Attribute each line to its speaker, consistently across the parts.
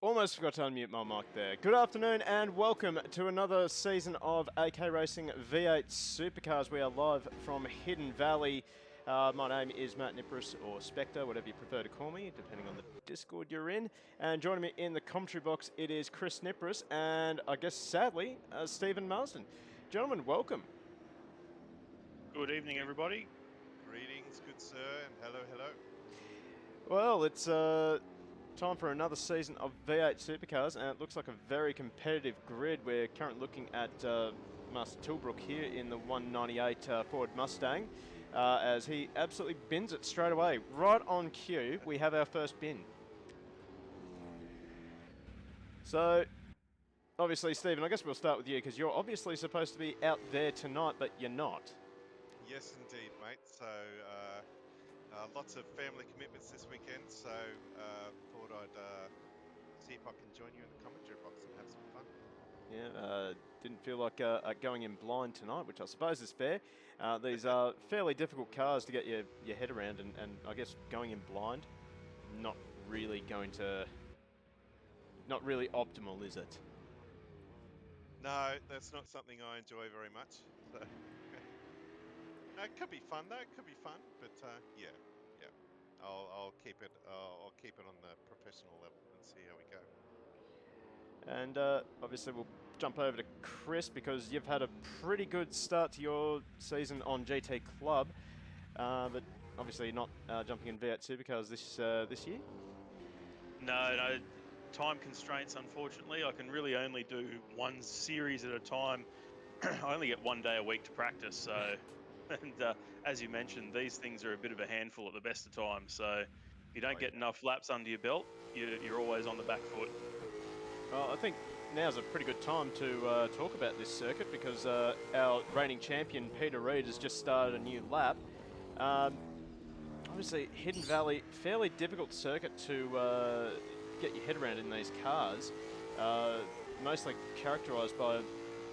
Speaker 1: Almost forgot to unmute my mic there. Good afternoon and welcome to another season of AK Racing V8 Supercars. We are live from Hidden Valley. My name is Matt Nipris, or Spectre, whatever you prefer to call me, depending on the Discord you're in. And joining me in the commentary box, it is Chris Nipris and, I guess sadly, Stephen Marsden. Gentlemen, welcome.
Speaker 2: Good evening, everybody.
Speaker 3: Greetings, good sir, and hello, hello.
Speaker 1: Well, it's time for another season of V8 Supercars, and it looks like a very competitive grid. We're currently looking at Master Tilbrook here in the 198 Ford Mustang, as he absolutely bins it straight away. Right on cue, we have our first bin. So, obviously, Stephen, I guess we'll start with you, because you're obviously supposed to be out there tonight, but you're not.
Speaker 3: Yes, indeed, mate. So, lots of family commitments this weekend, so thought I'd see if I can join you in the commentary box and have some fun.
Speaker 1: Yeah, didn't feel like going in blind tonight, which I suppose is fair. These are fairly difficult cars to get your head around, and I guess going in blind, not really optimal, is it?
Speaker 3: No, that's not something I enjoy very much. So, it could be fun though. It could be fun, but yeah. I'll keep it. I'll keep it on the professional level and see how we go.
Speaker 1: And obviously we'll jump over to Chris, because you've had a pretty good start to your season on GT Club, but obviously not jumping in V8 Supercars this year.
Speaker 2: No, time constraints, unfortunately. I can really only do one series at a time. I only get 1 day a week to practice, so... And as you mentioned, these things are a bit of a handful at the best of times, so if you don't get enough laps under your belt, you're always on the back foot.
Speaker 1: Well, I think now's a pretty good time to talk about this circuit, because our reigning champion, Peter Reid, has just started a new lap. Obviously, Hidden Valley, fairly difficult circuit to get your head around in these cars. Mostly characterised by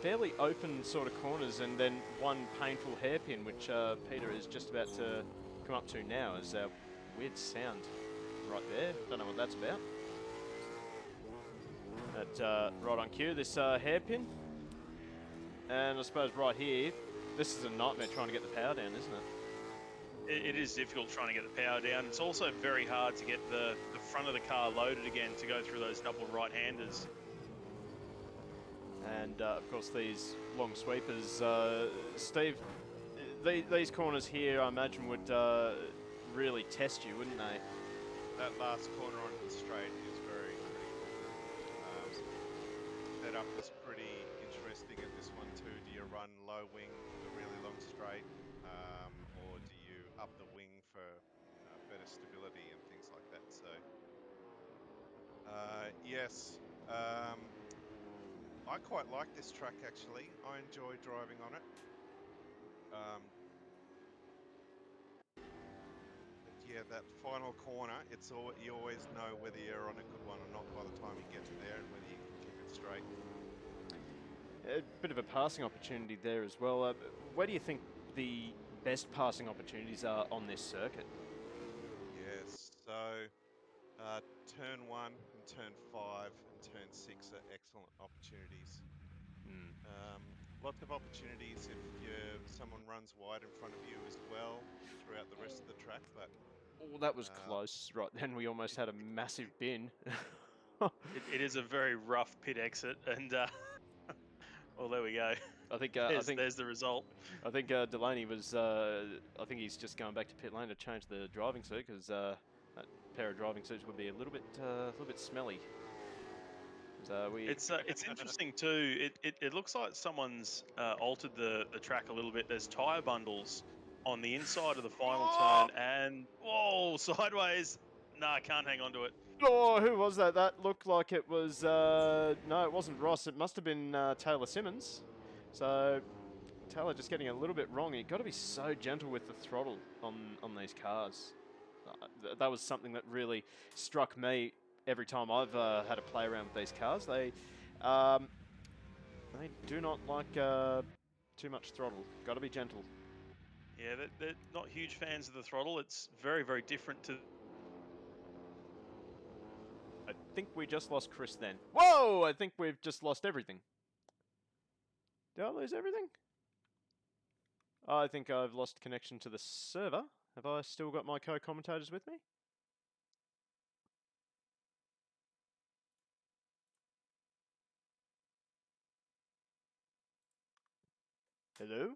Speaker 1: fairly open sort of corners and then one painful hairpin, which Peter is just about to come up to now. Is a weird sound right there. Don't know what that's about. But right on cue, this hairpin. And I suppose right here, this is a nightmare trying to get the power down, isn't it?
Speaker 2: It is difficult trying to get the power down. It's also very hard to get the front of the car loaded again to go through those double right-handers.
Speaker 1: And of course these long sweepers, Steve, these corners here I imagine would really test you, wouldn't they?
Speaker 3: That last corner on the straight is very critical. Setup is pretty interesting in this one too. Do you run low wing for the really long straight, or do you up the wing for better stability and things like that? So, yes. I quite like this track actually. I enjoy driving on it. But yeah, that final corner, you always know whether you're on a good one or not by the time you get to there, and whether you can keep it straight.
Speaker 1: A bit of a passing opportunity there as well. Where do you think the best passing opportunities are on this circuit?
Speaker 3: Yes, so turn 1 and turn 5 and turn 6 are excellent opportunities. Lots of opportunities if someone runs wide in front of you as well throughout the rest of the track, but
Speaker 1: Oh, that was close. Right then, we almost had a massive bin.
Speaker 2: It is a very rough pit exit, and well, there we go.
Speaker 1: I think
Speaker 2: there's the result.
Speaker 1: I think Delaney was. I think he's just going back to pit lane to change the driving suit, because that pair of driving suits would be a little bit smelly.
Speaker 2: It's interesting too. It looks like someone's altered the track a little bit. There's tyre bundles on the inside of the final turn, and whoa, sideways. No, I can't hang on to it.
Speaker 1: Oh, who was that? That looked like it was... no, it wasn't Ross. It must have been Taylor Simmons. So, Taylor just getting a little bit wrong. You've got to be so gentle with the throttle on these cars. That was something that really struck me every time I've had a play around with these cars. They do not like too much throttle. Got to be gentle.
Speaker 2: Yeah, they're not huge fans of the throttle. It's very, very different to
Speaker 1: think we just lost Chris then. Whoa! I think we've just lost everything. Did I lose everything? I think I've lost connection to the server. Have I still got my co-commentators with me? Hello?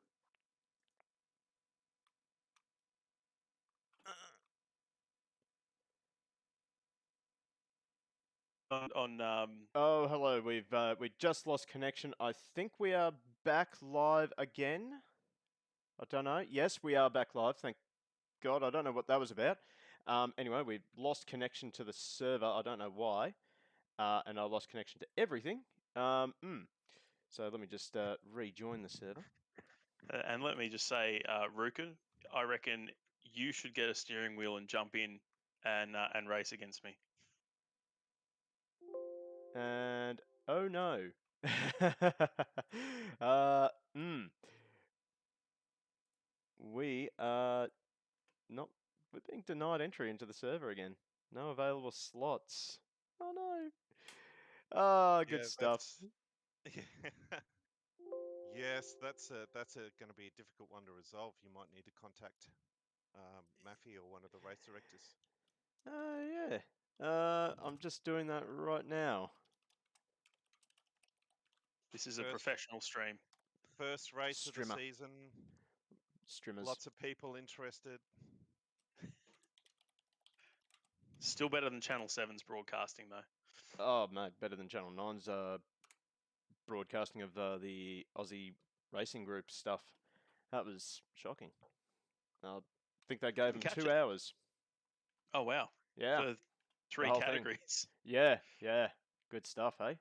Speaker 1: Oh, hello. We just lost connection. I think we are back live again. I don't know. Yes, we are back live. Thank God. I don't know what that was about. Anyway, we lost connection to the server. I don't know why. And I lost connection to everything. So let me just rejoin the server.
Speaker 2: And let me just say, Ruka, I reckon you should get a steering wheel and jump in and race against me.
Speaker 1: And oh no. We are not. We're being denied entry into the server again. No available slots. Oh no. Ah, good stuff.
Speaker 3: Yes, that's going to be a difficult one to resolve. You might need to contact Maffey or one of the race directors.
Speaker 1: Yeah. I'm just doing that right now.
Speaker 2: This is a professional stream.
Speaker 3: First race
Speaker 1: Streamer.
Speaker 3: of the season.
Speaker 1: Streamers.
Speaker 3: Lots of people interested.
Speaker 2: Still better than Channel 7's broadcasting, though.
Speaker 1: Oh, mate, better than Channel 9's broadcasting of the Aussie Racing Group stuff. That was shocking. I think they gave them 2 hours.
Speaker 2: Oh, wow.
Speaker 1: Yeah.
Speaker 2: For 3 categories.
Speaker 1: Yeah, yeah. Good stuff, hey?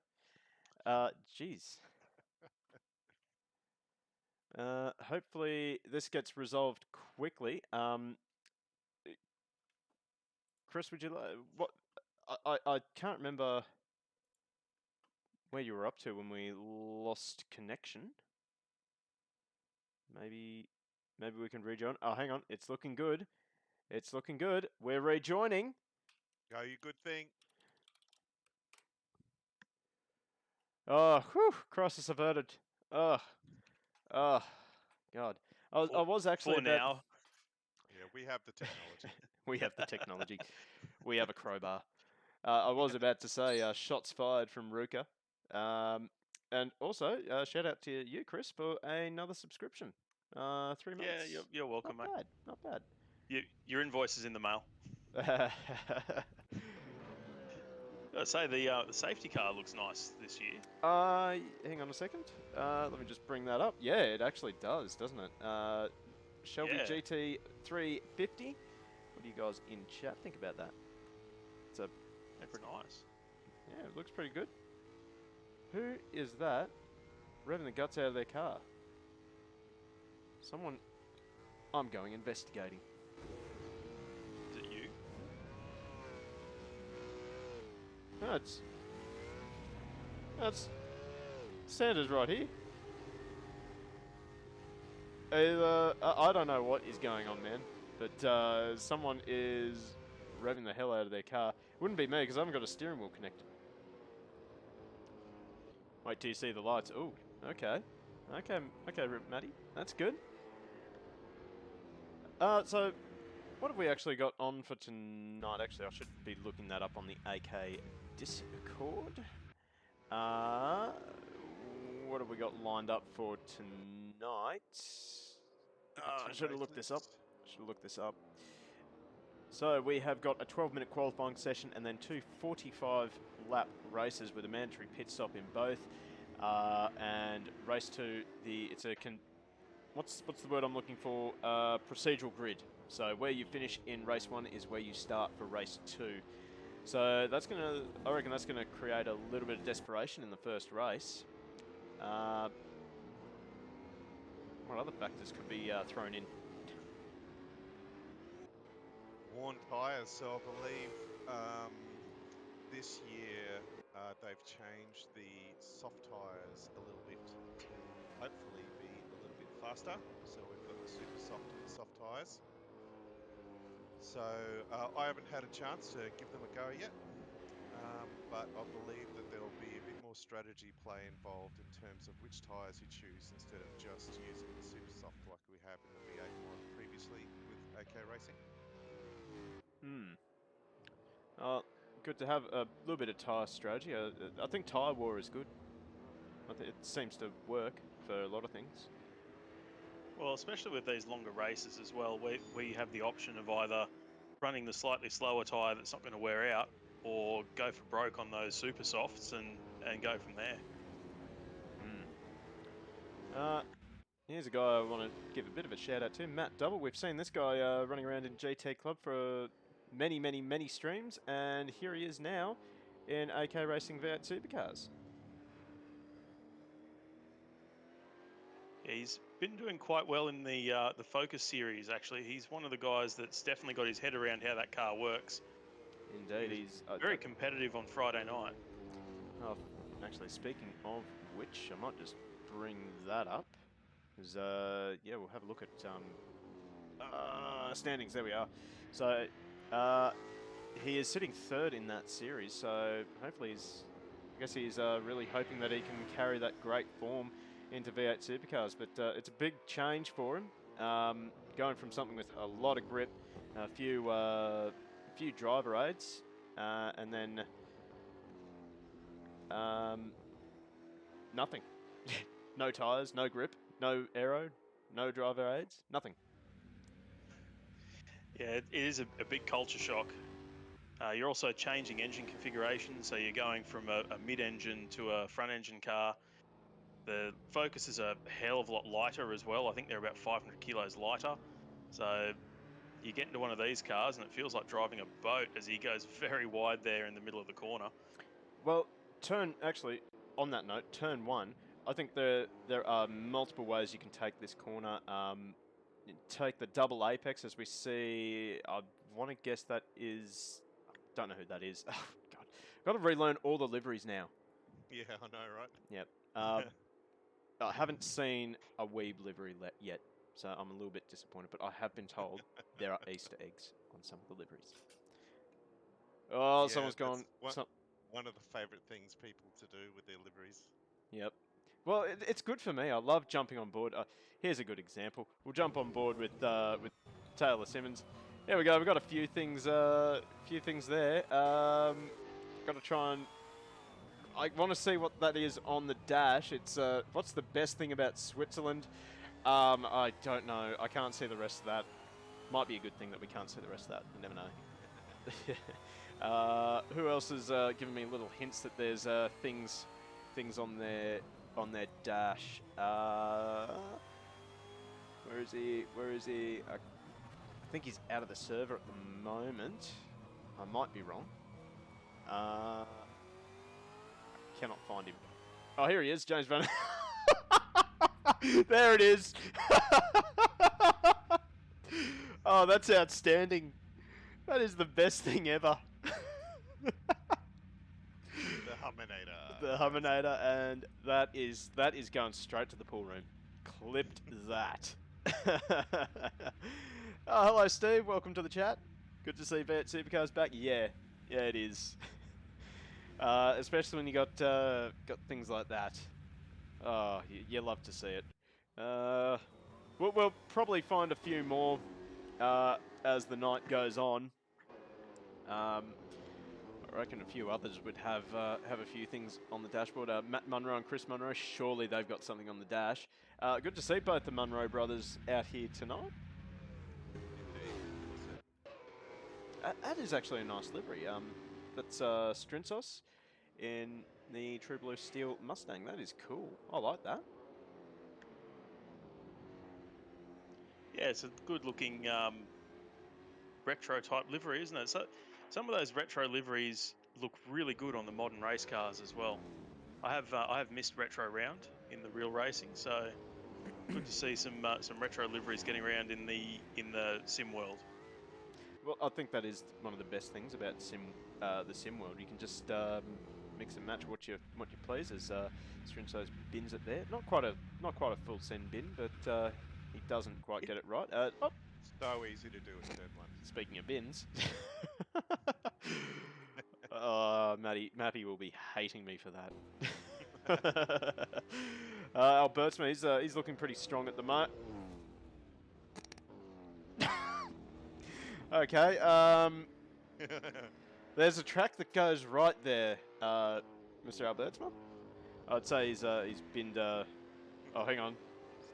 Speaker 1: Jeez. Hopefully this gets resolved quickly. Chris, would you like... What... I can't remember where you were up to when we lost connection. Maybe we can rejoin. Oh, hang on. It's looking good. It's looking good. We're rejoining.
Speaker 3: Go, you good thing.
Speaker 1: Oh, whew. Crisis averted. Oh, God. I was actually
Speaker 2: for now.
Speaker 3: Yeah, we have the technology.
Speaker 1: We have the technology. We have a crowbar. I was about to say shots fired from Ruka. And also, shout out to you, Chris, for another subscription. 3 months.
Speaker 2: Yeah, you're welcome,
Speaker 1: not
Speaker 2: mate.
Speaker 1: Bad, not bad.
Speaker 2: Your invoice is in the mail. I say the safety car looks nice this year.
Speaker 1: Hang on a second. Let me just bring that up. Yeah, it actually does, doesn't it? Shelby GT 350. What do you guys in chat think about that?
Speaker 2: It's nice.
Speaker 1: Yeah, it looks pretty good. Who is that revving the guts out of their car? Someone... I'm going investigating.
Speaker 2: Is it you?
Speaker 1: No, that's Sanders right here. I don't know what is going on, man, but someone is revving the hell out of their car. Wouldn't be me because I haven't got a steering wheel connected. Wait till you see the lights. Oh, okay, Matty, that's good. So what have we actually got on for tonight? Actually, I should be looking that up on the AK Discord. What have we got lined up for tonight? I should have looked this up. So we have got a 12-minute qualifying session and then 2 45-lap races with a mandatory pit stop in both. And race 2, what's the word I'm looking for? Procedural grid. So where you finish in race 1 is where you start for race 2. So I reckon that's gonna create a little bit of desperation in the first race. What other factors could be thrown in?
Speaker 3: Worn tyres, so I believe this year they've changed the soft tyres a little bit to hopefully be a little bit faster. So we've got the super soft and the soft tyres. So I haven't had a chance to give them a go yet. but I believe that there will be a bit more strategy play involved in terms of which tyres you choose instead of just using the super soft like we have in the V8 mod previously with AK Racing.
Speaker 1: Good to have a little bit of tyre strategy. I think tyre war is good. I think it seems to work for a lot of things.
Speaker 2: Well, especially with these longer races as well, where you have the option of either running the slightly slower tyre that's not going to wear out, or go for broke on those super softs and go from there.
Speaker 1: Here's a guy I want to give a bit of a shout out to, Matt Double. We've seen this guy running around in GT Club for many streams, and here he is now in AK Racing V8 Supercars.
Speaker 2: Yeah, he's been doing quite well in the Focus series. Actually, he's one of the guys that's definitely got his head around how that car works.
Speaker 1: Indeed, he's
Speaker 2: very competitive on Friday night.
Speaker 1: Oh, actually, speaking of which, I might just bring that up. Because, yeah, we'll have a look at standings. There we are. So, he is sitting third in that series. So, hopefully, I guess he's really hoping that he can carry that great form into V8 Supercars. But it's a big change for him. Going from something with a lot of grip, a few driver aids, and then nothing. No tyres, no grip, no aero, no driver aids, nothing.
Speaker 2: Yeah, it is a big culture shock. You're also changing engine configuration, so you're going from a mid-engine to a front-engine car. The Focus is a hell of a lot lighter as well. I think they're about 500 kilos lighter. So you get into one of these cars and it feels like driving a boat as he goes very wide there in the middle of the corner.
Speaker 1: Well, actually, on that note, turn one, I think there are multiple ways you can take this corner. Take the double apex as we see. I want to guess that is... I don't know who that is. Oh, God. I've got to relearn all the liveries now.
Speaker 3: Yeah, I know, right?
Speaker 1: Yep. I haven't seen a Weeb livery yet, so I'm a little bit disappointed, but I have been told there are Easter eggs on some of the liveries. Oh, yeah, someone's gone...
Speaker 3: One of the favourite things people to do with their liveries.
Speaker 1: Yep. Well, it's good for me. I love jumping on board. Here's a good example. We'll jump on board with Taylor Simmons. There we go. We've got a few things there. Got to try and... I want to see what that is on the dash. It's what's the best thing about Switzerland? I don't know. I can't see the rest of that. Might be a good thing that we can't see the rest of that. You never know. Who else has given me little hints that there's things on their dash? Where is he? I think he's out of the server at the moment. I might be wrong. Cannot find him. Oh, here he is, James Van. There it is. Oh, that's outstanding. That is the best thing ever.
Speaker 3: The Huminator.
Speaker 1: The Huminator, and that is going straight to the pool room. Clipped that. Oh, hello, Steve. Welcome to the chat. Good to see V8 Supercars back. Yeah, it is. Especially when you got things like that. Oh, you love to see it. We'll probably find a few more as the night goes on. I reckon a few others would have a few things on the dashboard. Matt Munroe and Chris Munroe, surely they've got something on the dash. Good to see both the Munroe brothers out here tonight. That is actually a nice livery. That's Strinsos in the True Blue Steel Mustang. That is cool. I like that.
Speaker 2: Yeah, it's a good-looking retro-type livery, isn't it? So some of those retro liveries look really good on the modern race cars as well. I have missed retro round in the real racing, so good to see some retro liveries getting around in the sim world.
Speaker 1: Well, I think that is one of the best things about the sim world. You can just mix and match what you please. As Strinso's bins it there. Not quite a full send bin, but he doesn't quite get it right.
Speaker 3: So easy to do in turn one.
Speaker 1: Speaking of bins, Mappy will be hating me for that. Albertsma, he's looking pretty strong at the moment. Okay, there's a track that goes right there, Mr. Albertsma. I'd say he's binned. Oh, hang on,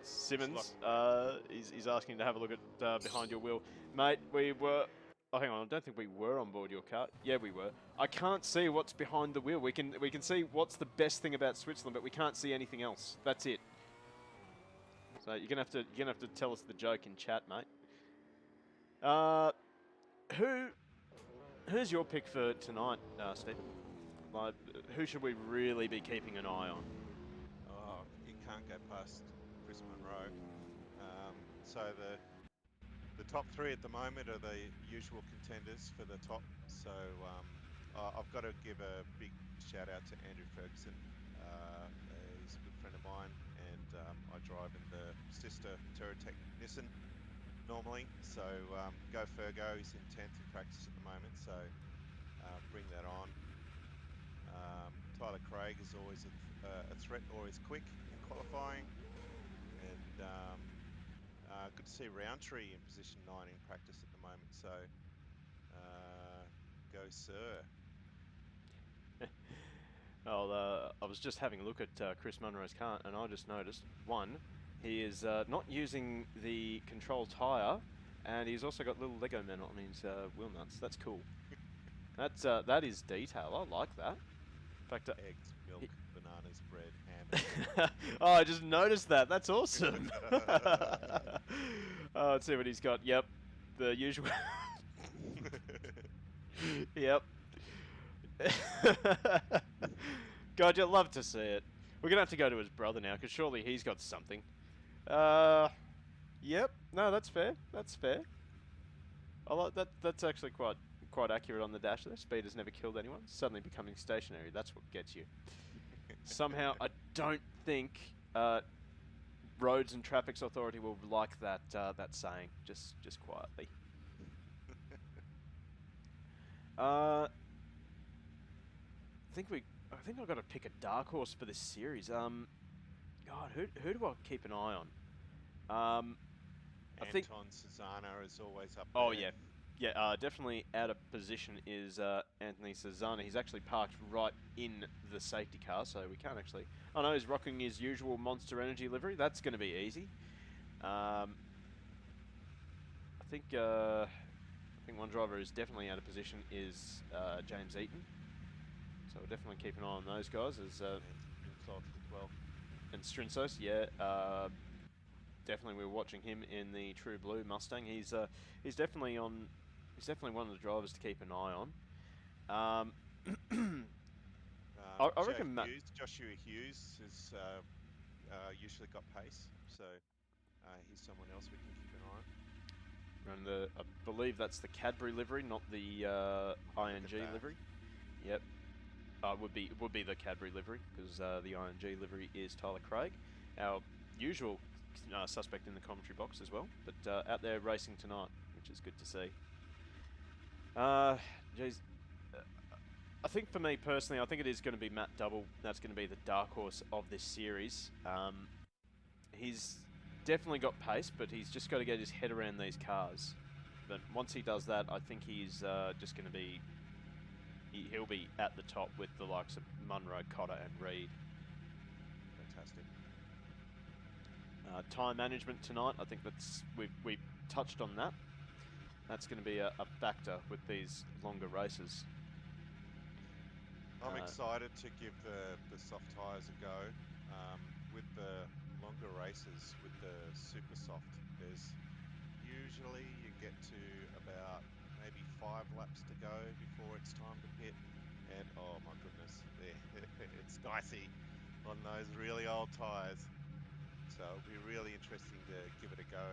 Speaker 1: Simmons. He's asking to have a look at behind your wheel, mate. We were. Oh, hang on. I don't think we were on board your car. Yeah, we were. I can't see what's behind the wheel. We can see what's the best thing about Switzerland, but we can't see anything else. That's it. So you're gonna have to tell us the joke in chat, mate. Who's your pick for tonight, Stephen? Like, who should we really be keeping an eye on?
Speaker 3: Oh, you can't go past Chris Munroe. So the top three at the moment are the usual contenders for the top. So I've got to give a big shout out to Andrew Ferguson. He's a good friend of mine, and I drive in the sister Terratech Nissan normally. So go Fergo. He's in 10th in practice at the moment. So bring that on. Tyler Craig is always a threat, always quick in qualifying, and good to see Roundtree in position 9 in practice at the moment. So go Sir.
Speaker 1: Well, I was just having a look at Chris Munroe's car, and I just noticed, one, he is not using the control tyre, and he's also got little Lego men on his wheel nuts. That's cool. That is detail. I like that. In fact,
Speaker 3: Eggs, milk, bananas, bread, ham.
Speaker 1: oh, I just noticed that. That's awesome. Oh, let's see what he's got. Yep, the usual. Yep. God, you'll love to see it. We're gonna have to go to his brother now, because surely he's got something. Yep. No, that's fair. That's fair. I like that. That's actually quite accurate on the dash there. Speed has never killed anyone. Suddenly becoming stationary. That's what gets you. Somehow, I don't think Roads and Traffic Authority will like that saying. Just quietly. I think I've got to pick a dark horse for this series. God, who do I keep an eye on? I think
Speaker 3: Anton Cesana is always up
Speaker 1: Oh
Speaker 3: there.
Speaker 1: yeah, definitely out of position is Anthony Cesana. He's actually parked right in the safety car, so we can't actually. Oh no, he's rocking his usual Monster Energy livery. That's going to be easy. I think one driver who's definitely out of position is James Eaton. So we'll definitely keep an eye on those guys as
Speaker 3: And Strinsos as well.
Speaker 1: and Strinsos, yeah. Definitely, we were watching him in the True Blue Mustang. He's definitely on. He's definitely one of the drivers to keep an eye on. I reckon
Speaker 3: Joshua Hughes has usually got pace, so he's someone else we can keep an eye on.
Speaker 1: And I believe that's the Cadbury livery, not the ING livery. Yep. Would be the Cadbury livery, because the ING livery is Tyler Craig, our usual suspect in the commentary box as well, but out there racing tonight, which is good to see. Geez, I think for me personally, I think it is going to be Matt Double. That's going to be the dark horse of this series. He's definitely got pace, but he's just got to get his head around these cars. But once he does that, I think he's just going to be. He'll be at the top with the likes of Munroe, Cotter, and Reed.
Speaker 3: Fantastic.
Speaker 1: Time management tonight, I think we've touched on that. That's going to be a factor with these longer races.
Speaker 3: I'm excited to give the soft tyres a go. With the longer races, with the super soft, there's usually you get to about maybe 5 laps to go before it's time to pit, and oh my goodness, it's dicey on those really old tyres. So it'll be really interesting to give it a go,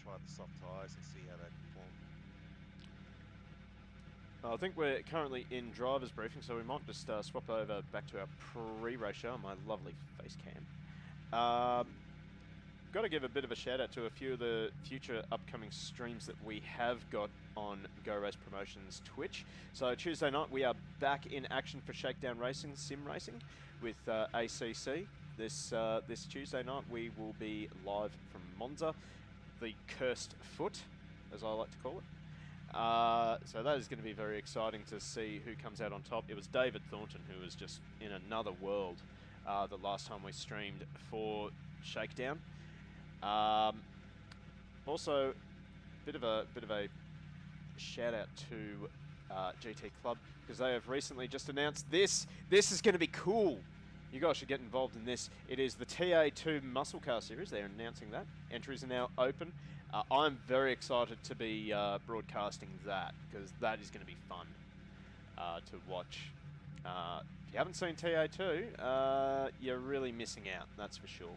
Speaker 3: try the soft tyres and see how they perform.
Speaker 1: I think we're currently in driver's briefing, so we might just swap over back to our pre-race show on my lovely face cam. Got got to give a bit of a shout out to a few of the future upcoming streams that we have got on Go Race Promotions Twitch. So Tuesday night we are back in action for Shakedown Racing, Sim Racing, with ACC. This Tuesday night we will be live from Monza, the cursed foot, as I like to call it. So that is going to be very exciting to see who comes out on top. It was David Thornton who was just in another world the last time we streamed for Shakedown. Also, bit of a shout out to GT Club, because they have recently just announced this. This is going to be cool. You guys should get involved in this. It is the TA2 Muscle Car Series. They're announcing that. Entries are now open. I'm very excited to be broadcasting that, because that is going to be fun to watch. If you haven't seen TA2, you're really missing out, that's for sure.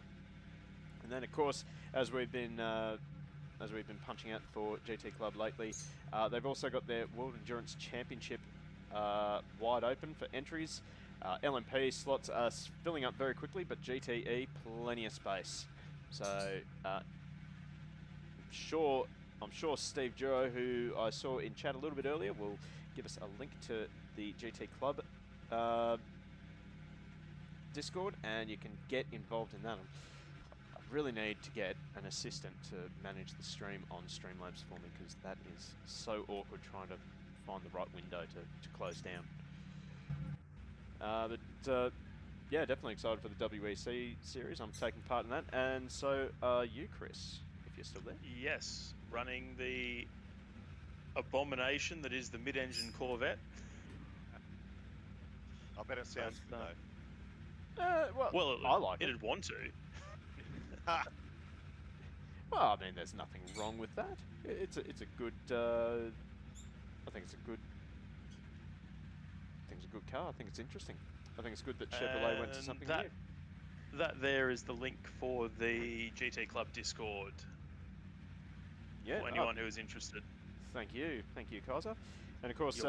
Speaker 1: And then, of course, as we've been punching out for GT Club lately, they've also got their World Endurance Championship wide open for entries. LMP slots are filling up very quickly, but GTE, plenty of space. So, I'm sure Steve Duro, who I saw in chat a little bit earlier, will give us a link to the GT Club Discord, and you can get involved in that. I really need to get an assistant to manage the stream on Streamlabs for me, because that is so awkward trying to find the right window to close down. Yeah, definitely excited for the WEC series. I'm taking part in that, and so are you, Chris, if you're still there.
Speaker 2: Yes, running the abomination that is the mid-engine Corvette.
Speaker 3: I bet it sounds good though.
Speaker 1: Well, I like it.
Speaker 2: It'd want to.
Speaker 1: Well, I mean, there's nothing wrong with that. It's a good. I think it's a good car. I think it's interesting. I think it's good that Chevrolet went to something new.
Speaker 2: That there is the link for the GT Club Discord.
Speaker 1: Yeah.
Speaker 2: For anyone who is interested.
Speaker 1: Thank you, Kaiser. And of course,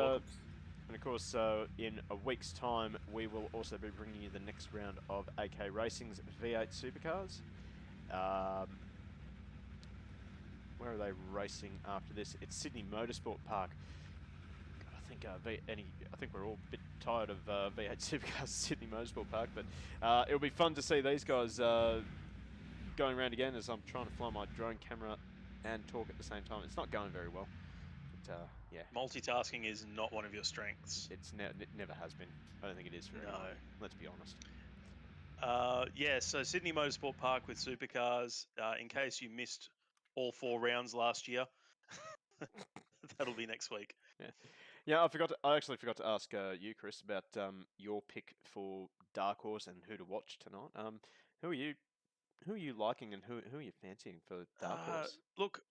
Speaker 1: in a week's time, we will also be bringing you the next round of AK Racing's V8 Supercars. Where are they racing after this? It's Sydney Motorsport Park. I think we're all a bit tired of V8 Supercars at Sydney Motorsport Park, but it'll be fun to see these guys going around again, as I'm trying to fly my drone camera and talk at the same time. It's not going very well. But, yeah.
Speaker 2: Multitasking is not one of your strengths.
Speaker 1: It never has been. I don't think it is for anyone. Let's be honest.
Speaker 2: Yeah, so Sydney Motorsport Park with Supercars. In case you missed all 4 rounds last year, that'll be next week.
Speaker 1: Yeah, I actually forgot to ask you, Chris, about your pick for Dark Horse and who to watch tonight. Who are you liking, and who are you fancying for Dark Horse?
Speaker 2: Look,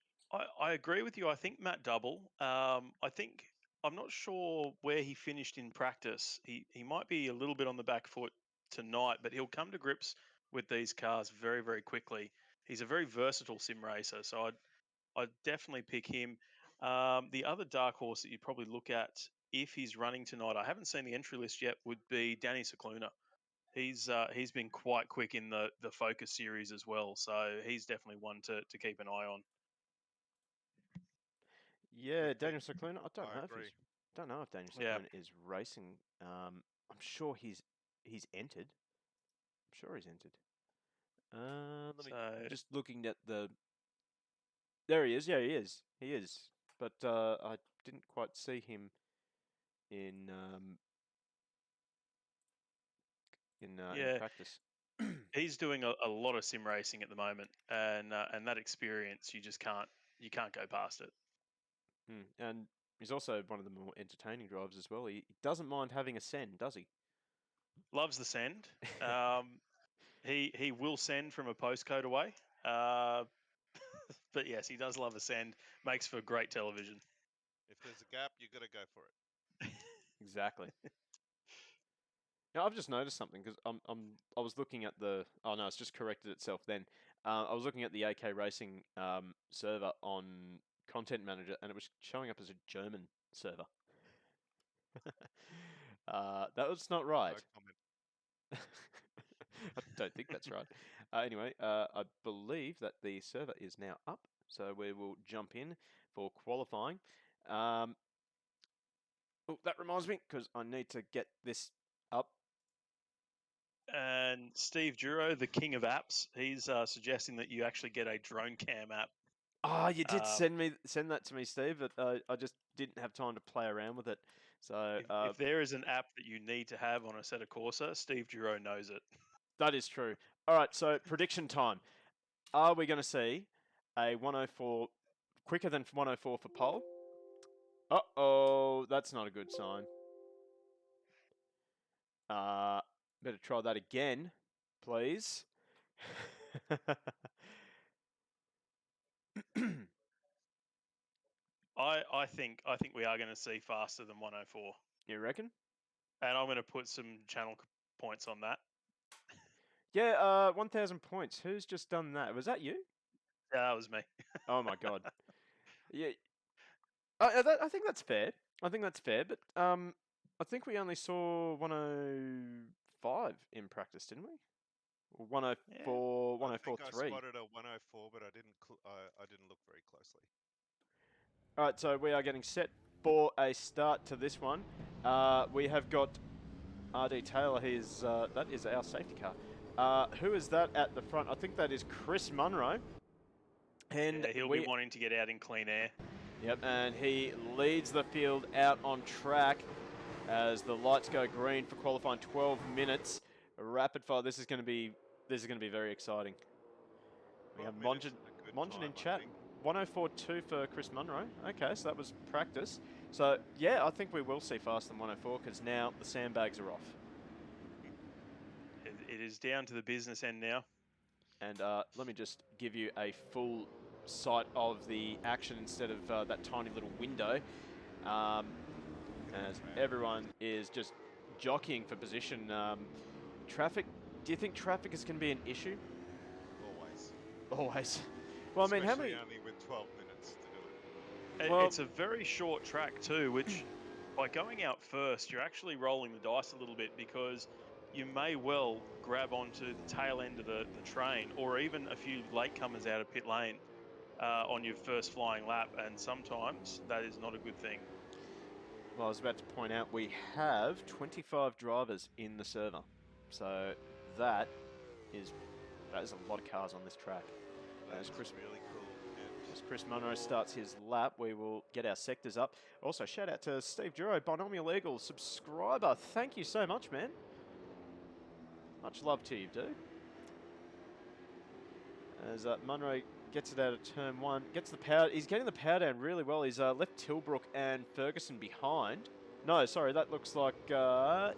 Speaker 2: I agree with you. I think Matt Double. I'm not sure where he finished in practice. He might be a little bit on the back foot tonight, but he'll come to grips with these cars very, very quickly. He's a very versatile sim racer, so I'd definitely pick him. The other dark horse that you'd probably look at if he's running tonight, I haven't seen the entry list yet, would be Danny Cecluna. He's been quite quick in the Focus series as well, so he's definitely one to keep an eye on.
Speaker 1: Yeah, Daniel Cecluna. I don't know if Daniel Cecluna is racing. I'm sure he's entered. I'm sure he's entered. Just looking at the. There he is. Yeah, he is. He is. But I didn't quite see him in practice.
Speaker 2: He's doing a lot of sim racing at the moment, and that experience you can't go past it.
Speaker 1: And he's also one of the more entertaining drivers as well. He doesn't mind having a send, does he?
Speaker 2: Loves the send. He will send from a postcode away. But yes, he does love a send. Makes for great television.
Speaker 3: If there's a gap, you got to go for it.
Speaker 1: Exactly. Now, I've just noticed something, because I was looking at the. Oh no, it's just corrected itself. Then I was looking at the AK Racing server on Content Manager, and it was showing up as a German server. That was not right.
Speaker 3: No comment.
Speaker 1: I don't think that's right. Anyway, I believe that the server is now up, so we will jump in for qualifying. Oh, that reminds me, because I need to get this up.
Speaker 2: And Steve Duro, the king of apps, he's suggesting that you actually get a drone cam app.
Speaker 1: Oh, you did
Speaker 2: Um,
Speaker 1: send that to me, Steve, but I just didn't have time to play around with it. So
Speaker 2: if there is an app that you need to have on a set of Corsa, Steve Duro knows it.
Speaker 1: that is true. All right, so prediction time. Are we going to see a 104 quicker than 104 for pole? Uh-oh, that's not a good sign. Better try that again, please.
Speaker 2: I think we are going to see faster than 104,
Speaker 1: You reckon?
Speaker 2: and I'm going to put some channel points on that.
Speaker 1: Yeah, 1,000 points. Who's just done that? Was that you?
Speaker 2: Yeah, that was me.
Speaker 1: Oh my god. Yeah, I think that's fair. I think that's fair, but I think we only saw 105 in practice, didn't we? Or 104,
Speaker 3: I think I
Speaker 1: 104.3.
Speaker 3: spotted a 104, but I didn't look very closely.
Speaker 1: All right, so we are getting set for a start to this one. We have got RD Taylor. That is our safety car. Who is that at the front? I think that is Chris Munroe. And
Speaker 2: Yeah, he'll be wanting to get out in clean air.
Speaker 1: Yep, and he leads the field out on track as the lights go green for qualifying 12 minutes. Rapid fire. This is going to be very exciting. We have Monjan in chat. 104.2 for Chris Munroe. Okay, so that was practice. So yeah, I think we will see faster than 104 because now the sandbags are off.
Speaker 2: It is down to the business end now.
Speaker 1: And let me just give you a full sight of the action instead of that tiny little window. As everyone is just jockeying for position. Traffic, do you think traffic is going to be an issue?
Speaker 3: Always.
Speaker 1: Always. Well, I mean, how many?
Speaker 3: Only with 12 minutes to do it.
Speaker 1: Well,
Speaker 2: It's a very short track too, which by going out first, you're actually rolling the dice a little bit because you may well grab onto the tail end of the train or even a few latecomers out of pit lane on your first flying lap, and sometimes that is not a good thing.
Speaker 1: Well, I was about to point out we have 25 drivers in the server, so that is a lot of cars on this track.
Speaker 3: That's really cool.
Speaker 1: As Chris Munroe starts his lap, we will get our sectors up. Also, shout out to Steve Duro, Binomial Eagle subscriber. Thank you so much, man. Much love to you, dude. As Munroe gets it out of turn one, gets the power. He's getting the power down really well. He's left Tilbrook and Ferguson behind. No, sorry, that looks like,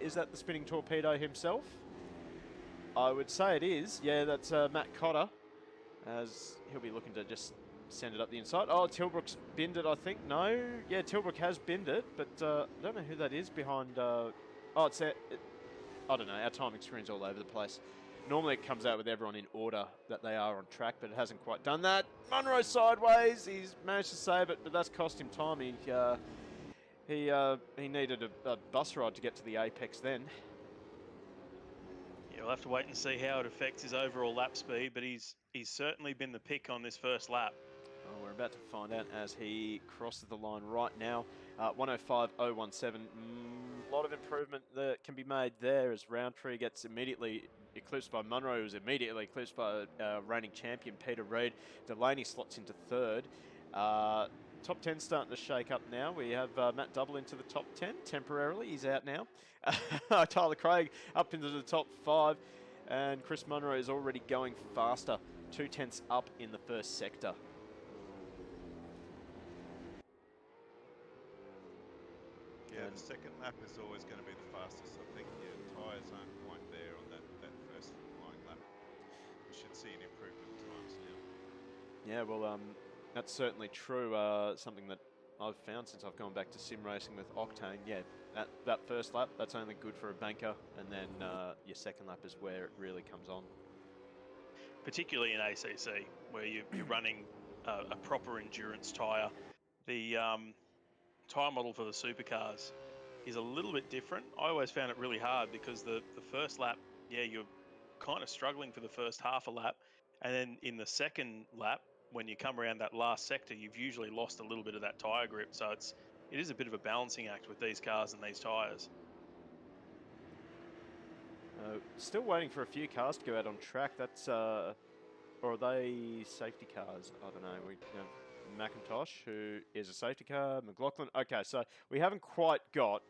Speaker 1: is that the spinning torpedo himself? I would say it is. Yeah, that's Matt Cotter, as he'll be looking to just send it up the inside. Oh, Tilbrook's binned it, I think. No, yeah, Tilbrook has binned it, but I don't know who that is behind. Oh, it's that. I don't know. Our timing screen's all over the place. Normally it comes out with everyone in order that they are on track, but it hasn't quite done that. Munroe sideways. He's managed to save it, but that's cost him time. He needed a bus ride to get to the apex then.
Speaker 2: Yeah, we'll have to wait and see how it affects his overall lap speed, but he's certainly been the pick on this first lap.
Speaker 1: Oh, we're about to find out as he crosses the line right now. 105.017. A lot of improvement that can be made there as Roundtree gets immediately eclipsed by Munroe, who was immediately eclipsed by reigning champion Peter Reid. Delaney slots into third. Top 10 starting to shake up now. We have Matt Double into the top 10 temporarily. He's out now. Tyler Craig up into the top 5. And Chris Munroe is already going faster. 2/10 up in the first sector.
Speaker 3: Yeah, the second lap is always going to be the fastest. I think your tyres aren't quite there on that first flying lap. We should see an improvement in times now.
Speaker 1: Yeah, well, that's certainly true. Something that I've found since I've gone back to sim racing with Octane. Yeah, that first lap, that's only good for a banker, and then your second lap is where it really comes on.
Speaker 2: Particularly in ACC, where you're running a proper endurance tyre. The tyre model for the supercars is a little bit different. I always found it really hard because the first lap, yeah, you're kind of struggling for the first half a lap, and then in the second lap, when you come around that last sector, you've usually lost a little bit of that tyre grip. So it is a bit of a balancing act with these cars and these tyres.
Speaker 1: Still waiting for a few cars to go out on track. That's or are they safety cars? I don't know. We have McIntosh, who is a safety car. McLaughlin. Okay, so we haven't quite got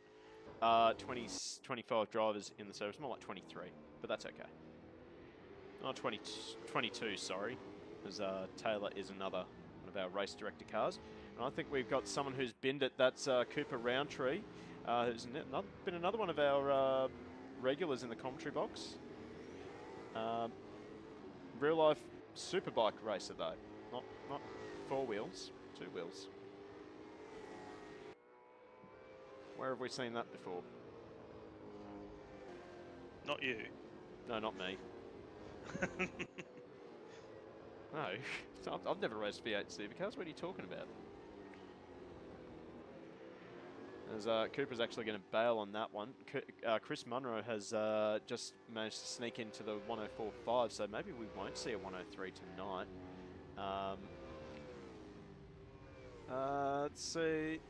Speaker 1: 25 drivers in the service. More like 23, but that's okay. Oh, 22, sorry. As Taylor is another one of our race director cars. And I think we've got someone who's binned it. That's Cooper Roundtree, who's been another one of our regulars in the commentary box. Real life superbike racer though, not 4 wheels, 2 wheels. Where have we seen that before?
Speaker 2: Not you.
Speaker 1: No, not me. No, I've never raced V8 Supercars. What are you talking about? As Cooper's actually going to bail on that one. Chris Munroe has just managed to sneak into the 104.5, so maybe we won't see a 103 tonight. Let's see.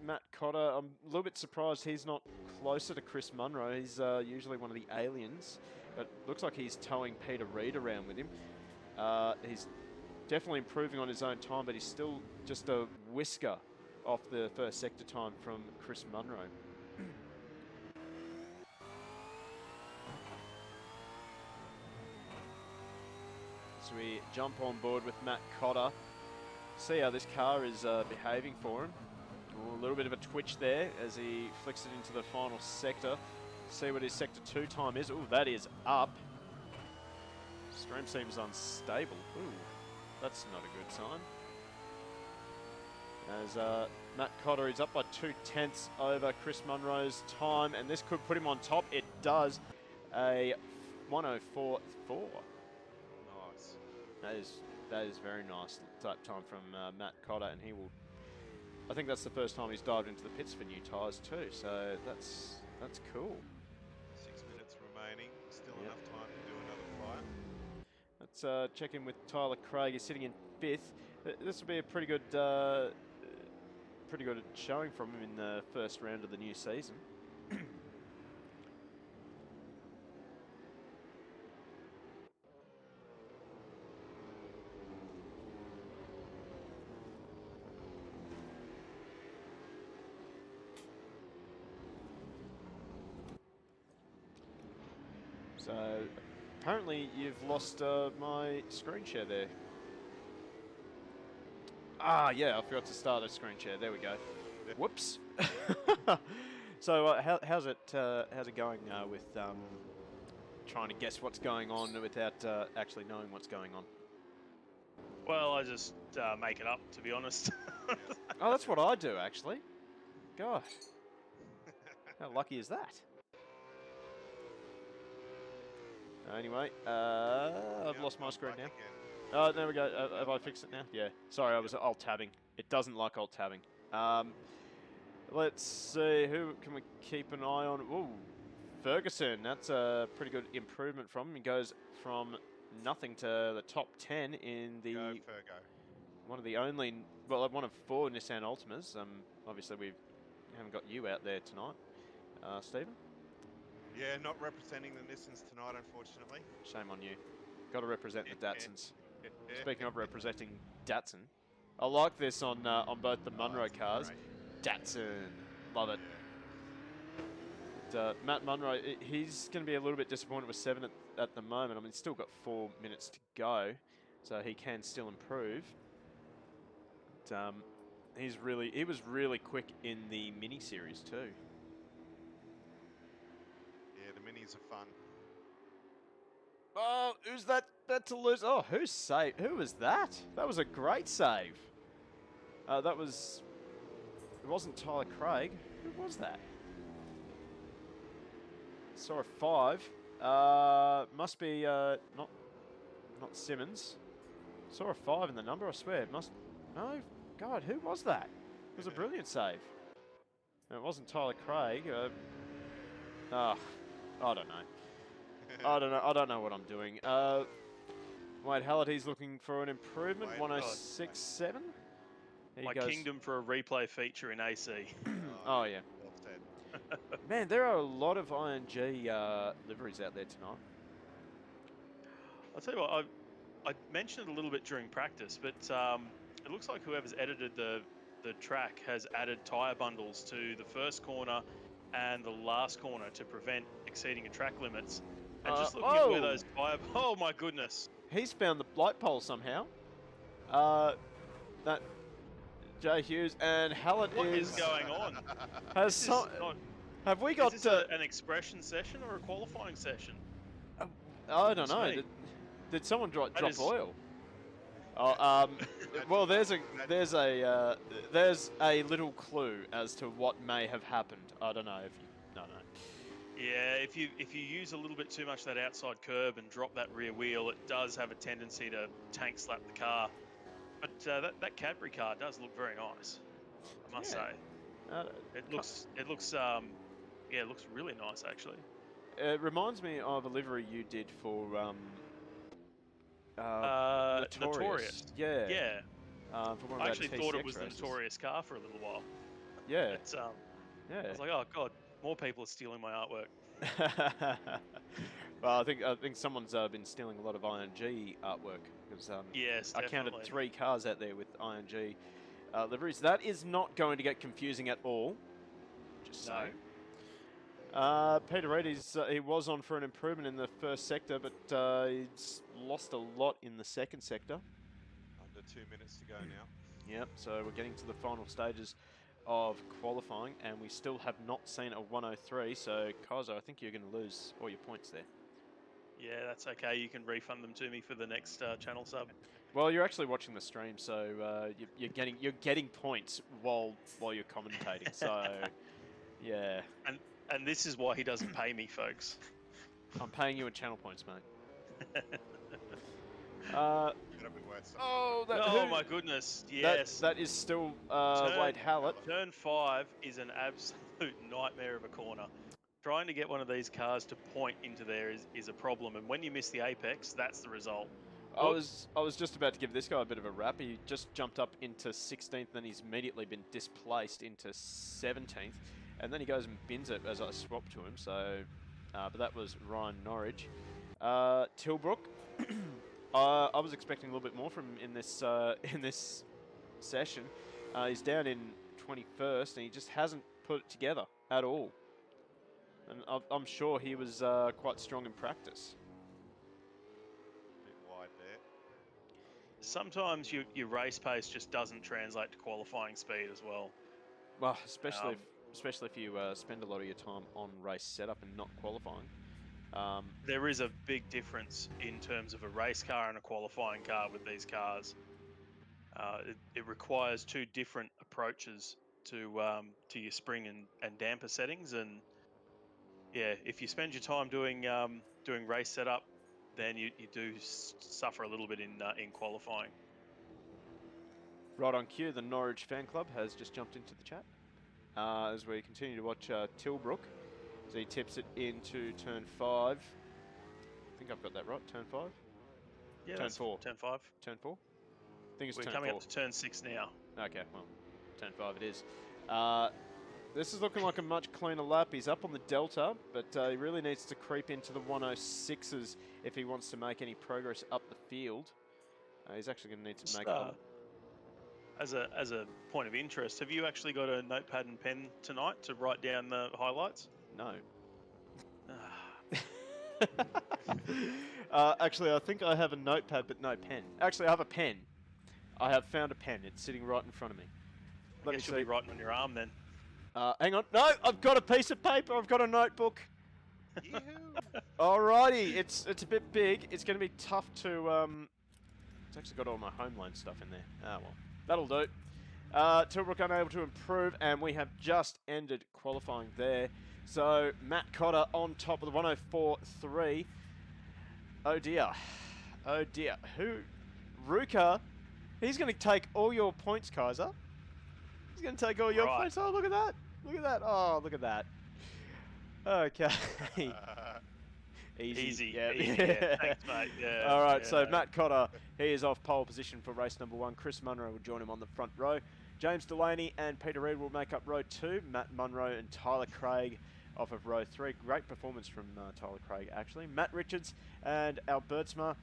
Speaker 1: Matt Cotter, I'm a little bit surprised he's not closer to Chris Munroe. He's usually one of the aliens, but looks like he's towing Peter Reid around with him. He's definitely improving on his own time, but he's still just a whisker off the first sector time from Chris Munroe. So we jump on board with Matt Cotter. See how this car is behaving for him. Ooh, a little bit of a twitch there as he flicks it into the final sector. See what his sector 2 time is. Ooh, that is up. Stream seems unstable. Ooh, that's not a good sign. As Matt Cotter is up by 2/10 over Chris Munroe's time, and this could put him on top. It does. A 104.4.
Speaker 3: Nice.
Speaker 1: That is very nice type time from Matt Cotter, and he will. I think that's the first time he's dived into the pits for new tyres too. So that's cool.
Speaker 3: 6 minutes remaining. Still enough time to do another flight.
Speaker 1: Let's check in with Tyler Craig. He's sitting in 5th. This will be a pretty good showing from him in the first round of the new season. So apparently you've lost my screen share there. Ah, yeah, I forgot to start a screen share. There we go. Whoops. So how's it going with trying to guess what's going on without actually knowing what's going on?
Speaker 2: Well, I just make it up, to be honest.
Speaker 1: Oh, that's what I do actually. God, how lucky is that? Anyway, I've lost my screen now.
Speaker 3: Again.
Speaker 1: Oh, there we go. Have I fixed it now? Yeah. Sorry, I was alt-tabbing. It doesn't like alt-tabbing. Let's see. Who can we keep an eye on? Ooh, Ferguson. That's a pretty good improvement from him. He goes from nothing to the top 10 in the...
Speaker 3: Go, Fergo.
Speaker 1: One of the only... Well, one of 4 Nissan Altimas. Obviously, we haven't got you out there tonight. Stephen?
Speaker 3: Yeah, not representing the Nissans tonight, unfortunately.
Speaker 1: Shame on you. Got to represent the Datsuns. Speaking of representing Datsun, I like this on both the Munroe cars.
Speaker 3: Great.
Speaker 1: Datsun, love it. But, Matt Munroe, he's going to be a little bit disappointed with 7 at the moment. I mean, he's still got 4 minutes to go, so he can still improve. But, he was really quick in the mini series too.
Speaker 3: Yeah, the minis are fun.
Speaker 1: Oh, who's that to lose? Oh, who's save? Who was that? That was a great save. It wasn't Tyler Craig. Who was that? Saw a 5. Must be not Simmons. Saw a 5 in the number. I swear it must. No, God, who was that? It was a brilliant save. And it wasn't Tyler Craig. I don't know. I don't know what I'm doing. Wait, Hallett, he's looking for an improvement.
Speaker 3: Wait,
Speaker 1: 106.7. There
Speaker 2: My
Speaker 1: he goes.
Speaker 2: kingdom for a replay feature in AC.
Speaker 1: Oh yeah.
Speaker 3: Well said.
Speaker 1: Man, there are a lot of ING liveries out there tonight.
Speaker 2: I'll tell you what, I mentioned it a little bit during practice, but it looks like whoever's edited the track has added tyre bundles to the first corner and the last corner to prevent exceeding of track limits. And just looking at where those tyre... Oh my goodness.
Speaker 1: He's found the light pole somehow. That Jay Hughes and Hallett
Speaker 2: What is going on?
Speaker 1: Has
Speaker 2: This is
Speaker 1: some...
Speaker 2: not-
Speaker 1: Have we got
Speaker 2: Is this an expression session or a qualifying session?
Speaker 1: I don't
Speaker 2: It's
Speaker 1: know.
Speaker 2: me.
Speaker 1: Did someone drop
Speaker 2: is-
Speaker 1: oil? Oh, well, there's a little clue as to what may have happened. I don't know if you no.
Speaker 2: Yeah, if you use a little bit too much of that outside curb and drop that rear wheel, it does have a tendency to tank slap the car. But that Cadbury car does look very nice, I must say. It looks really nice actually.
Speaker 1: It reminds me of a livery you did for
Speaker 2: Notorious.
Speaker 1: Yeah.
Speaker 2: Yeah.
Speaker 1: For one of
Speaker 2: I
Speaker 1: our
Speaker 2: actually thought it
Speaker 1: TCX
Speaker 2: was the
Speaker 1: races.
Speaker 2: Notorious car for a little while.
Speaker 1: Yeah.
Speaker 2: But,
Speaker 1: Yeah.
Speaker 2: I was like, oh god, more people are stealing my artwork.
Speaker 1: Well, I think someone's been stealing a lot of ING artwork because
Speaker 2: Yes,
Speaker 1: I counted
Speaker 2: definitely.
Speaker 1: 3 cars out there with ING liveries. That is not going to get confusing at all. Just
Speaker 2: No.
Speaker 1: saying. Peter Reid, he was on for an improvement in the first sector, but he's lost a lot in the second sector.
Speaker 3: Under 2 minutes to go now.
Speaker 1: Yep, so we're getting to the final stages of qualifying, and we still have not seen a 103, so Kaiser, I think you're going to lose all your points there.
Speaker 2: Yeah, that's okay. You can refund them to me for the next channel sub.
Speaker 1: Well, you're actually watching the stream, so you're getting points while you're commentating. So, yeah.
Speaker 2: And this is why he doesn't pay me, folks.
Speaker 1: I'm paying you in channel points, mate.
Speaker 3: That'll be worth something.
Speaker 2: Oh my goodness! Yes.
Speaker 1: That is still Wade Hallett.
Speaker 2: Turn 5 is an absolute nightmare of a corner. Trying to get one of these cars to point into there is a problem, and when you miss the apex, that's the result.
Speaker 1: I was just about to give this guy a bit of a rap. He just jumped up into 16th, then he's immediately been displaced into 17th, and then he goes and bins it as I swap to him. So, but that was Ryan Norwich. Tilbrook. I was expecting a little bit more from him in this session. He's down in 21st, and he just hasn't put it together at all. And I'm sure he was quite strong in practice.
Speaker 3: Bit wide there.
Speaker 2: Sometimes your race pace just doesn't translate to qualifying speed as well.
Speaker 1: Well, especially if you spend a lot of your time on race setup and not qualifying.
Speaker 2: There is a big difference in terms of a race car and a qualifying car with these cars. It requires 2 different approaches to your spring and damper settings, and yeah, if you spend your time doing race setup, then you do suffer a little bit in qualifying.
Speaker 1: Right on cue, the Norwich fan club has just jumped into the chat as we continue to watch Tilbrook as he tips it into turn 5. I think I've got that right. Turn 5.
Speaker 2: Yeah,
Speaker 1: Turn 4.
Speaker 2: Turn 5.
Speaker 1: Turn 4. I think it's
Speaker 2: We're
Speaker 1: turn
Speaker 2: coming
Speaker 1: 4.
Speaker 2: up to turn 6 now.
Speaker 1: Okay, well, turn 5 it is. This is looking like a much cleaner lap. He's up on the Delta, but he really needs to creep into the 106s if he wants to make any progress up the field. He's actually going to need to make
Speaker 2: As a point of interest, have you actually got a notepad and pen tonight to write down the highlights?
Speaker 1: No.
Speaker 2: Ah.
Speaker 1: Actually, I think I have a notepad, but no pen. Actually, I have a pen. I have found a pen. It's sitting right in front of me.
Speaker 2: I guess you'll be writing on your arm then.
Speaker 1: Hang on. No, I've got a piece of paper. I've got a notebook. Alrighty, it's a bit big. It's going to be tough to. It's actually got all my home loan stuff in there. Ah well, that'll do. Tilbrook unable to improve, and we have just ended qualifying there. So Matt Cotter on top of the 104.3. Oh dear. Oh dear. Ruka? He's going to take all your points, Kaiser. He's going to take all your points. Oh, look at that. Look at that. Oh, look at that. Okay.
Speaker 2: Easy,
Speaker 1: Yeah.
Speaker 2: yeah. Thanks, mate. Yeah.
Speaker 1: All right,
Speaker 2: yeah,
Speaker 1: so
Speaker 2: no.
Speaker 1: Matt Cotter, he is off pole position for race number 1. Chris Munroe will join him on the front row. James Delaney and Peter Reid will make up row 2. Matt Munroe and Tyler Craig off of row 3. Great performance from Tyler Craig, actually. Matt Richards and Albertsma,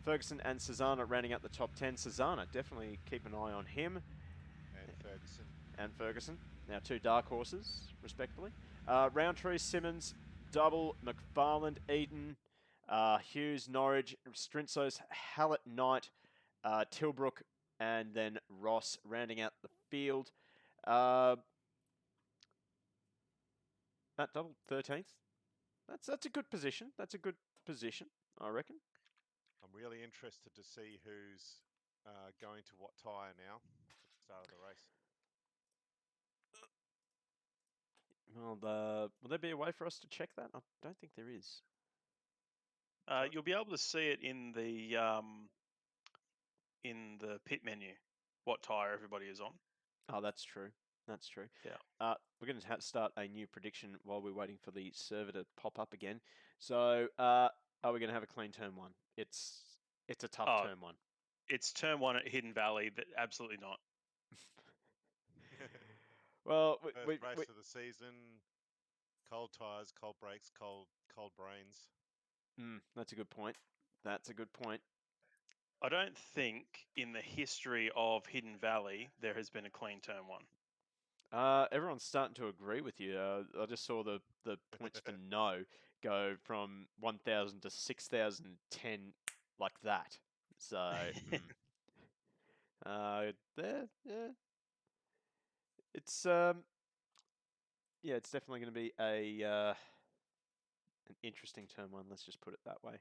Speaker 1: Ferguson and Cezanna rounding out the top 10. Cezanna, definitely keep an eye on him. And Ferguson. Now 2 dark horses, respectively. Roundtree, Simmons, Double, McFarland, Eden, Hughes, Norwich, Strinsos, Hallett, Knight, Tilbrook, and then Ross rounding out the field. Matt Double, 13th. That's a good position. That's a good position, I reckon.
Speaker 3: I'm really interested to see who's going to what tyre now at the start of the race.
Speaker 1: Well, will there be a way for us to check that? I don't think there is.
Speaker 2: You'll be able to see it in the pit menu, what tyre everybody is on.
Speaker 1: Oh, that's true. That's true.
Speaker 2: Yeah.
Speaker 1: We're going to start a new prediction while we're waiting for the server to pop up again. So, are we going to have a clean turn 1? It's a tough turn 1.
Speaker 2: It's turn 1 at Hidden Valley. Absolutely not.
Speaker 1: Well,
Speaker 3: First race of the season. Cold tyres, cold brakes, cold brains.
Speaker 1: That's a good point. That's a good point.
Speaker 2: I don't think in the history of Hidden Valley there has been a clean turn 1.
Speaker 1: Everyone's starting to agree with you. I just saw the points for no go from 1,000 to 6,010 like that. So, there, yeah. It's it's definitely going to be an interesting turn 1. Let's just put it that way.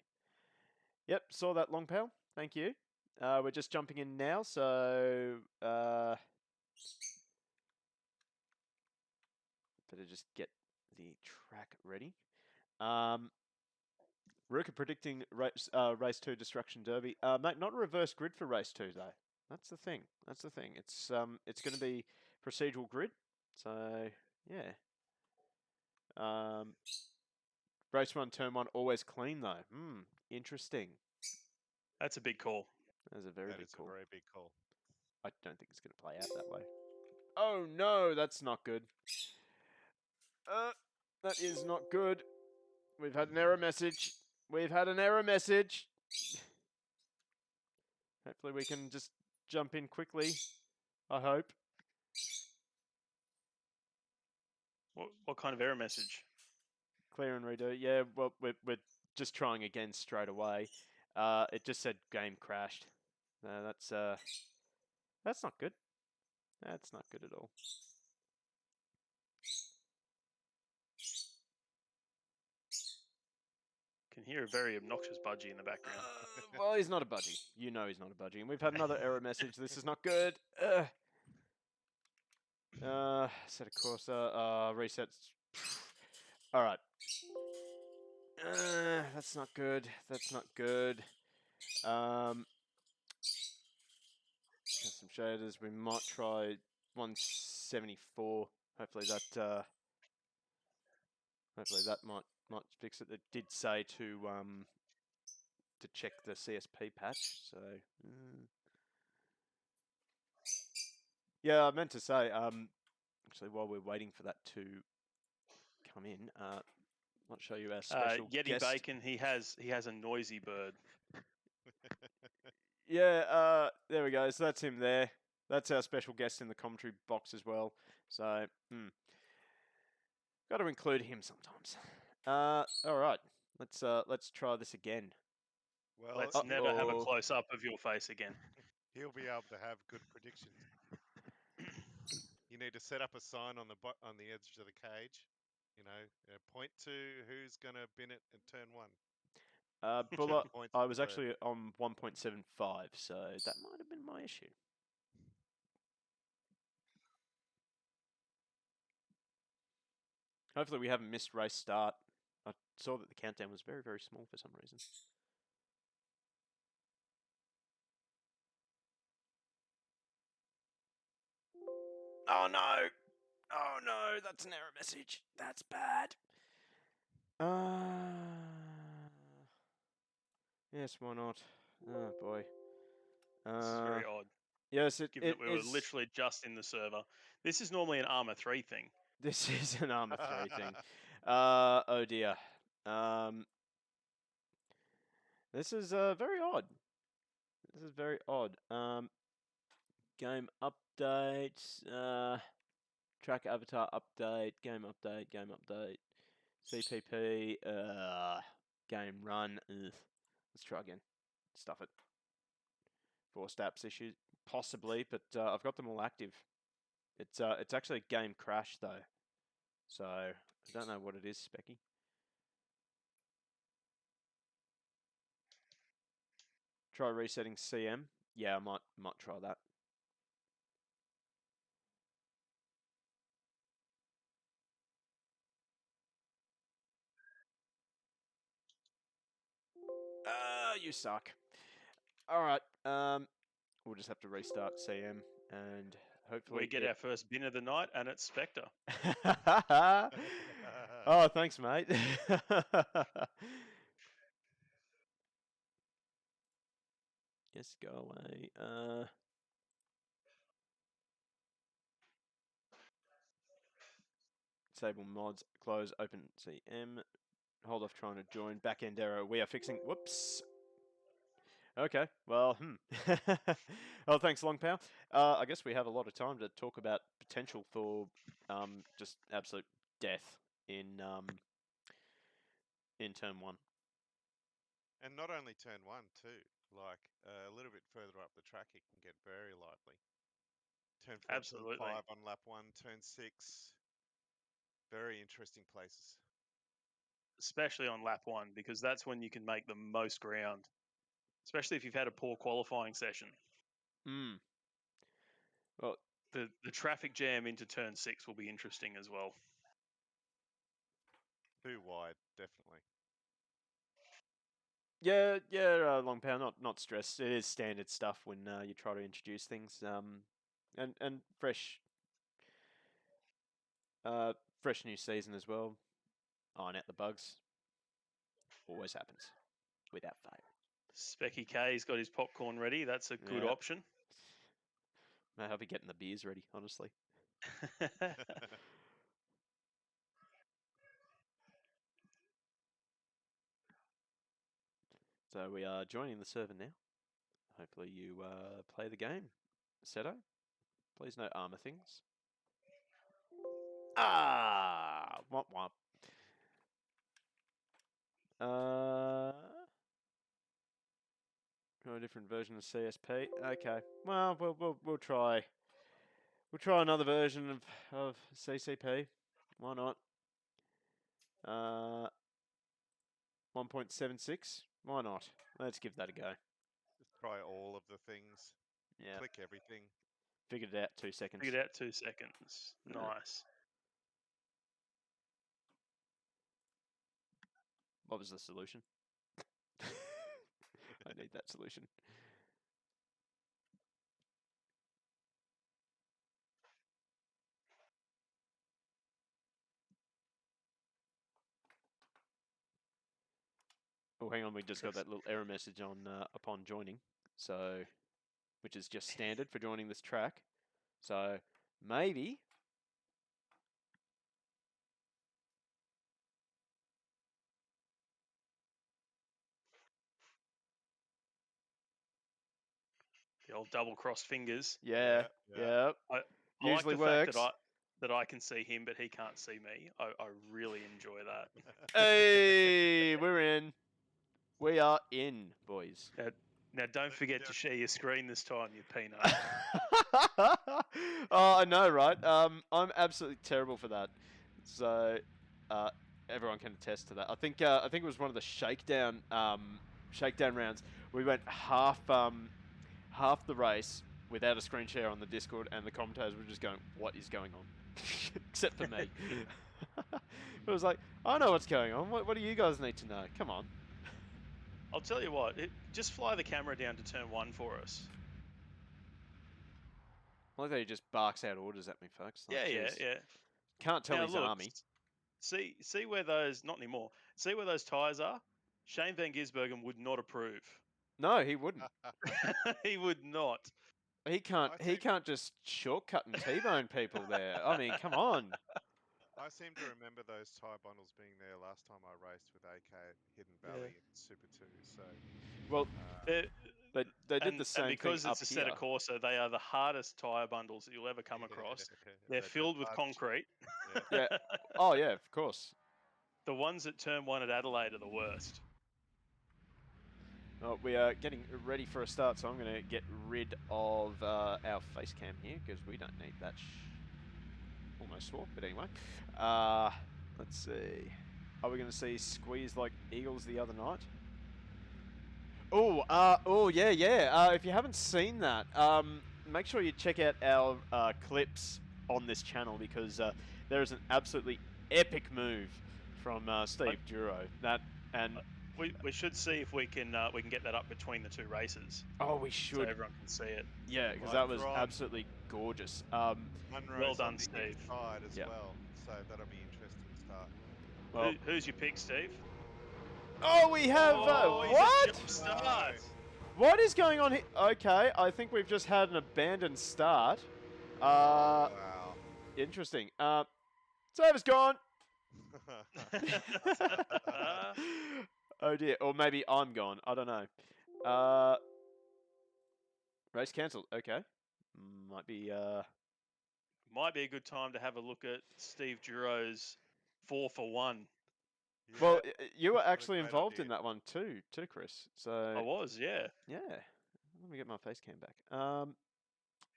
Speaker 1: Yep, saw that, Long Pal. Thank you. We're just jumping in now, so better just get the track ready. Ruka predicting race 2 Destruction Derby. Mate, not a reverse grid for race 2 though. That's the thing. That's the thing. It's going to be procedural grid. So yeah. Race 1, turn 1, always clean though. Interesting.
Speaker 2: That's a big call.
Speaker 1: That's a very big call.
Speaker 3: A very big call.
Speaker 1: I don't think it's going to play out that way. Oh no, that's not good. That is not good. We've had an error message. We've had an error message. Hopefully we can just jump in quickly. I hope.
Speaker 2: What kind of error message?
Speaker 1: Clear and redo. Yeah, well, we're just trying again straight away. It just said game crashed. That's not good. That's not good at all.
Speaker 2: Can hear a very obnoxious budgie in the background.
Speaker 1: Well, he's not a budgie. You know he's not a budgie. And we've had another error message. This is not good. Set of course. Resets. All right. That's not good. That's not good. Got some shaders. We might try 174. Hopefully that might fix it. It did say to check the CSP patch. So yeah, I meant to say actually while we're waiting for that to come in, I'll show you our special
Speaker 2: Yeti
Speaker 1: guest.
Speaker 2: Bacon. He has a noisy bird.
Speaker 1: Yeah, there we go. So that's him there. That's our special guest in the commentary box as well. So, got to include him sometimes. All right, let's try this again.
Speaker 3: Well,
Speaker 2: let's never have a close up of your face again.
Speaker 3: He'll be able to have good predictions. You need to set up a sign on the edge of the cage. Point to who's going to bin it at turn 1.
Speaker 1: Buller, I was actually on 1.75, so that might have been my issue. Hopefully we haven't missed race start. I saw that the countdown was very, very small for some reason. Oh no! Oh no, that's an error message. That's bad. Yes, why not? Oh boy.
Speaker 2: This is very odd,
Speaker 1: Yes, it
Speaker 2: given that we were
Speaker 1: is.
Speaker 2: literally just in the server. This is normally an Armour 3 thing.
Speaker 1: This is an Armour 3 thing. Oh dear. This is very odd. This is very odd. Game update. Track avatar update. Game update. Game update. CPP. Game run. Ugh. Let's try again. Stuff it. Forced apps issues, possibly, but I've got them all active. It's actually a game crash though, so I don't know what it is, Specky. Try resetting CM. Yeah, I might try that. You suck. All right. We'll just have to restart CM and hopefully
Speaker 2: We get our first bin of the night, and it's Spectre.
Speaker 1: Oh, thanks, mate. Yes, go away. Disable mods. Close. Open CM. Hold off trying to join. Backend error. We are fixing. Whoops. Okay. Well, well, thanks, Long Pow. I guess we have a lot of time to talk about potential for just absolute death in turn one.
Speaker 3: And not only turn 1 too. Like a little bit further up the track, it can get very lively. Turn 4,
Speaker 2: Absolutely.
Speaker 3: turn 5 on lap 1, turn 6. Very interesting places.
Speaker 2: Especially on lap 1, because that's when you can make the most ground. Especially if you've had a poor qualifying session.
Speaker 1: Well,
Speaker 2: the traffic jam into turn 6 will be interesting as well.
Speaker 3: Too wide, definitely.
Speaker 1: Yeah, Long Pow, not stressed. It is standard stuff when you try to introduce things. And fresh new season as well. Iron out the bugs. Always happens. Without fail.
Speaker 2: Specky K's got his popcorn ready. That's a good option.
Speaker 1: I'll be getting the beers ready, honestly. So we are joining the server now. Hopefully you play the game. Seto, please no armor things. Womp womp. A different version of CSP. Okay. Well, we'll try. We'll try another version of CCP. Why not? 1.76. Why not? Let's give that a go.
Speaker 3: Just try all of the things.
Speaker 1: Yeah.
Speaker 3: Click everything.
Speaker 1: Figured it out 2 seconds.
Speaker 2: Figured out 2 seconds.
Speaker 1: Yeah.
Speaker 2: Nice.
Speaker 1: What was the solution? I need that solution. Oh, hang on, we just got that little error message on upon joining, so which is just standard for joining this track. So maybe
Speaker 2: The old double crossed fingers.
Speaker 1: yeah.
Speaker 3: Yeah.
Speaker 2: I
Speaker 1: Usually
Speaker 2: like the
Speaker 1: works.
Speaker 2: fact that I can see him, but he can't see me. I really enjoy that.
Speaker 1: Hey, we're in. We are in, boys.
Speaker 2: Now don't forget to share your screen this time, you peanut.
Speaker 1: Oh, I know, right? I'm absolutely terrible for that. So, everyone can attest to that. I think it was one of the shakedown rounds. We went half the race without a screen share on the Discord, and the commentators were just going, "What is going on?" Except for me. It was like, I know what's going on. What do you guys need to know? Come on.
Speaker 2: I'll tell you what, just fly the camera down to turn 1 for us.
Speaker 1: I like that he just barks out orders at me, folks. Like,
Speaker 2: Yeah.
Speaker 1: Can't tell
Speaker 2: Now
Speaker 1: his
Speaker 2: look,
Speaker 1: army.
Speaker 2: see where those, not anymore, see where those tyres are? Shane Van Gisbergen would not approve.
Speaker 1: No, he wouldn't.
Speaker 2: He would not.
Speaker 1: He can't.
Speaker 3: I
Speaker 1: He
Speaker 3: think-
Speaker 1: can't just shortcut and T-bone people there. I mean, come on.
Speaker 3: I seem to remember those tyre bundles being there last time I raced with AK at Hidden Valley in Super 2. So
Speaker 1: Well,
Speaker 2: They're-
Speaker 1: they did the same
Speaker 2: and because
Speaker 1: thing
Speaker 2: it's
Speaker 1: up
Speaker 2: a
Speaker 1: here.
Speaker 2: Seta Corsa, they are the hardest tyre bundles that you'll ever come across. They're filled with concrete.
Speaker 1: Yeah. Oh yeah, of course.
Speaker 2: The ones at turn 1 at Adelaide are the worst.
Speaker 1: Oh, we are getting ready for a start, so I'm going to get rid of our face cam here because we don't need that. Almost swore, but anyway. Let's see. Are we going to see squeeze like Eagles the other night? Oh, yeah. If you haven't seen that, make sure you check out our clips on this channel because there is an absolutely epic move from Steve Duro.
Speaker 2: We should see if we can get that up between the two races.
Speaker 1: Oh, we
Speaker 2: So
Speaker 1: should.
Speaker 2: everyone can see it.
Speaker 1: Yeah, because
Speaker 3: Right
Speaker 1: that was
Speaker 3: from-
Speaker 1: absolutely gorgeous.
Speaker 3: Munroe's
Speaker 2: Well done,
Speaker 3: on the
Speaker 2: Steve.
Speaker 3: inside as
Speaker 1: Yep.
Speaker 3: well, so that'll be interesting start.
Speaker 1: Well,
Speaker 2: Who's your pick, Steve?
Speaker 1: oh, we have
Speaker 2: He's a
Speaker 1: what?
Speaker 2: jump start.
Speaker 1: What is going on here? Okay, I think we've just had an abandoned start.
Speaker 3: Wow.
Speaker 1: Interesting. Server's gone. Oh dear, or maybe I'm gone. I don't know. Race cancelled. Okay, might be.
Speaker 2: Might be a good time to have a look at Steve Duro's 4-for-1.
Speaker 1: Well,
Speaker 3: Yeah,
Speaker 1: you were
Speaker 3: what a
Speaker 1: actually
Speaker 3: great
Speaker 1: involved in
Speaker 3: idea.
Speaker 1: that one too, Chris. So
Speaker 2: I was, yeah.
Speaker 1: yeah. Let me get my face cam back.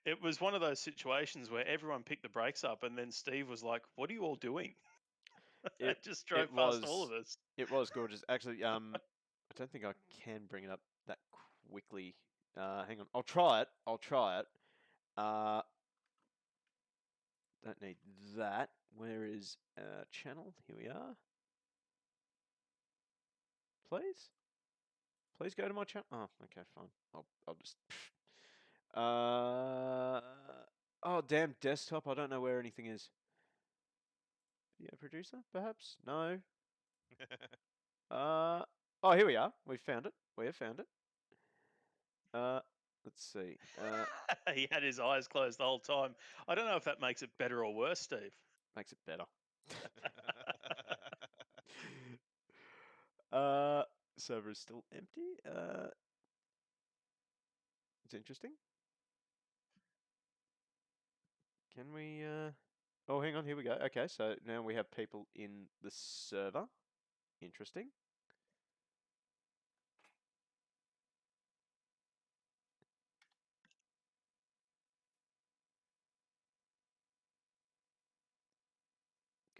Speaker 2: It was one of those situations where everyone picked the brakes up, and then Steve was like, "What are you all doing?" It just drove past all of us.
Speaker 1: It was gorgeous. Actually, I don't think I can bring it up that quickly. Hang on. I'll try it. Don't need that. Where is channel? Here we are. Please go to my channel. Oh, okay, fine. I'll just. Oh, damn desktop. I don't know where anything is. Video producer, perhaps? No. Oh, here we are. We found it. We have found it. Let's see.
Speaker 2: He had his eyes closed the whole time. I don't know if that makes it better or worse, Steve.
Speaker 1: Makes it better. Server is still empty. It's interesting. Can we? Oh, hang on. Here we go. Okay, so now we have people in the server. Interesting.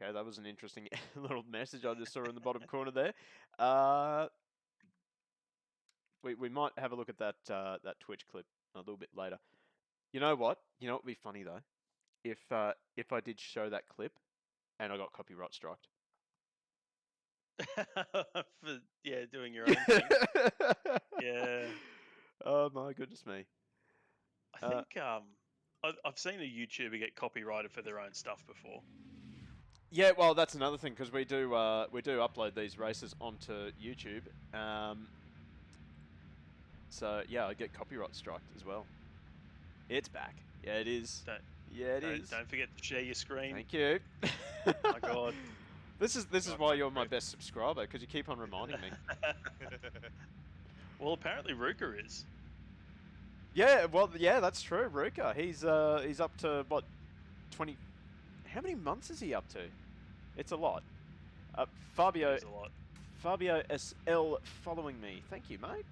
Speaker 1: Okay, that was an interesting little message I just saw in the bottom corner there. We might have a look at that that Twitch clip a little bit later. You know what? You know what would be funny though? If I did show that clip and I got copyright striked.
Speaker 2: For doing your own thing. Yeah.
Speaker 1: Oh my goodness me.
Speaker 2: I think I've seen a YouTuber get copyrighted for their own stuff before.
Speaker 1: Yeah, well, that's another thing because we do upload these races onto YouTube. So yeah, I get copyright striked as well. It's back. Yeah, it is.
Speaker 2: Don't forget to share your screen.
Speaker 1: Thank you.
Speaker 2: Oh my God.
Speaker 1: This is
Speaker 3: God,
Speaker 1: why
Speaker 3: my
Speaker 1: you're my
Speaker 3: friend.
Speaker 1: best subscriber because you keep on reminding me.
Speaker 2: Well, apparently Ruka is.
Speaker 1: Yeah, well, yeah, that's true. Ruka, he's up to what, 20? How many months is he up to? It's a lot. Fabio
Speaker 2: There's a lot.
Speaker 1: Fabio SL following me. Thank you, mate.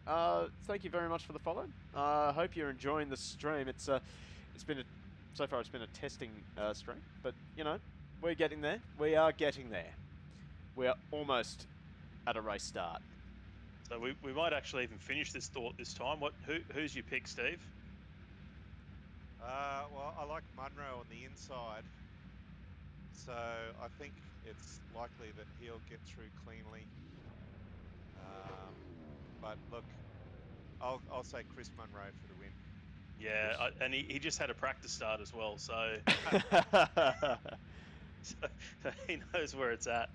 Speaker 1: Thank you very much for the follow. Hope you're enjoying the stream. It's been so far it's been a testing stream, but you know we're getting there. We are getting there. We are almost at a race start.
Speaker 2: So we might actually even finish this thought this time. Who's your pick, Steve?
Speaker 3: Well, I like Munroe on the inside, so I think it's likely that he'll get through cleanly. But look, I'll say Chris Munroe for the win.
Speaker 2: Yeah, and he just had a practice start as well, so, so he knows where it's at.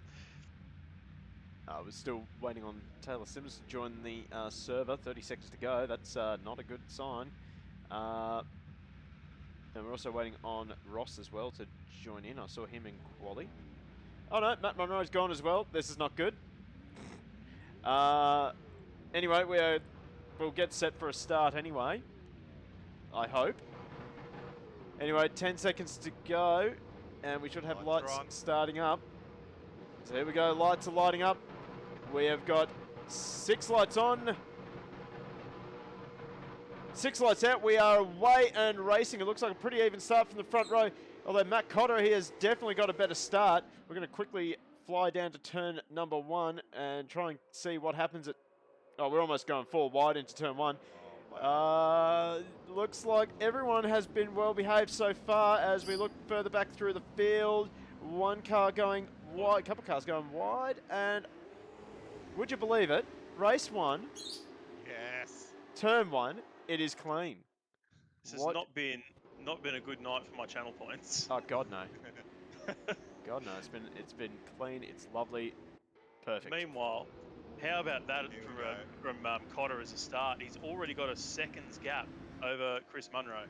Speaker 1: We're still waiting on Taylor Simmons to join the server. 30 seconds to go. That's not a good sign. And we're also waiting on Ross as well to join in. I saw him in quali. Oh no, Matt Munroe's gone as well. This is not good. Anyway, we'll get set for a start anyway. I hope. Anyway, 10 seconds to go. And we should have lights starting up. So here we go, lights are lighting up. We have got 6 lights on. 6 lights out. We are away and racing. It looks like a pretty even start from the front row. Although Matt Cotter, he has definitely got a better start. We're going to quickly fly down to turn number 1 and try and see what happens at... Oh, we're almost going 4 wide into turn 1. Looks like everyone has been well behaved so far as we look further back through the field. One car going wide, a couple of cars going wide, and would you believe it? Race 1.
Speaker 3: Yes.
Speaker 1: Turn 1. It is clean.
Speaker 2: This has not been a good night for my channel points.
Speaker 1: Oh God, no. God, no. It's been clean. It's lovely. Perfect.
Speaker 2: Meanwhile, how about that from Cotter as a start? He's already got a seconds gap over Chris Munroe.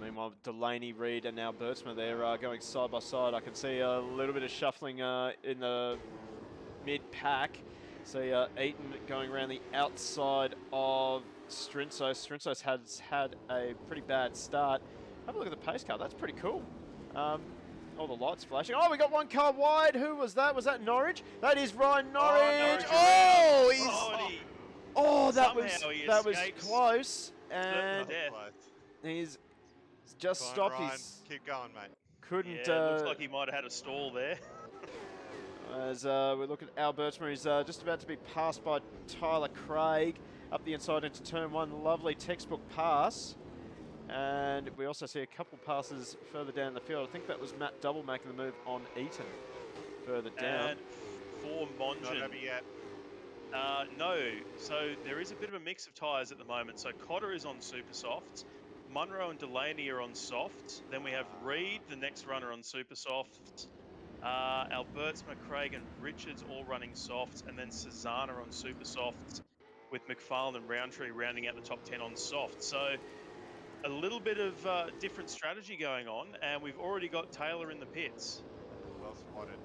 Speaker 1: Meanwhile, Delaney, Reid, and now Bertsma, they're going side by side. I can see a little bit of shuffling in the mid-pack. See Eaton going around the outside of Strinsos. Strinsos has had a pretty bad start. Have a look at the pace car. That's pretty cool. All the lights flashing. Oh, we got one car wide. Who was that? Was that Norwich? That is Ryan Norwich. That was close. And he's just stopped. He's
Speaker 3: keep going, mate.
Speaker 1: Couldn't.
Speaker 2: Looks like he might have had a stall there.
Speaker 1: As we look at Al Bertsma, he's just about to be passed by Tyler Craig up the inside into turn 1. Lovely textbook pass. And we also see a couple passes further down the field. I think that was Matt Double making the move on Eaton further down.
Speaker 2: And for Mongen.
Speaker 3: Not over yet.
Speaker 2: No. So there is a bit of a mix of tyres at the moment. So Cotter is on super softs. Munroe and Delaney are on softs. Then we have Reid, the next runner, on super softs. Albertsma, Craig and Richards all running softs. And then Cecluna on super softs with McFarlane and Roundtree rounding out the top 10 on softs. So a little bit of different strategy going on, and we've already got Taylor in the pits.
Speaker 3: Well spotted.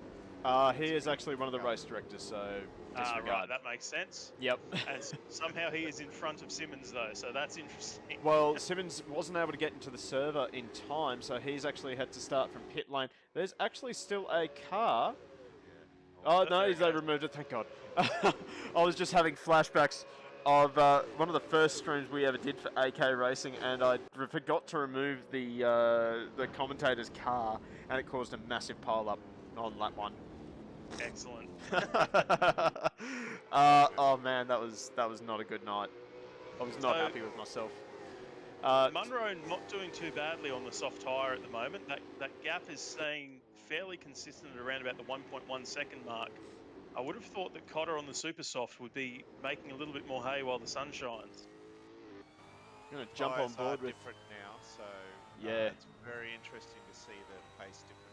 Speaker 1: He is actually one of the race directors, so disregard.
Speaker 2: Right, that makes sense.
Speaker 1: Yep.
Speaker 2: And somehow he is in front of Simmons, though, so that's interesting.
Speaker 1: Well, Simmons wasn't able to get into the server in time, so he's actually had to start from pit lane. There's actually still a car. Oh, no, they removed it, thank God. I was just having flashbacks of one of the first streams we ever did for AK Racing, and I forgot to remove the commentator's car, and it caused a massive pile-up on lap 1.
Speaker 2: Excellent.
Speaker 1: Oh man, that was not a good night. I was not happy with myself.
Speaker 2: Munroe not doing too badly on the soft tyre at the moment. That gap is staying fairly consistent at around about the 1.1 second mark. I would have thought that Cotter on the super soft would be making a little bit more hay while the sun shines.
Speaker 1: I'm going to jump on board with...
Speaker 3: different now, so it's very interesting to see the pace difference.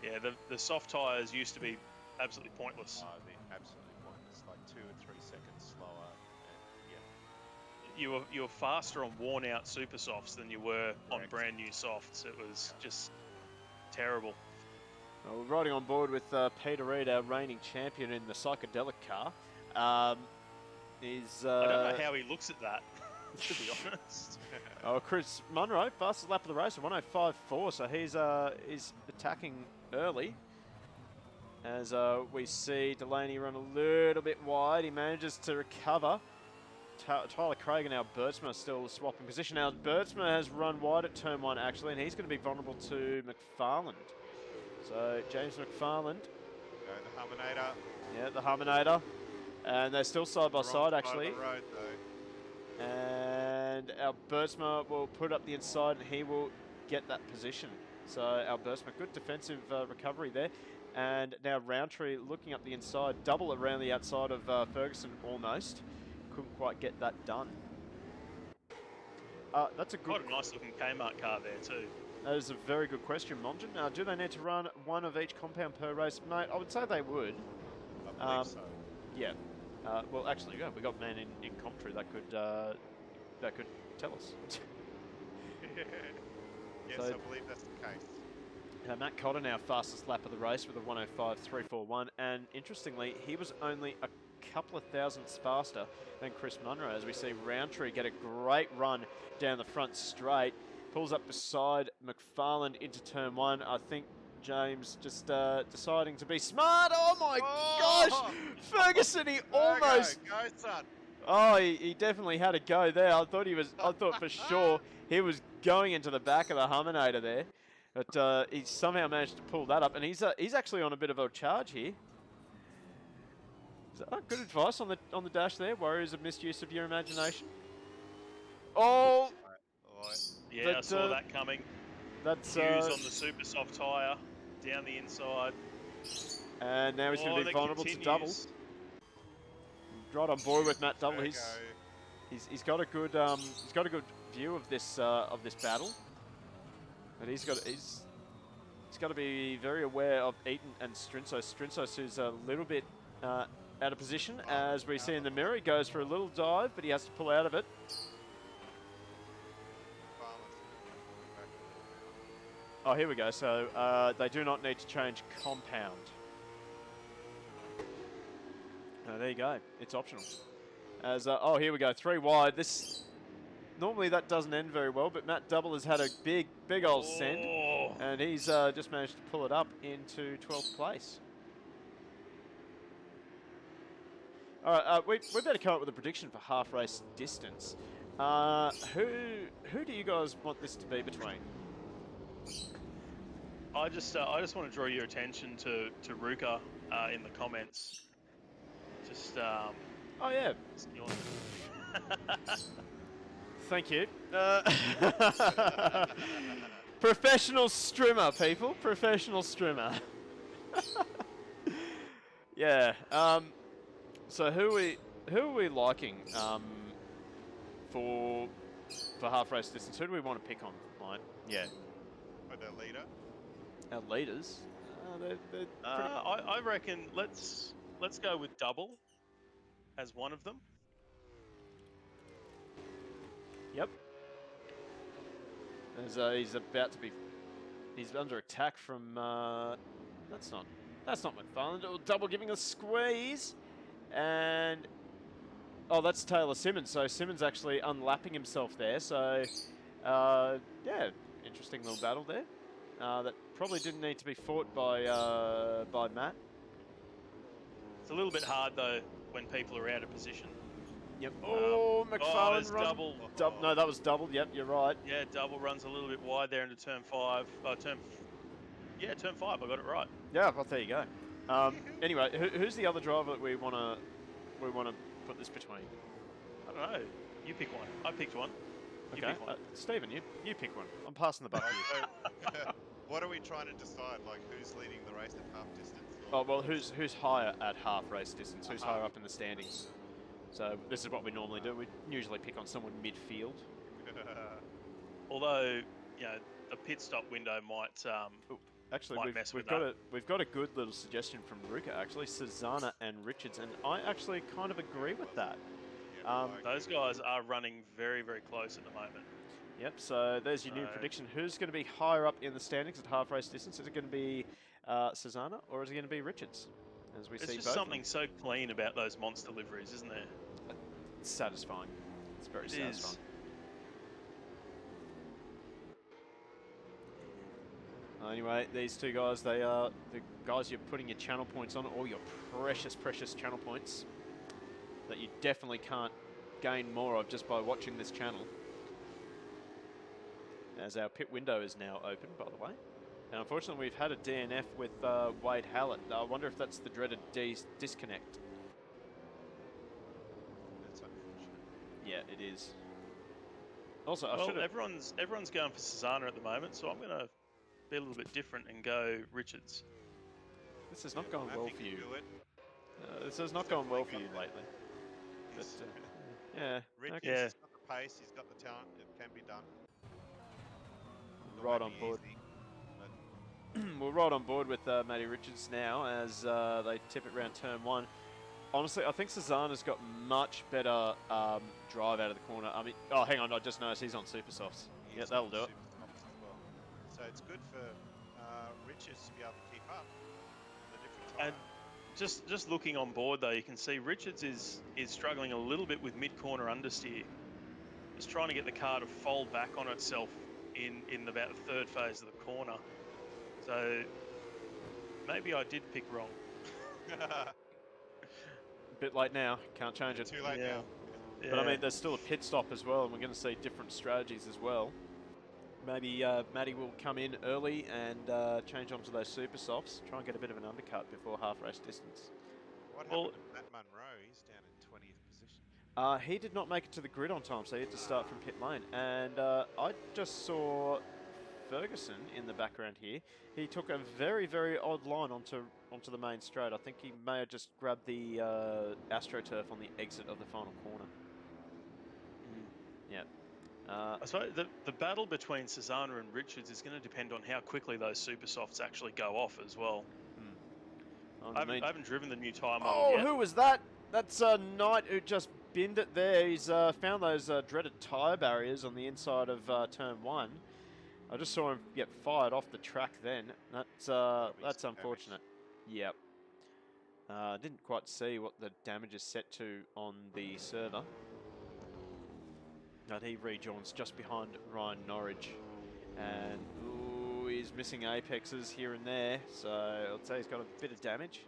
Speaker 2: Yeah, the soft tyres used to be absolutely pointless.
Speaker 3: I mean, absolutely pointless, like 2 or 3 seconds slower. And,
Speaker 2: You were faster on worn out super softs than you were on brand new softs. It was just terrible.
Speaker 1: Well, we're riding on board with Peter Reid, our reigning champion in the psychedelic car. I
Speaker 2: don't know how he looks at that, to be honest.
Speaker 1: Chris Munroe, fastest lap of the race, 105.4, so he's attacking early. As we see Delaney run a little bit wide, he manages to recover. Tyler Craig and Albertsma are still swapping position. Albertsma has run wide at turn 1 actually, and he's going to be vulnerable to McFarland. So James McFarland.
Speaker 3: Go the Harmonator.
Speaker 1: Yeah, the Harmonator. And they're still side by side actually.
Speaker 3: Road,
Speaker 1: and Albertsma will put up the inside and he will get that position. So Albertsma, good defensive recovery there. And now Roundtree looking up the inside, double around the outside of Ferguson almost. Couldn't quite get that done. That's a good...
Speaker 2: Quite a nice looking Kmart car there too.
Speaker 1: That is a very good question, Mongen. Do they need to run one of each compound per race? Mate, I would say they would.
Speaker 3: I believe so.
Speaker 1: Yeah. Well, actually, yeah, we got a man in commentary that could tell us.
Speaker 3: Yes,
Speaker 1: So-
Speaker 3: I believe that's the case.
Speaker 1: Matt Cotter now fastest lap of the race with a 105.341, and interestingly, he was only a couple of thousandths faster than Chris Munroe, as we see Roundtree get a great run down the front straight, pulls up beside McFarland into turn 1. I think James just deciding to be smart. Oh my gosh! Ferguson, he almost...
Speaker 3: Go, son.
Speaker 1: Oh, he definitely had a go there. I thought for sure he was going into the back of the Humminator there. But he somehow managed to pull that up, and he's actually on a bit of a charge here. Good advice on the dash there. Warriors of misuse of your imagination. Oh,
Speaker 2: Yeah, I saw that coming.
Speaker 1: That's
Speaker 2: Hughes on the super soft tyre, down the inside.
Speaker 1: And now he's going to be vulnerable to double. Right on board with Matt Double. He's got a good view of this battle. And he's got to be very aware of Eaton and Strinsos. Strinsos who's a little bit out of position, as we see in the mirror. He goes for a little dive, but he has to pull out of it. Oh, here we go. So they do not need to change compound. There you go. It's optional. As oh, here we go. 3 wide. Normally that doesn't end very well, but Matt Double has had a big old send, and he's just managed to pull it up into 12th place. All right, we better come up with a prediction for half race distance. Who do you guys want this to be between?
Speaker 2: I just want to draw your attention to Ruka in the comments. Just
Speaker 1: Oh yeah. Thank you. Professional strimmer, people. Professional strimmer. Yeah. So who are we liking for half race distance? Who do we want to pick on? Like, yeah.
Speaker 3: With our leader.
Speaker 1: Our leaders. They're
Speaker 2: I reckon let's go with Double as one of them.
Speaker 1: Yep. As he's about to be, he's under attack from. That's not McFarland. Double giving a squeeze, and that's Taylor Simmons. So Simmons actually unlapping himself there. So yeah, interesting little battle there. That probably didn't need to be fought by Matt.
Speaker 2: It's a little bit hard though when people are out of position.
Speaker 1: Yep. Oh, McFarland run.
Speaker 2: Double.
Speaker 1: No, that was double. Yep, you're right.
Speaker 2: Yeah, Double runs a little bit wide there into turn 5. Turn 5. I got it right.
Speaker 1: Yeah, well, there you go. Anyway, who's the other driver that we want to put this between?
Speaker 2: I don't know. You pick one. I picked one. You
Speaker 1: Okay,
Speaker 2: pick one.
Speaker 1: Stephen, you pick one. I'm passing the buck to you.
Speaker 3: What are we trying to decide? Like, who's leading the race at half distance?
Speaker 1: Oh well, who's higher at half race distance? Who's higher up in the standings? So this is what we normally do. We usually pick on someone midfield.
Speaker 2: Although, the pit stop window might
Speaker 1: Actually,
Speaker 2: might mess with
Speaker 1: we've got a good little suggestion from Ruka, actually, Cecluna and Richards, and I actually kind of agree with that.
Speaker 2: those guys are running very, very close at the moment.
Speaker 1: Yep, so there's your new prediction. Who's going to be higher up in the standings at half race distance? Is it going to be Cecluna or is it going to be Richards? As we see
Speaker 2: There's
Speaker 1: both
Speaker 2: just something so clean about those monster liveries, isn't there?
Speaker 1: It's satisfying. It's very satisfying. Anyway, these two guys, they are the guys you're putting your channel points on, all your precious, precious channel points that you definitely can't gain more of just by watching this channel. As our pit window is now open, by the way. And unfortunately, we've had a DNF with Wade Hallett. I wonder if that's the dreaded disconnect.
Speaker 3: That's unfortunate.
Speaker 1: Yeah, it is. Also,
Speaker 2: everyone's going for Cecluna at the moment, so I'm going to be a little bit different and go Richards.
Speaker 1: This has not gone well for you. This has not gone well for you lately. But, yeah.
Speaker 3: Richards
Speaker 1: Okay.
Speaker 3: has got the pace, he's got the talent, it can be done.
Speaker 1: Right on board.
Speaker 3: Easy,
Speaker 1: we're right on board with Matty Richards now as they tip it around turn 1. Honestly, I think Cecluna's got much better drive out of the corner. I mean, oh, hang on, I just noticed he's on super softs. Yeah,
Speaker 3: He's
Speaker 1: that'll
Speaker 3: on
Speaker 1: do it.
Speaker 3: super softs as well. So it's good for Richards to be able to keep up on the different tyre.
Speaker 2: And just looking on board though, you can see Richards is struggling a little bit with mid-corner understeer. He's trying to get the car to fold back on itself in about the third phase of the corner. So maybe I did pick wrong.
Speaker 1: Bit late now, can't change it.
Speaker 3: Too late
Speaker 2: Yeah.
Speaker 3: now.
Speaker 1: But I mean, there's still a pit stop as well, and we're going to see different strategies as well. Maybe Matty will come in early and change onto those super softs, try and get a bit of an undercut before half race distance.
Speaker 2: Well-
Speaker 3: What happened to Matt Munroe? He's down in 20th position.
Speaker 1: He did not make it to the grid on time, so he had to start from pit lane. And I just saw Ferguson in the background here. He took a very, very odd line onto the main straight. I think he may have just grabbed the AstroTurf on the exit of the final corner. Yeah.
Speaker 2: I suppose the battle between Cecluna and Richards is going to depend on how quickly those super softs actually go off as well. I haven't driven the new tyre model yet.
Speaker 1: Who was that? That's Knight who just binned it there. He's found those dreaded tyre barriers on the inside of turn 1. I just saw him get fired off the track then. That's unfortunate. Yep. Didn't quite see what the damage is set to on the server. But he rejoins just behind Ryan Norwich. And ooh, he's missing apexes here and there. So I'd say he's got a bit of damage.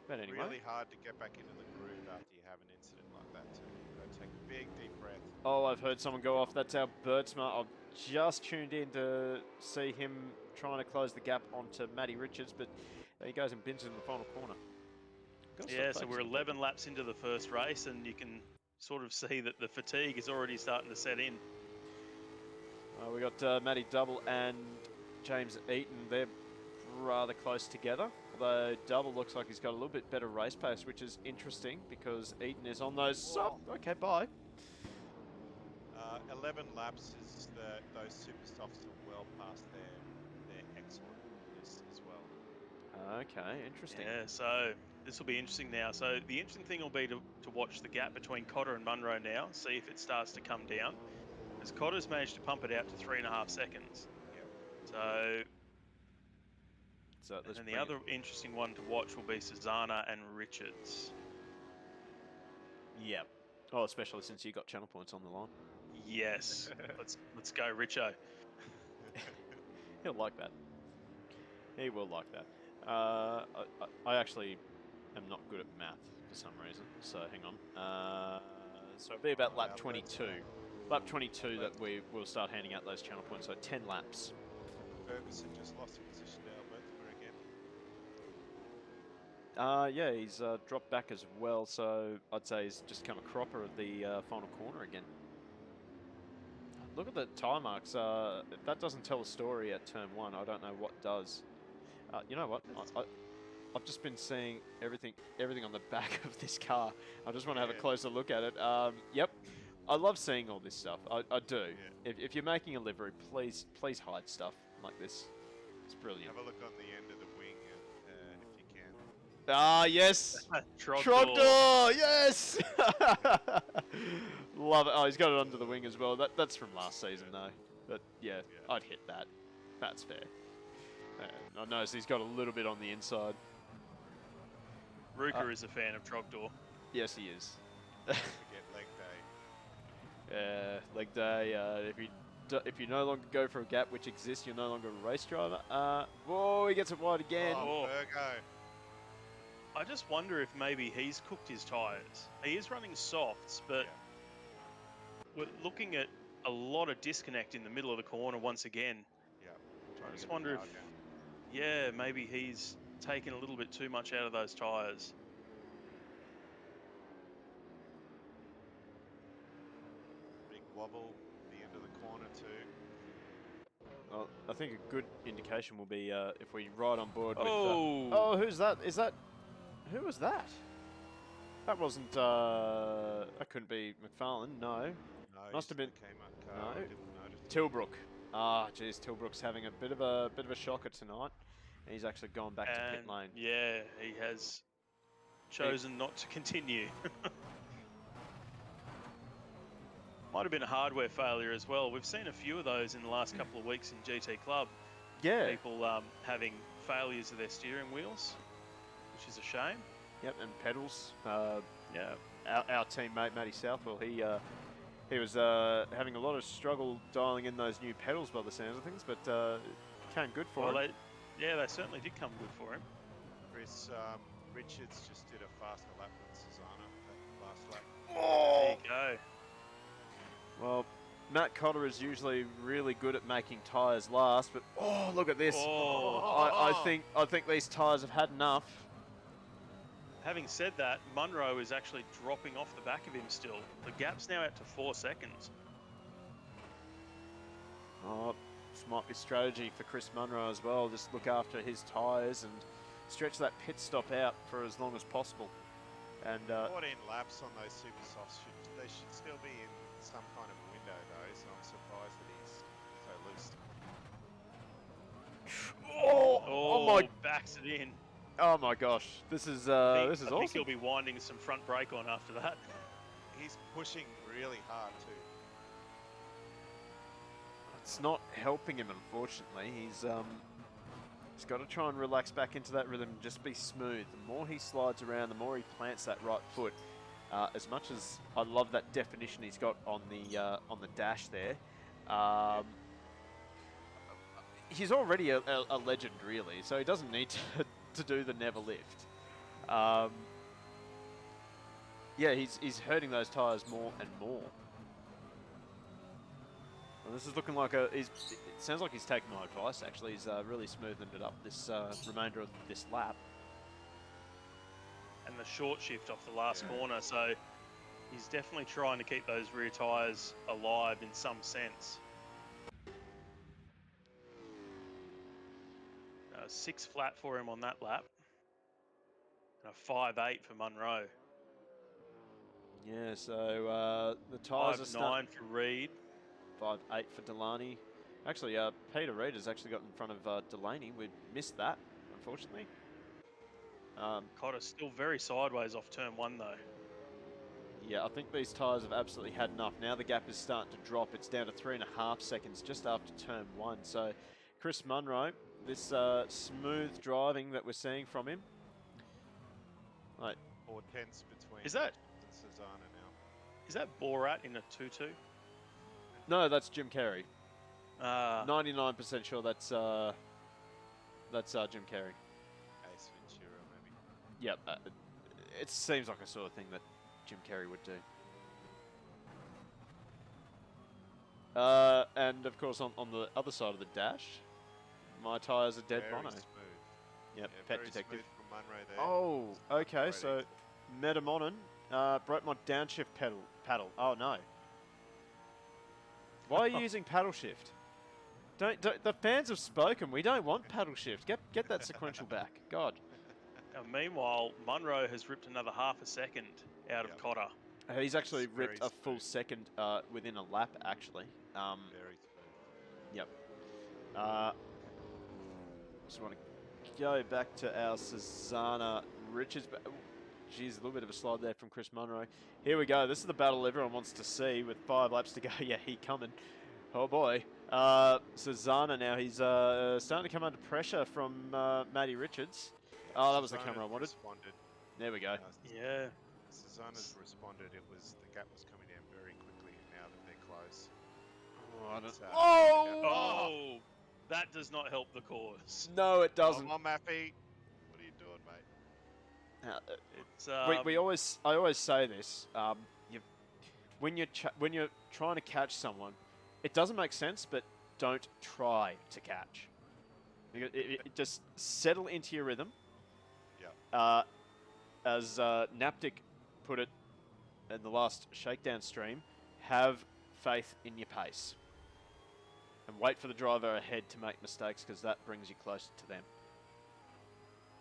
Speaker 1: But anyway.
Speaker 3: Really hard to get back into the groove after you have an incident like that too. You've got to take a big deep breath.
Speaker 1: Oh, I've heard someone go off. That's our Birdsmart. I've just tuned in to see him trying to close the gap onto Matty Richards, but he goes and bins it in the final corner.
Speaker 2: Yeah, so we're 11 laps into the first race, and you can sort of see that the fatigue is already starting to set in.
Speaker 1: We got Matty Double and James Eaton. They're rather close together, although Double looks like he's got a little bit better race pace, which is interesting because Eaton is on those soft. Okay, bye.
Speaker 3: 11 laps is those super softs are well past their excellentness as well.
Speaker 1: Okay, interesting.
Speaker 2: Yeah, so this will be interesting now. So the interesting thing will be to watch the gap between Cotter and Munroe now, see if it starts to come down. As Cotter's managed to pump it out to 3.5 seconds.
Speaker 3: Yep.
Speaker 2: So and the other interesting one to watch will be Cecluna and Richards.
Speaker 1: Yep. Oh, especially since you got channel points on the line.
Speaker 2: Yes. let's go, Richo.
Speaker 1: He'll like that. He will like that. I actually am not good at math for some reason, so hang on. So it'll be about lap 22. Lap 22 that we will start handing out those channel points, so 10 laps.
Speaker 3: Ferguson just lost a position to Alberta again.
Speaker 1: Yeah, he's dropped back as well, so I'd say he's just come a cropper of the final corner again. Look at the tyre marks. If that doesn't tell a story at turn 1, I don't know what does. You know what? I've just been seeing everything on the back of this car. I just want to have a closer look at it. Yep. I love seeing all this stuff. I do.
Speaker 3: Yeah.
Speaker 1: If you're making a livery, please hide stuff like this. It's brilliant.
Speaker 3: Have a look on the end of the wing if you can.
Speaker 1: Ah, yes.
Speaker 2: Trogdor.
Speaker 1: Yes. Love it. Oh, he's got it under the wing as well. That's from last season though. But yeah, I'd hit that. That's fair. I noticed he's got a little bit on the inside.
Speaker 2: Ruka is a fan of Trogdor.
Speaker 1: Yes, he is.
Speaker 3: Forget leg day.
Speaker 1: Leg day. If you no longer go for a gap which exists, you're no longer a race driver. Whoa, he gets it wide again.
Speaker 3: Oh, Virgo.
Speaker 2: I just wonder if maybe he's cooked his tyres. He is running softs, but we're looking at a lot of disconnect in the middle of the corner once again.
Speaker 3: Yeah.
Speaker 2: I just wonder if, maybe he's taken a little bit too much out of those tyres.
Speaker 3: Big wobble, the end of the corner too.
Speaker 1: Well, I think a good indication will be if we ride on board with...
Speaker 2: Oh,
Speaker 1: who's that? Who was that? That wasn't... that couldn't be McFarlane, no.
Speaker 3: No,
Speaker 1: Must have been...
Speaker 3: Car.
Speaker 1: No.
Speaker 3: I didn't notice.
Speaker 1: Tilbrook. Ah, geez, Tilbrook's having a bit of a shocker tonight. He's actually gone back to pit lane.
Speaker 2: Yeah, he has chosen not to continue. Might have been a hardware failure as well. We've seen a few of those in the last couple of weeks in GT Club.
Speaker 1: Yeah.
Speaker 2: People having failures of their steering wheels, which is a shame.
Speaker 1: Yep, and pedals.
Speaker 2: Yeah.
Speaker 1: Our teammate Matty Southwell, he was having a lot of struggle dialing in those new pedals by the sounds of things, but came good for him.
Speaker 2: They certainly did come good for him.
Speaker 3: Chris, Richards just did a faster lap than Susanna that last lap.
Speaker 2: There you go.
Speaker 1: Well, Matt Cotter is usually really good at making tyres last, but look at this! I think these tyres have had enough.
Speaker 2: Having said that, Munroe is actually dropping off the back of him still. The gap's now out to 4 seconds.
Speaker 1: Oh, this might be strategy for Chris Munroe as well. Just look after his tyres and stretch that pit stop out for as long as possible. And
Speaker 3: 14 laps on those super softs. They should still be in some kind of window though, so I'm surprised that he's so loose.
Speaker 1: oh my!
Speaker 2: Backs it in.
Speaker 1: Oh my gosh, this is awesome.
Speaker 2: I think he'll be winding some front brake on after that.
Speaker 3: He's pushing really hard too.
Speaker 1: It's not helping him, unfortunately. He's got to try and relax back into that rhythm and just be smooth. The more he slides around, the more he plants that right foot. As much as I love that definition he's got on the dash there, he's already a legend, really. So he doesn't need to do the never lift. Yeah, he's hurting those tyres more and more. Well, this is looking like it sounds like he's taking my advice, actually. He's really smoothened it up this remainder of this lap.
Speaker 2: And the short shift off the last corner, so he's definitely trying to keep those rear tyres alive in some sense. 6 flat for him on that lap. And a 5.8 for Munroe.
Speaker 1: Yeah, so the tyres are
Speaker 2: 5.9 for Reed.
Speaker 1: 5.8 for Delaney. Actually, Peter Reid has actually got in front of Delaney. We missed that, unfortunately.
Speaker 2: Cotter's still very sideways off turn 1 though.
Speaker 1: Yeah, I think these tyres have absolutely had enough. Now the gap is starting to drop. It's down to 3.5 seconds just after turn 1. So Chris Munroe, this smooth driving that we're seeing from him. Like
Speaker 3: 4 tenths between.
Speaker 2: Is that
Speaker 3: Susanna now?
Speaker 2: Is that Borat in a 2-2?
Speaker 1: No, that's Jim Carrey. 99% sure that's Jim Carrey.
Speaker 3: Ace Ventura, maybe.
Speaker 1: Yep, it seems like a sort of thing that Jim Carrey would do. And of course, on the other side of the dash, my tyres are dead
Speaker 3: Very
Speaker 1: mono.
Speaker 3: smooth.
Speaker 1: Yep,
Speaker 3: Yeah,
Speaker 1: pet
Speaker 3: very
Speaker 1: detective.
Speaker 3: smooth from Munroe there.
Speaker 1: Oh, okay, so Metamonon broke my downshift paddle. Oh no. Why are you using paddle shift? Don't the fans have spoken. We don't want paddle shift. Get that sequential back. God.
Speaker 2: Meanwhile, Munroe has ripped another half a second out of Cotter.
Speaker 1: He's actually
Speaker 3: It's very
Speaker 1: ripped a full
Speaker 3: smooth.
Speaker 1: second within a lap, actually.
Speaker 3: Very smooth.
Speaker 1: Yep. Just want to go back to our Susanna Richards. Geez, a little bit of a slide there from Chris Munroe. Here we go. This is the battle everyone wants to see with 5 laps to go. Yeah, he coming. Oh boy. Susanna now, he's starting to come under pressure from Matty Richards. Oh, that was the camera I wanted.
Speaker 3: Responded.
Speaker 1: There we go.
Speaker 2: Yeah.
Speaker 3: Susanna's responded. The gap was coming down very quickly now that they're close.
Speaker 1: Oh, I don't...
Speaker 3: It's,
Speaker 2: Oh, that does not help the cause.
Speaker 1: No, it doesn't.
Speaker 3: Come on, Mappy. What are you doing, mate?
Speaker 2: It's
Speaker 1: I always say this. When you're trying to catch someone, it doesn't make sense, but don't try to catch. It just settle into your rhythm.
Speaker 3: Yeah.
Speaker 1: As Naptic put it in the last shakedown stream, have faith in your pace. And wait for the driver ahead to make mistakes, because that brings you closer to them.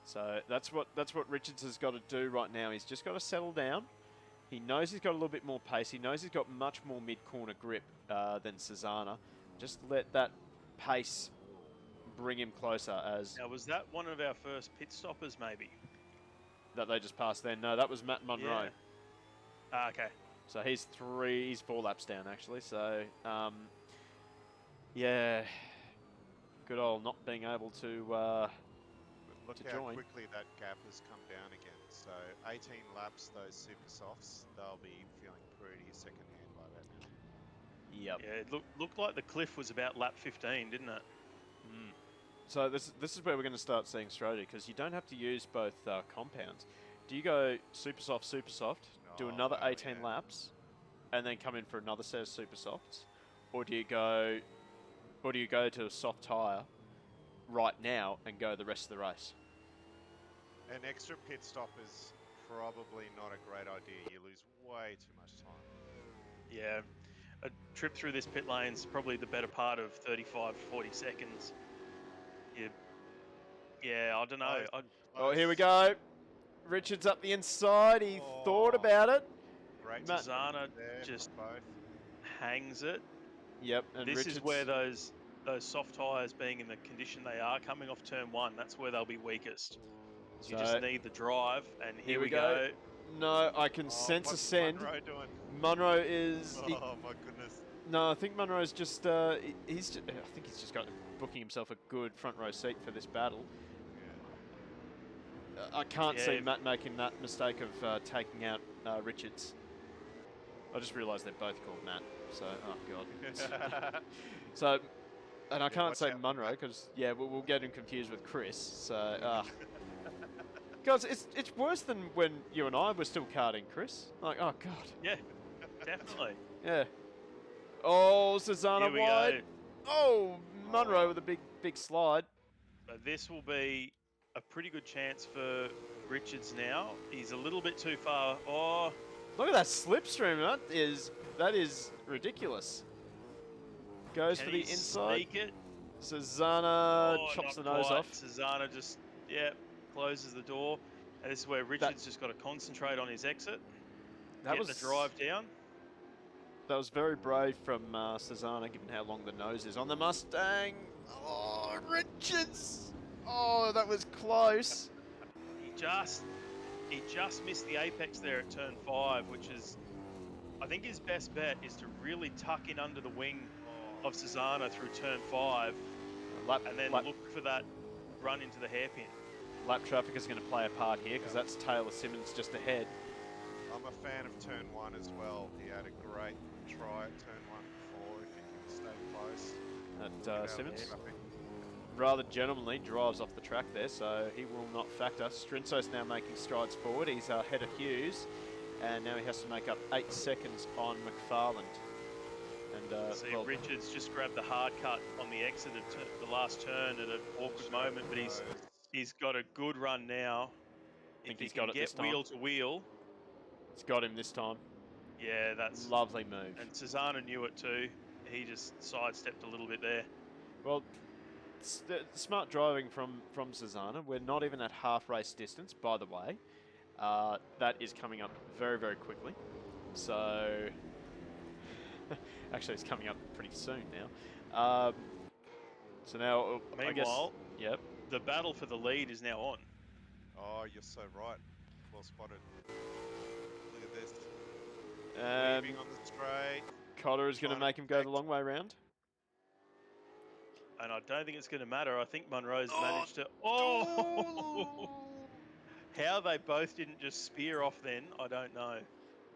Speaker 1: So that's what Richards has got to do right now. He's just got to settle down. He knows he's got a little bit more pace. He knows he's got much more mid-corner grip than Susanna. Just let that pace bring him closer as
Speaker 2: Now, was that one of our first pit stoppers, maybe?
Speaker 1: that they just passed then. No, that was Matt Munroe.
Speaker 2: Yeah. Ah, okay.
Speaker 1: So he's 4 laps down actually. So yeah, good old not being able to
Speaker 3: Look
Speaker 1: to
Speaker 3: how
Speaker 1: join.
Speaker 3: quickly that gap has come down again. So 18 laps, those super softs, they'll be feeling pretty secondhand by that now.
Speaker 1: Yep.
Speaker 2: Yeah, it looked like the cliff was about lap 15, didn't it?
Speaker 1: Mm. So this is where we're going to start seeing strategy, because you don't have to use both compounds. Do you go super soft, do another
Speaker 3: Oh,
Speaker 1: 18
Speaker 3: yeah.
Speaker 1: laps, and then come in for another set of super softs, or do you go to a soft tyre right now and go the rest of the race?
Speaker 3: An extra pit stop is probably not a great idea. You lose way too much time.
Speaker 2: Yeah. A trip through this pit lane's probably the better part of 35, 40 seconds. Yeah, I don't know.
Speaker 1: Oh, here we go. Richards up the inside. He thought about it.
Speaker 3: Great
Speaker 1: Matt-
Speaker 2: Cecluna
Speaker 3: there
Speaker 2: just
Speaker 3: for both.
Speaker 2: hangs it.
Speaker 1: Yep, and
Speaker 2: This
Speaker 1: Richards.
Speaker 2: is where those soft tyres being in the condition they are coming off turn 1, that's where they'll be weakest. You just need the drive, and here we go.
Speaker 1: No, I can sense a
Speaker 3: What's
Speaker 1: send.
Speaker 3: Munroe doing?
Speaker 1: Munroe is.
Speaker 3: Oh my goodness.
Speaker 1: No, I think Munroe's just. I think he's just got booking himself a good front row seat for this battle.
Speaker 3: Yeah.
Speaker 1: I can't see
Speaker 2: Yeah.
Speaker 1: Matt making that mistake of taking out Richards. I just realised they're both called Matt. So, oh god. So, and I can't
Speaker 3: watch
Speaker 1: say
Speaker 3: out for
Speaker 1: Munroe
Speaker 3: Matt.
Speaker 1: because we'll get him confused with Chris. So, guys, it's worse than when you and I were still karting, Chris. Like, oh god.
Speaker 2: Yeah, definitely.
Speaker 1: Yeah. Oh, Cecluna
Speaker 2: Here we
Speaker 1: wide.
Speaker 2: go.
Speaker 1: Oh, Munroe with a big slide.
Speaker 2: But this will be a pretty good chance for Richards now. He's a little bit too far. Oh,
Speaker 1: Look at that slipstream. That is ridiculous. Goes
Speaker 2: can
Speaker 1: for the
Speaker 2: he
Speaker 1: inside.
Speaker 2: sneak it?
Speaker 1: Cecluna chops the
Speaker 2: not
Speaker 1: nose
Speaker 2: quite.
Speaker 1: off.
Speaker 2: Cecluna just, closes the door. And this is where Richards just got to concentrate on his exit.
Speaker 1: That
Speaker 2: Get the drive down.
Speaker 1: That was very brave from Cecluna, given how long the nose is on the Mustang. Oh, Richards! Oh, that was close.
Speaker 2: He just missed the apex there at turn 5, which is, I think his best bet is to really tuck in under the wing of Cecluna through turn 5, and then look for that run into the hairpin.
Speaker 1: Lap traffic is going to play a part here because that's Taylor Simmons just ahead.
Speaker 3: I'm a fan of turn 1 as well. He had a great try at turn 1 before. If he can stay close.
Speaker 1: That Simmons
Speaker 3: Traffic.
Speaker 1: rather gentlemanly drives off the track there, so he will not factor. Strinso's now making strides forward. He's ahead of Hughes, and now he has to make up 8 seconds on McFarland. And
Speaker 2: See, Richards just grabbed the hard cut on the exit of the last turn at an awkward moment, but he's got a good run now.
Speaker 1: I think
Speaker 2: If he
Speaker 1: he's got it
Speaker 2: can
Speaker 1: this
Speaker 2: get
Speaker 1: time.
Speaker 2: wheel to wheel,
Speaker 1: It's got him this time.
Speaker 2: yeah, that's
Speaker 1: Lovely move.
Speaker 2: And Cecluna knew it too. He just sidestepped a little bit there.
Speaker 1: Well, smart driving from Cecluna. We're not even at half race distance, by the way. That is coming up very, very quickly. So, actually, it's coming up pretty soon now. So now,
Speaker 2: Meanwhile,
Speaker 1: I guess, yep.
Speaker 2: the battle for the lead is now on.
Speaker 3: Oh, you're so right. Well spotted. Look at this.
Speaker 1: And
Speaker 3: Weaving on the straight.
Speaker 1: Cotter is going to
Speaker 3: Trying to
Speaker 1: make him go the
Speaker 3: protect.
Speaker 1: long way round.
Speaker 2: And I don't think it's going to matter. I think Munroe's managed to... Oh! How they both didn't just spear off then, I don't know.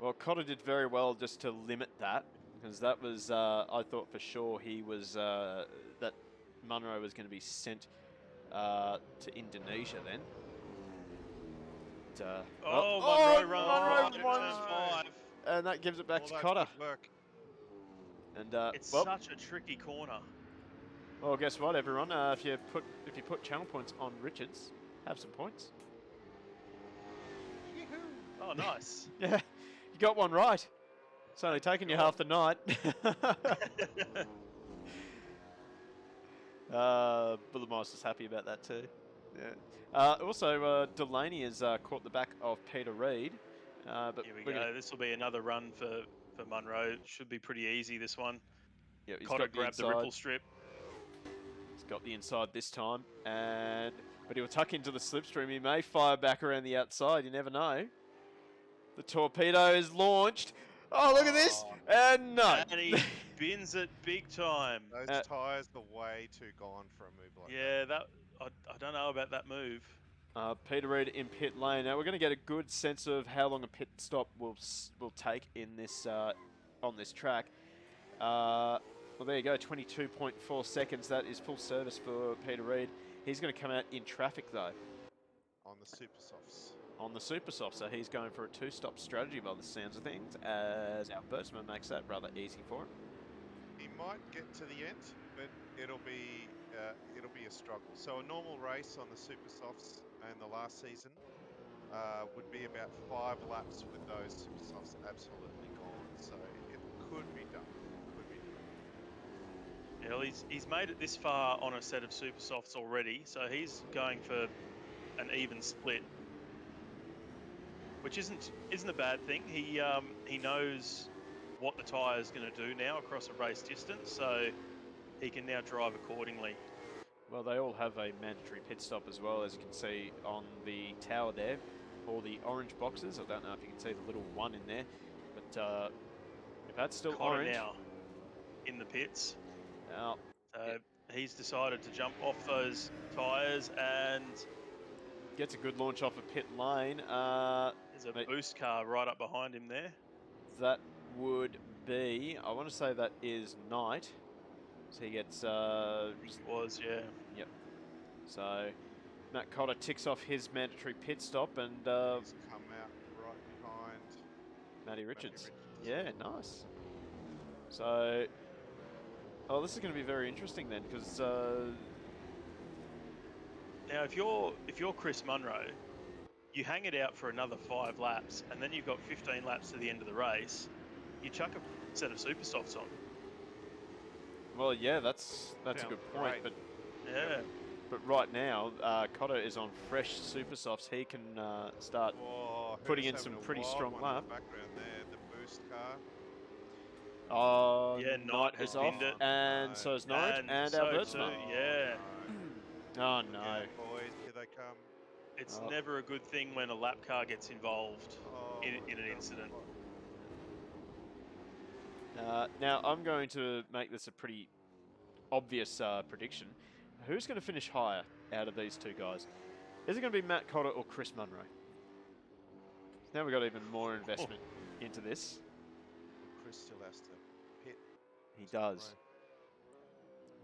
Speaker 1: Well, Cotter did very well just to limit that, because that was, I thought for sure he was, that Munroe was going to be sent to Indonesia then. But,
Speaker 2: Munroe runs
Speaker 1: Munroe
Speaker 2: right at
Speaker 1: runs-
Speaker 2: turn 5.
Speaker 1: and that gives it back
Speaker 3: All
Speaker 1: to
Speaker 3: that
Speaker 1: Cotter.
Speaker 3: good work.
Speaker 1: And
Speaker 2: It's
Speaker 1: well,
Speaker 2: such a tricky corner.
Speaker 1: well, guess what, everyone? If you put channel points on Richards, have some points.
Speaker 2: Oh, nice.
Speaker 1: Yeah, you got one right. It's only taken you half the night. Bullermeister's happy about that too. Yeah. Also, Delaney has caught the back of Peter Reid. But
Speaker 2: Here we
Speaker 1: we're
Speaker 2: go.
Speaker 1: gonna-
Speaker 2: This will be another run for Munroe. Should be pretty easy, this one.
Speaker 1: Yeah, he's
Speaker 2: Cotter
Speaker 1: got the
Speaker 2: grabbed the
Speaker 1: inside.
Speaker 2: ripple strip.
Speaker 1: He's got the inside this time, but he'll tuck into the slipstream. He may fire back around the outside. You never know. The torpedo is launched. Oh, look at this! And no.
Speaker 2: And he bins it big time.
Speaker 3: Those tyres are way too gone for a move like that.
Speaker 2: Yeah, I don't know about that move.
Speaker 1: Peter Reid in pit lane. Now we're going to get a good sense of how long a pit stop will take in this on this track. Well, there you go, 22.4 seconds. That is full service for Peter Reid. He's going to come out in traffic though.
Speaker 3: On the super softs.
Speaker 1: On the super soft, so he's going for a two-stop strategy by the sounds of things, as our Bertsman makes that rather easy for him.
Speaker 3: He might get to the end, but it'll be a struggle. So a normal race on the super softs and the last season would be about 5 laps with those super softs absolutely gone. So it could be done.
Speaker 2: Yeah, well, he's made it this far on a set of super softs already, so he's going for an even split, which isn't a bad thing. He knows what the tyre is going to do now across a race distance, so he can now drive accordingly.
Speaker 1: Well, they all have a mandatory pit stop as well, as you can see on the tower there, all the orange boxes. I don't know if you can see the little one in there, but if that's still
Speaker 2: Cotter
Speaker 1: orange
Speaker 2: now in the pits.
Speaker 1: Now,
Speaker 2: he's decided to jump off those tyres and
Speaker 1: gets a good launch off a pit lane.
Speaker 2: there's a boost car right up behind him there.
Speaker 1: That would be, I want to say that is Knight. So he gets...
Speaker 2: was, yeah.
Speaker 1: Yep. So Matt Cotter ticks off his mandatory pit stop and...
Speaker 3: He's come out right behind
Speaker 1: Matty Richards. Yeah, nice. So... Oh, this is going to be very interesting then, because...
Speaker 2: Now, if you're Chris Munroe, you hang it out for another 5 laps, and then you've got 15 laps to the end of the race. You chuck a set of super softs on.
Speaker 1: Well, yeah, that's a good point.
Speaker 3: Great.
Speaker 1: But
Speaker 2: Yeah.
Speaker 1: But right now, Cotter is on fresh super softs. He can start putting in some pretty strong lap.
Speaker 3: Background there, the boost car.
Speaker 1: Yeah,
Speaker 2: Knight
Speaker 1: is
Speaker 2: has
Speaker 1: off,
Speaker 2: binned it.
Speaker 1: and so is Knight, and
Speaker 2: so
Speaker 1: our
Speaker 2: too,
Speaker 1: Bertsman.
Speaker 2: yeah.
Speaker 1: Oh no.
Speaker 3: Yeah, boys, here they come.
Speaker 2: It's never a good thing when a lap car gets involved in an incident.
Speaker 1: Now, I'm going to make this a pretty obvious prediction. Who's going to finish higher out of these two guys? Is it going to be Matt Cotter or Chris Munroe? Now we've got even more investment into this.
Speaker 3: Chris still has to pit.
Speaker 1: He does.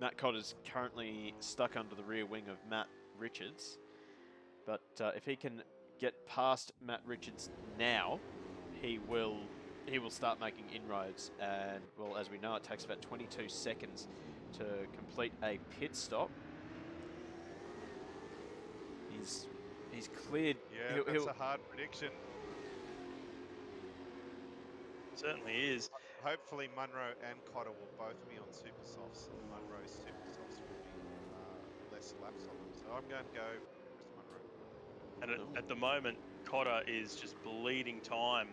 Speaker 1: Matt Cotter's currently stuck under the rear wing of Matt Richards. But if he can get past Matt Richards now, he will start making inroads. And, well, as we know, it takes about 22 seconds to complete a pit stop. He's cleared.
Speaker 3: Yeah, that's a hard prediction.
Speaker 2: It certainly is.
Speaker 3: Hopefully Munroe and Cotter will both be on super softs, and Munroe's super softs will be less laps on them. So I'm going to go Chris Munroe.
Speaker 2: And at the moment, Cotter is just bleeding time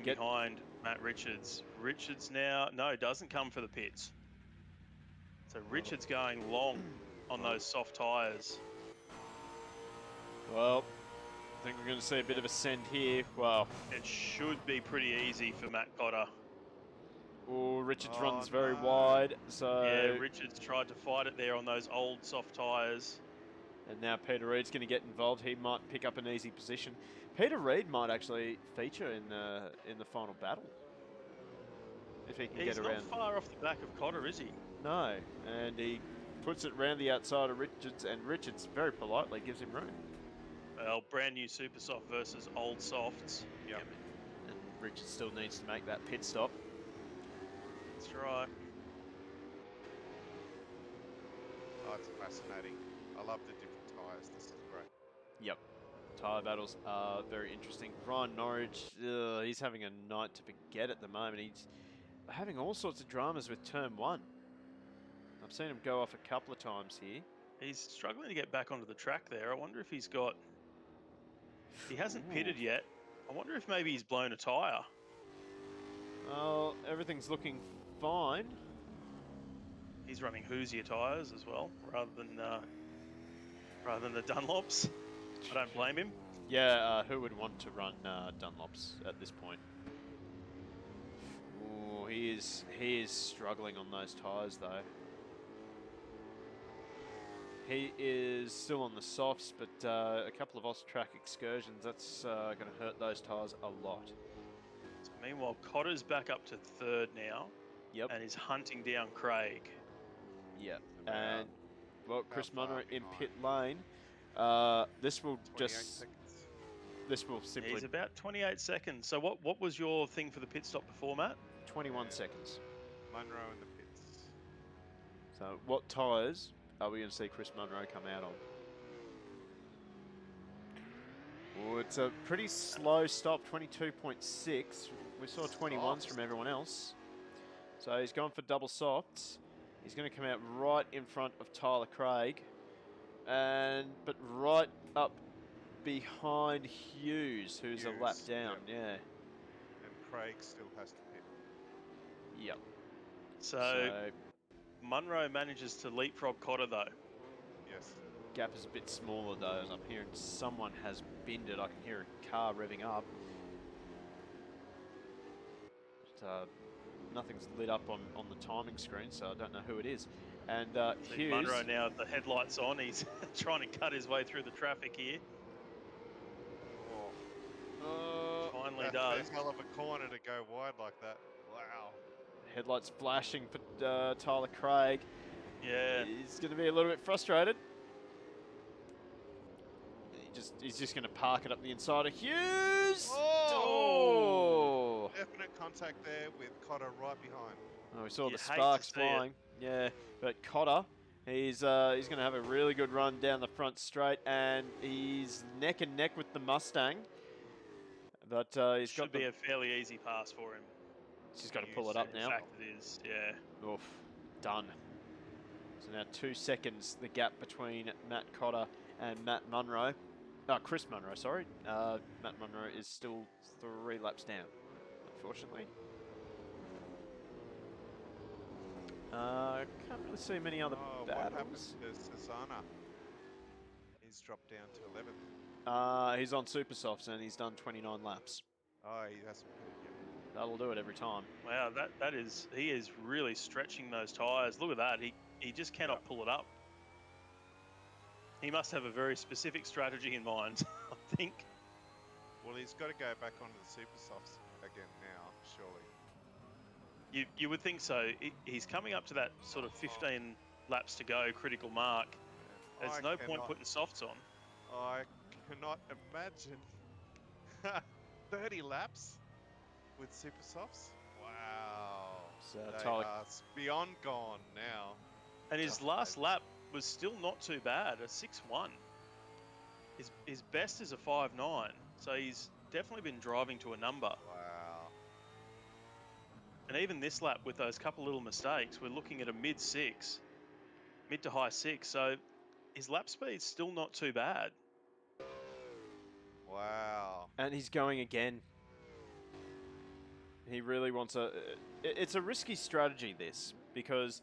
Speaker 2: behind Matt Richards. Richards now, no, doesn't come for the pits. So Richards going long on those soft tyres.
Speaker 1: Well, I think we're going to see a bit of a send here. Well,
Speaker 2: it should be pretty easy for Matt Cotter.
Speaker 1: Oh, Richards runs very wide, so...
Speaker 2: Yeah, Richards tried to fight it there on those old soft tyres.
Speaker 1: And now Peter Reid's going to get involved. He might pick up an easy position. Peter Reid might actually feature in the final battle. If he can get around.
Speaker 2: He's not far off the back of Cotter, is he?
Speaker 1: No, and he puts it round the outside of Richards, and Richards very politely gives him room.
Speaker 2: Well, brand new super soft versus old softs.
Speaker 3: Yep.
Speaker 1: And Richards still needs to make that pit stop.
Speaker 2: That's right.
Speaker 3: Oh, it's fascinating. I love the different tyres. This is great.
Speaker 1: Yep. Tyre battles are very interesting. Ryan Norwich, he's having a night to forget at the moment. He's having all sorts of dramas with turn 1. I've seen him go off a couple of times here.
Speaker 2: He's struggling to get back onto the track there. I wonder if he's got... He hasn't pitted yet. I wonder if maybe he's blown a tyre.
Speaker 1: Well, everything's looking fine.
Speaker 2: He's running Hoosier tyres as well, rather than the Dunlops. I don't blame him.
Speaker 1: Yeah, who would want to run Dunlops at this point? Ooh, he is struggling on those tyres though. He is still on the softs, but a couple of off-track excursions, that's going to hurt those tyres a lot.
Speaker 2: So meanwhile, Cotter's back up to third now.
Speaker 1: Yep.
Speaker 2: And is hunting down Craig.
Speaker 1: Yep.
Speaker 3: About-
Speaker 1: And well, Chris
Speaker 3: far
Speaker 1: Munroe in
Speaker 3: behind?
Speaker 1: pit lane. This will
Speaker 3: 28
Speaker 1: just
Speaker 3: seconds.
Speaker 1: this will simply
Speaker 2: He's about 28 seconds. So what was your thing for the pit stop before, Matt?
Speaker 1: 21 seconds.
Speaker 3: Munroe in the pits.
Speaker 1: So what tyres are we going to see Chris Munroe come out on? Oh, it's a pretty slow stop, 22.6. We saw 21s from everyone else. So he's gone for double softs. He's going to come out right in front of Tyler Craig, but right up behind Hughes, who's a lap
Speaker 3: Hughes,
Speaker 1: down.
Speaker 3: yep.
Speaker 1: Yeah.
Speaker 3: And Craig still has to pit.
Speaker 1: Yep.
Speaker 2: So Munroe manages to leapfrog Cotter though.
Speaker 3: Yes.
Speaker 1: Gap is a bit smaller though, as I'm hearing someone has binned it. I can hear a car revving up. But, nothing's lit up on the timing screen, so I don't know who it is. And
Speaker 2: See
Speaker 1: Hughes...
Speaker 2: Munroe now, the headlights on. He's trying to cut his way through the traffic here. Finally
Speaker 3: That's
Speaker 2: does.
Speaker 3: a hell of a corner to go wide like that. Wow.
Speaker 1: Headlights flashing for Tyler Craig.
Speaker 2: Yeah.
Speaker 1: He's going to be a little bit frustrated. He's just going to park it up the inside of Hughes.
Speaker 3: Oh! Definite contact there with Cotter right behind.
Speaker 1: Oh, we saw
Speaker 2: You
Speaker 1: the
Speaker 2: hate to
Speaker 1: sparks
Speaker 2: see it.
Speaker 1: flying. Yeah, but Cotter, he's going to have a really good run down the front straight, and he's neck and neck with the Mustang. But he's
Speaker 2: Should be a fairly easy pass for him.
Speaker 1: He's just got to pull it up
Speaker 2: In
Speaker 1: now.
Speaker 2: fact, it is. Yeah.
Speaker 1: Oof, done. So now 2 seconds, the gap between Matt Cotter and Matt Munroe. Chris Munroe, sorry. Matt Munroe is still 3 laps down, unfortunately. Can't really see many other
Speaker 3: What happened
Speaker 1: battles.
Speaker 3: to Cecluna? He's dropped down to 11th.
Speaker 1: He's on super softs and he's done 29 laps.
Speaker 3: Oh, he hasn't pitted yet.
Speaker 1: That'll do it every time.
Speaker 2: Wow, he is really stretching those tyres. Look at that. He just cannot pull it up. He must have a very specific strategy in mind, I think.
Speaker 3: Well, he's got to go back onto the super softs again now, surely.
Speaker 2: You would think so. He's coming up to that sort of 15 laps to go critical mark. There's no point putting softs on.
Speaker 3: I cannot imagine 30 laps with super softs. Wow.
Speaker 1: So
Speaker 3: They
Speaker 1: Tyler,
Speaker 3: are beyond gone now.
Speaker 2: And his last lap was still not too bad, a 6.1. His best is a 5.9, so he's definitely been driving to a number.
Speaker 3: Wow.
Speaker 2: And even this lap with those couple little mistakes, we're looking at a mid to high 6, so his lap speed's still not too bad.
Speaker 3: Wow.
Speaker 1: and he's going again. He really wants it's a risky strategy, this, because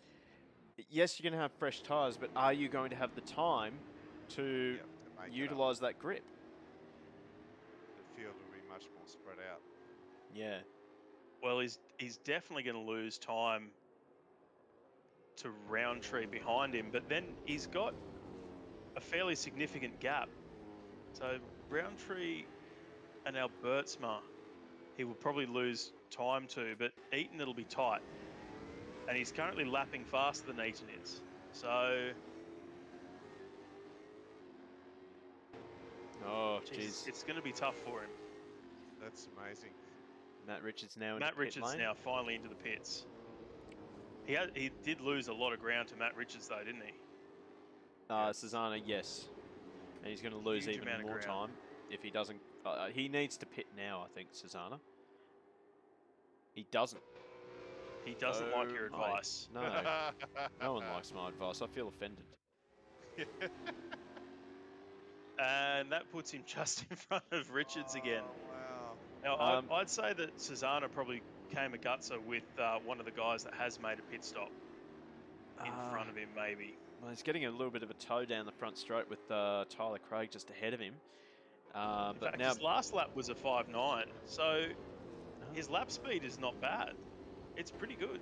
Speaker 1: yes, you're going to have fresh tyres, but are you going to have the time to
Speaker 3: Yep, to make it up.
Speaker 1: utilise that grip?
Speaker 3: The field will be much more spread out.
Speaker 1: Yeah.
Speaker 2: Well, he's definitely going to lose time to Roundtree behind him, but then he's got a fairly significant gap. So Roundtree and Albertsma, he will probably lose time to, but Eaton, it'll be tight. And he's currently lapping faster than Eaton is. So,
Speaker 1: Oh,
Speaker 2: geez,
Speaker 1: jeez.
Speaker 2: it's going to be tough for him.
Speaker 3: That's amazing.
Speaker 1: Matt Richards now in
Speaker 2: Matt
Speaker 1: the pit
Speaker 2: Richards
Speaker 1: lane.
Speaker 2: now finally into the pits. He did lose a lot of ground to Matt Richards though, didn't he?
Speaker 1: Cecluna, yes. And he's going to lose
Speaker 2: Huge
Speaker 1: even
Speaker 2: amount of
Speaker 1: more
Speaker 2: ground.
Speaker 1: time if he doesn't. He needs to pit now, I think, Cecluna. He doesn't.
Speaker 2: He doesn't like your advice.
Speaker 1: No, no one likes my advice. I feel offended.
Speaker 2: And that puts him just in front of Richards again.
Speaker 3: Wow.
Speaker 2: Now, I'd say that Cecluna probably came a gutser with one of the guys that has made a pit stop. in front of him, maybe.
Speaker 1: Well, he's getting a little bit of a toe down the front straight with Tyler Craig just ahead of him.
Speaker 2: In
Speaker 1: But
Speaker 2: fact,
Speaker 1: now
Speaker 2: his last lap was a 5.9, so his lap speed is not bad. It's pretty good.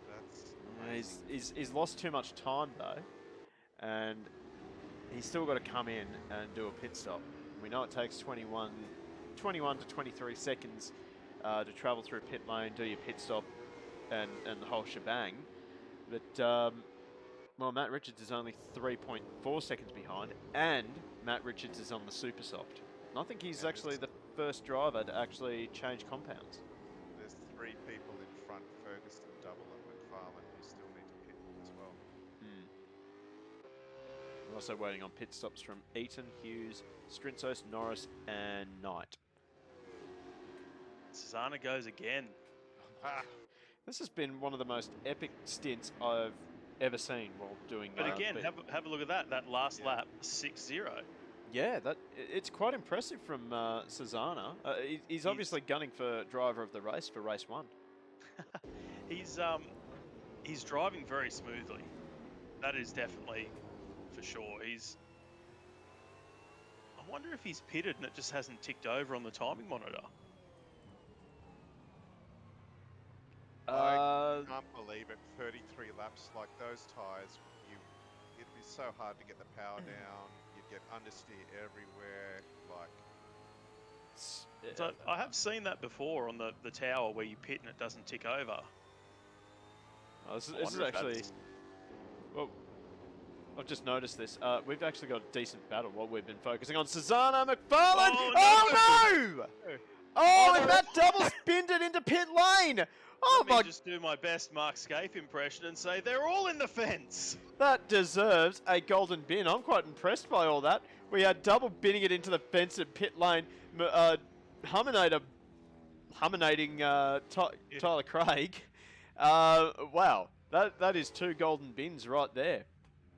Speaker 3: That's amazing.
Speaker 1: he's lost too much time though, and he's still got to come in and do a pit stop. We know it takes 21 to 23 seconds to travel through pit lane, do your pit stop, and the whole shebang. But well, Matt Richards is only 3.4 seconds behind, and Matt Richards is on the super soft. And I think he's actually the first driver to actually change compounds.
Speaker 3: There's 3 people in front, Ferguson, Double, and McFarlane, who still need to pit as well.
Speaker 1: We're also waiting on pit stops from Eaton, Hughes, Strintzos, Norris, and Knight.
Speaker 2: Cesana goes again.
Speaker 1: This has been one of the most epic stints I've ever seen while doing.
Speaker 2: But again, have a look at that. That last lap, 6-0.
Speaker 1: Yeah, it's quite impressive from Cesana. He's obviously gunning for driver of the race for race 1.
Speaker 2: He's driving very smoothly. That is definitely for sure. I wonder if he's pitted and it just hasn't ticked over on the timing monitor.
Speaker 3: I can't believe it. 33 laps, like those tyres, it'd be so hard to get the power down. You'd get understeer everywhere. Like,
Speaker 2: So I have seen that before on the tower where you pit and it doesn't tick over.
Speaker 1: Oh, this is actually. Well, I've just noticed this. We've actually got a decent battle while we've been focusing on Cesana McFarlane. Oh no! Oh, and that double spinned it into pit lane. Oh
Speaker 2: Let me just do my best Mark Scaife impression and say they're all in the fence.
Speaker 1: That deserves a golden bin. I'm quite impressed by all that. We had double binning it into the fence at pit lane. Humminating Tyler Craig. Wow, that is 2 golden bins right there.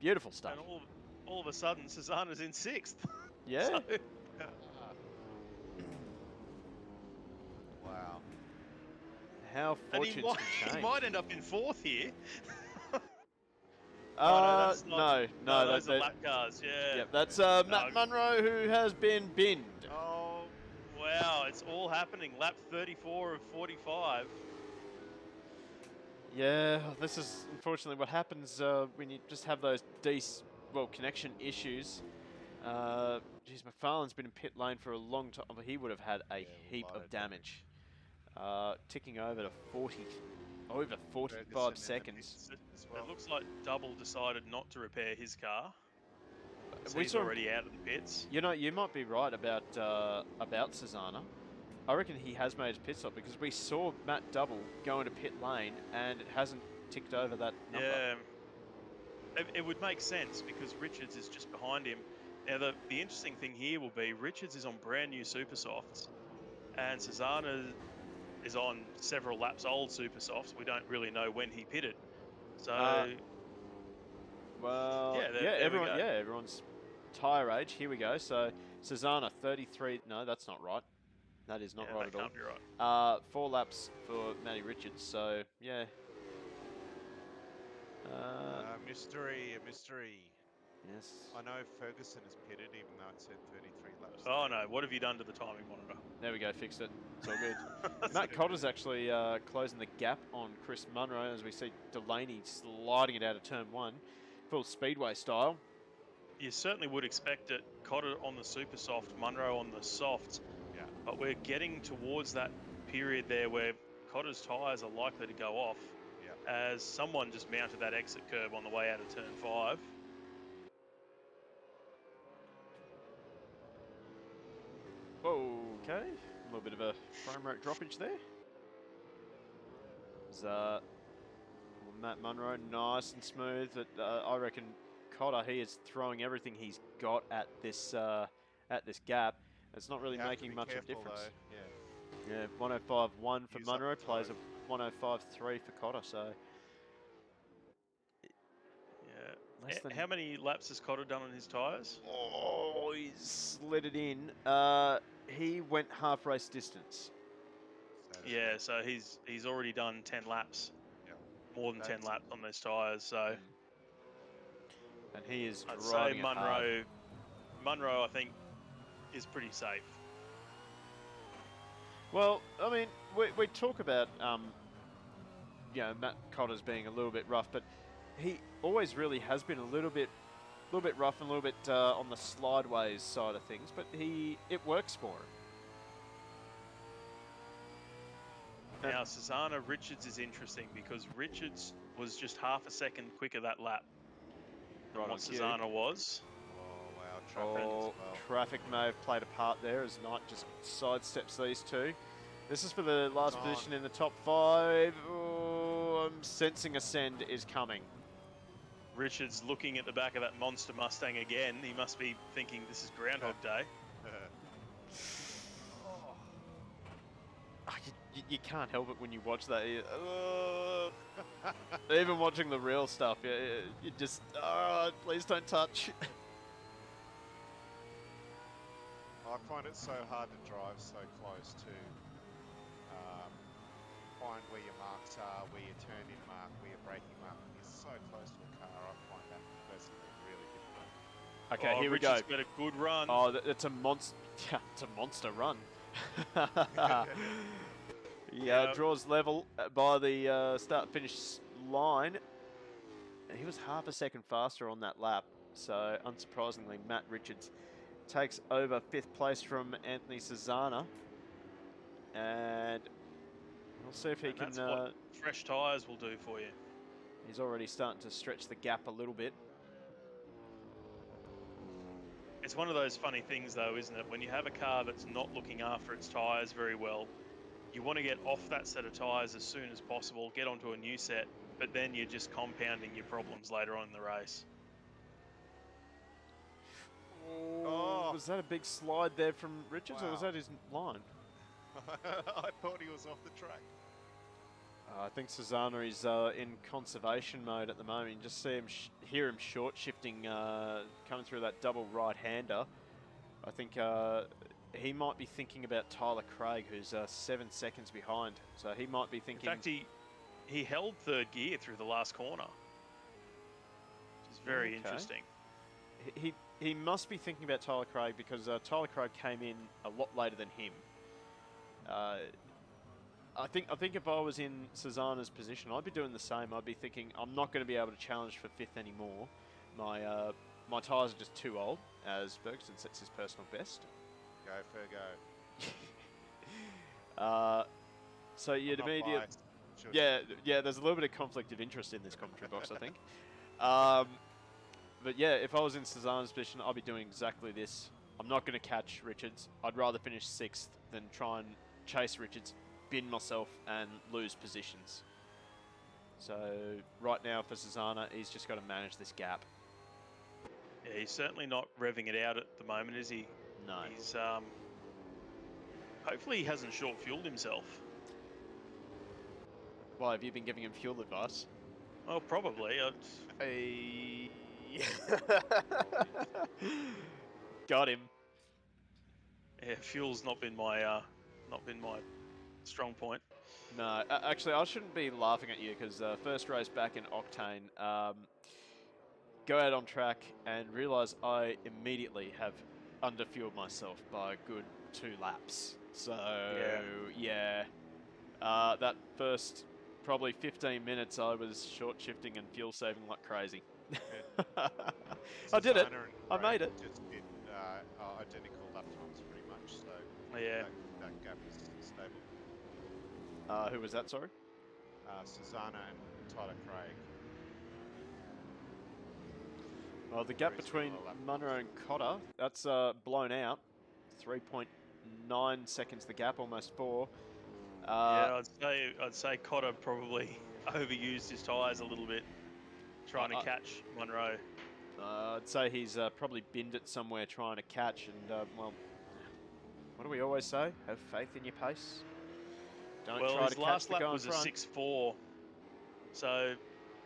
Speaker 1: Beautiful stuff.
Speaker 2: And all of a sudden, Cesana's in 6th.
Speaker 1: Yeah.
Speaker 2: So,
Speaker 3: wow.
Speaker 1: How fortunes can change.
Speaker 2: he might end up in 4th here.
Speaker 1: That's
Speaker 2: no,
Speaker 1: no,
Speaker 2: those are lap cars, yeah.
Speaker 1: Yep, that's Matt Munroe who has been binned.
Speaker 2: Oh, wow, it's all happening. Lap 34 of 45.
Speaker 1: Yeah, this is unfortunately what happens when you just have those connection issues. Geez, McFarlane's been in pit lane for a long time, but he would have had a heap of damage. Ticking over to over 45 seconds.
Speaker 2: It looks like Double decided not to repair his car. So
Speaker 1: We
Speaker 2: he's
Speaker 1: saw-
Speaker 2: already out of the pits.
Speaker 1: You know, you might be right about Cesana. I reckon he has made his pit stop because we saw Matt Double go into pit lane and it hasn't ticked over that number.
Speaker 2: Yeah, it would make sense because Richards is just behind him. Now, the interesting thing here will be Richards is on brand new super softs and Cesana is on several laps old super softs. We don't really know when he pitted. So,
Speaker 1: everyone's tyre age. Here we go. So Cesana 33. No, that's not right. That is not right at all.
Speaker 2: Can't be right.
Speaker 1: 4 laps for Matty Richards. So yeah.
Speaker 3: Mystery, a mystery.
Speaker 1: Yes.
Speaker 3: I know Ferguson has pitted, even though it said 33 laps.
Speaker 2: Oh no, what have you done to the timing monitor?
Speaker 1: There we go. Fixed it. It's all good. Matt Cotter's actually closing the gap on Chris Munroe as we see Delaney sliding it out of turn 1, full speedway style.
Speaker 2: You certainly would expect it. Cotter on the super soft, Munroe on the soft.
Speaker 3: Yeah.
Speaker 2: But we're getting towards that period there where Cotter's tyres are likely to go off as someone just mounted that exit curb on the way out of turn 5.
Speaker 1: Okay, a little bit of a frame rate droppage there. Matt Munroe, nice and smooth. But I reckon Cotter, he is throwing everything he's got at this gap. It's not really making much of a difference.
Speaker 3: Though.
Speaker 1: Yeah, 105.1 for
Speaker 3: Use
Speaker 1: Munroe,
Speaker 3: up the
Speaker 1: plays
Speaker 3: time.
Speaker 1: a 105.3 for Cotter. So less than.
Speaker 2: How many laps has Cotter done on his tyres?
Speaker 1: Oh, he's slid it in. He went half race distance.
Speaker 2: Yeah, so he's already done 10 laps. more than 10
Speaker 3: That's-
Speaker 2: laps on those tyres. So
Speaker 1: And he is
Speaker 2: I'd say
Speaker 1: driving it hard.
Speaker 2: Munroe, I think, is pretty safe.
Speaker 1: Well, I mean, we talk about Matt Cotter's being a little bit rough, but he always really has been a little bit rough and a little bit on the slideways side of things. But it works for him.
Speaker 2: Now, Susanna Richards is interesting because Richards was just half a second quicker that lap than
Speaker 1: Right
Speaker 2: what
Speaker 1: on cue.
Speaker 2: Susanna was.
Speaker 3: Oh wow, traffic as well.
Speaker 1: Traffic may have played a part there as Knight just sidesteps these two. This is for the last
Speaker 3: It's on.
Speaker 1: position in the top 5. Oh, I'm sensing a send is coming.
Speaker 2: Richards looking at the back of that monster Mustang again. He must be thinking this is Groundhog Day.
Speaker 1: Oh, you can't help it when you watch that. Even watching the real stuff, you just, please don't touch.
Speaker 3: I find it so hard to drive so close to find where your marks are, where your turn-in mark, where your braking mark. You're so close to a car, I find that personally really difficult.
Speaker 1: Okay, here
Speaker 2: Richards
Speaker 1: we go.
Speaker 2: got a good run.
Speaker 1: Oh, it's a monster. Yeah, it's a monster run.
Speaker 2: Yep.
Speaker 1: Draws level by the start-finish line. And he was half a second faster on that lap. So, unsurprisingly, Matt Richards takes over 5th place from Anthony Susanna. And we'll see if he can...
Speaker 2: That's what fresh tyres will do for you.
Speaker 1: He's already starting to stretch the gap a little bit.
Speaker 2: It's one of those funny things, though, isn't it? When you have a car that's not looking after its tyres very well, you want to get off that set of tyres as soon as possible, get onto a new set, but then you're just compounding your problems later on in the race.
Speaker 1: Oh, was that a big slide there from Richards, or was
Speaker 3: Wow.
Speaker 1: that his line?
Speaker 3: I thought he was off the track.
Speaker 1: I think Susanna is in conservation mode at the moment. You just see him, hear him short shifting, coming through that double right-hander. I think he might be thinking about Tyler Craig, who's 7 seconds behind. So he might be thinking...
Speaker 2: In fact, he held third gear through the last corner, which is very interesting.
Speaker 1: He must be thinking about Tyler Craig because Tyler Craig came in a lot later than him. I think if I was in Susanna's position, I'd be doing the same. I'd be thinking, I'm not going to be able to challenge for 5th anymore. My tyres are just too old, as Ferguson sets his personal best.
Speaker 3: Go, Fergo.
Speaker 1: So you'd
Speaker 3: I'm not
Speaker 1: immediately...
Speaker 3: biased. Should-
Speaker 1: Yeah, there's a little bit of conflict of interest in this commentary box, I think. But yeah, if I was in Susanna's position, I'd be doing exactly this. I'm not going to catch Richards. I'd rather finish 6th than try and chase Richards, bin myself, and lose positions. So right now for Susanna, he's just got to manage this gap.
Speaker 2: Yeah, he's certainly not revving it out at the moment, is he?
Speaker 1: No.
Speaker 2: He's hopefully he hasn't short fueled himself.
Speaker 1: Why, have you been giving him fuel advice?
Speaker 2: Oh, probably.
Speaker 1: Got him.
Speaker 2: Yeah, fuel's not been my strong point.
Speaker 1: No, actually, I shouldn't be laughing at you because first race back in Octane, go out on track and realise I immediately have underfueled myself by a good 2 laps. So, yeah. That first probably 15 minutes I was short shifting and fuel saving like crazy. I did it.
Speaker 3: Susanna and
Speaker 1: I made
Speaker 3: Craig
Speaker 1: it.
Speaker 3: Just did identical lap times pretty much, so
Speaker 2: Yeah.
Speaker 3: that gap is stable.
Speaker 1: Who was that, sorry?
Speaker 3: Susanna and Tyler Craig.
Speaker 1: Well, the gap
Speaker 3: Very
Speaker 1: between
Speaker 3: similar lap
Speaker 1: Munroe and Cotter, that's blown out. 3.9 seconds the gap, almost 4.
Speaker 2: Yeah, I'd say Cotter probably overused his tyres a little bit, trying to catch Munroe.
Speaker 1: I'd say he's probably binned it somewhere trying to catch, and well, what do we always say? Have faith in your pace. Don't
Speaker 2: Well,
Speaker 1: try
Speaker 2: his
Speaker 1: to catch
Speaker 2: last
Speaker 1: the
Speaker 2: lap
Speaker 1: guy in
Speaker 2: was a
Speaker 1: front.
Speaker 2: 6.4, so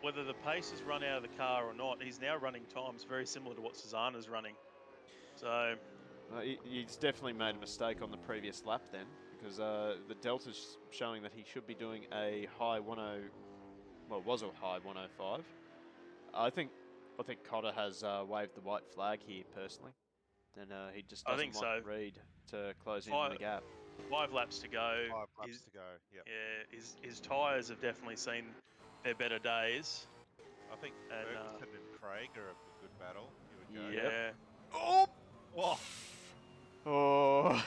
Speaker 2: whether the pace has run out of the car or not, he's now running times very similar to what Susanna's running. So
Speaker 1: He's definitely made a mistake on the previous lap then, because the delta's showing that he should be doing a high 10 well, it was a high 105. I think Cotter has waved the white flag here personally, and he just
Speaker 2: I
Speaker 1: doesn't
Speaker 2: think
Speaker 1: want
Speaker 2: so.
Speaker 1: Reed to close in on the gap.
Speaker 2: 5 laps to go.
Speaker 3: 5 laps to go. Yep.
Speaker 2: Yeah, his tyres have definitely seen their better days.
Speaker 3: I think
Speaker 2: And,
Speaker 3: Ferguson and Craig are a good battle. Here we go.
Speaker 1: Yep.
Speaker 2: Yeah.
Speaker 1: Oh!
Speaker 3: Oh,
Speaker 1: Oh!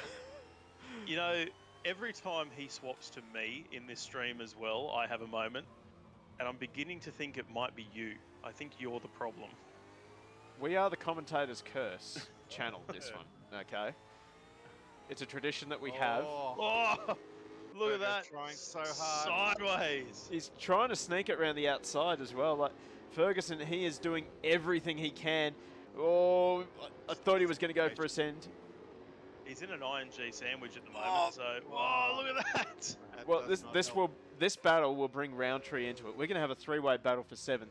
Speaker 2: You know, every time he swaps to me in this stream as well, I have a moment, and I'm beginning to think it might be you. I think you're the problem.
Speaker 1: We are the commentator's curse channel, this one, okay? It's a tradition that we have.
Speaker 2: Oh, look at that.
Speaker 3: Trying so hard.
Speaker 2: Sideways.
Speaker 1: He's trying to sneak it around the outside as well. Like Ferguson, he is doing everything he can. Oh, I thought he was going to go for a send.
Speaker 2: He's in an ING sandwich at the moment, so look at that.
Speaker 1: Well, this battle will bring Roundtree into it. We're going to have a three-way battle for 7th.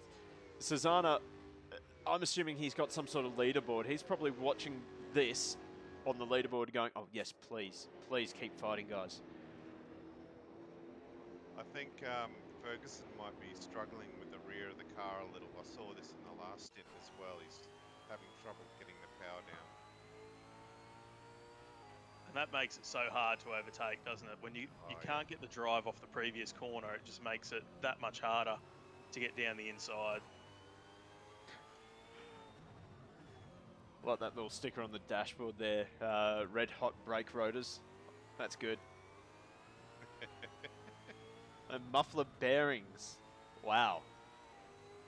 Speaker 1: Cecluna, I'm assuming he's got some sort of leaderboard. He's probably watching this on the leaderboard going, oh, yes, please keep fighting, guys.
Speaker 3: I think Ferguson might be struggling with the rear of the car a little. I saw this in the last stint as well. He's having trouble getting the power down.
Speaker 2: And that makes it so hard to overtake, doesn't it? When you can't get the drive off the previous corner, it just makes it that much harder to get down the inside.
Speaker 1: Like that little sticker on the dashboard there, red hot brake rotors. That's good. And muffler bearings. Wow.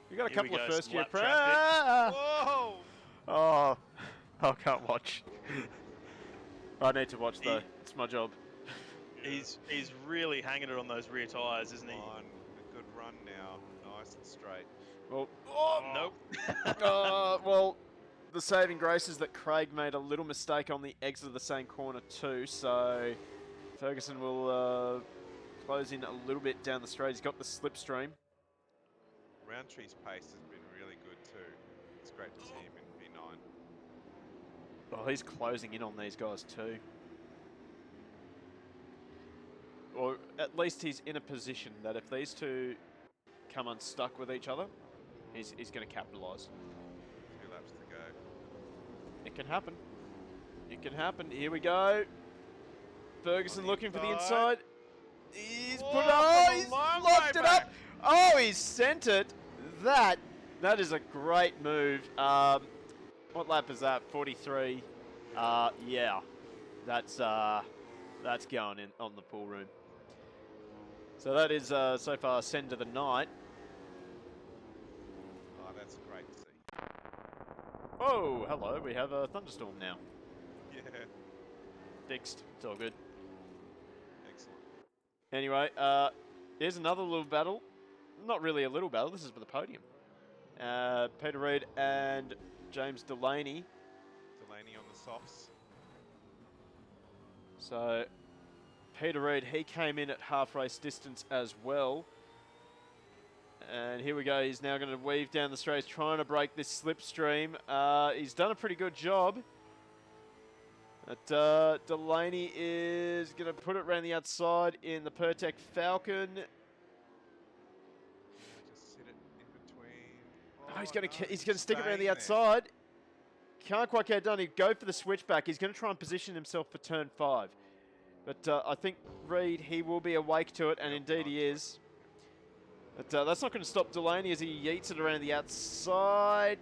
Speaker 1: You got a
Speaker 2: Here we
Speaker 1: couple of
Speaker 2: go,
Speaker 1: first year
Speaker 2: some lap traffic.
Speaker 3: Whoa!
Speaker 1: Oh, I can't watch. I need to watch though. It's my job.
Speaker 2: He's really hanging it on those rear tyres, isn't he?
Speaker 3: On a good run now, nice and straight.
Speaker 1: Well,
Speaker 2: Nope.
Speaker 1: well, the saving grace is that Craig made a little mistake on the exit of the same corner too, so Ferguson will close in a little bit down the straight. He's got the slipstream.
Speaker 3: Roundtree's pace has been really good too. It's great to see him in V9.
Speaker 1: Oh, he's closing in on these guys too. Or at least he's in a position that if these two come unstuck with each other, he's going to capitalise.
Speaker 3: 2 laps to go.
Speaker 1: It can happen. It can happen. Here we go. Ferguson looking for the inside. He's put it. He's locked it up. Oh, he's sent it. That is a great move. What lap is that? 43. Yeah, that's going in on the pool room. So that is so far send of the night.
Speaker 3: Oh, that's great to see.
Speaker 1: Oh, hello. We have a thunderstorm now.
Speaker 3: Yeah,
Speaker 1: Fixed. It's all good.
Speaker 3: excellent.
Speaker 1: Anyway, here's another little battle. Not really a little battle. This is for the podium. Peter Reid and James Delaney.
Speaker 3: Delaney on the softs.
Speaker 1: So, Peter Reid, he came in at half race distance as well. And here we go. He's now going to weave down the straight, trying to break this slipstream. He's done a pretty good job. But Delaney is going to put it around the outside in the Pertec Falcon.
Speaker 3: Just sit it in between.
Speaker 1: Oh, he's
Speaker 3: no,
Speaker 1: going to stick it around the
Speaker 3: staying there.
Speaker 1: outside. Can't quite get it done. He'd go for the switchback. He's going to try and position himself for turn 5. But I think Reid, he will be awake to it, and indeed he is. But that's not going to stop Delaney as he yeets it around the outside.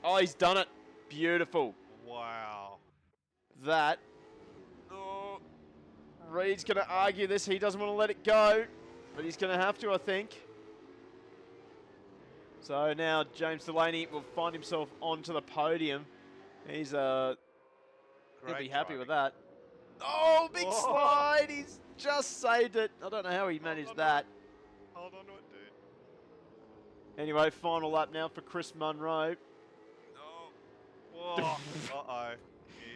Speaker 1: Oh, he's done it. Beautiful.
Speaker 3: Wow.
Speaker 1: That. Oh, Reid's going to argue this. He doesn't want to let it go, but he's going to have to, I think. So now James Delaney will find himself onto the podium. He's he'll be happy with that. Oh, big slide! He's just saved it. I don't know how he managed that.
Speaker 3: Hold on to it, dude.
Speaker 1: Anyway, final lap now for Chris Munroe.
Speaker 3: Whoa. Uh-oh.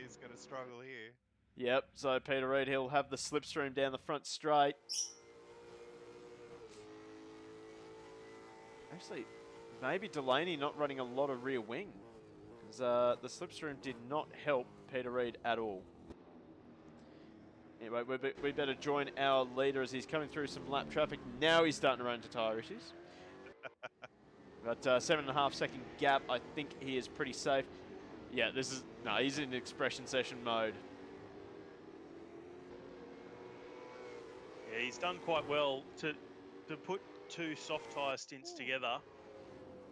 Speaker 3: He's going to struggle here.
Speaker 1: Yep, so Peter Reid, he'll have the slipstream down the front straight. Actually, maybe Delaney not running a lot of rear wing. Because the slipstream did not help Peter Reid at all. Anyway, we better join our leader as he's coming through some lap traffic. Now he's starting to run into tyre issues. But 7.5 second gap, I think he is pretty safe. Yeah, he's in expression session mode.
Speaker 2: Yeah, he's done quite well to put 2 soft tyre stints together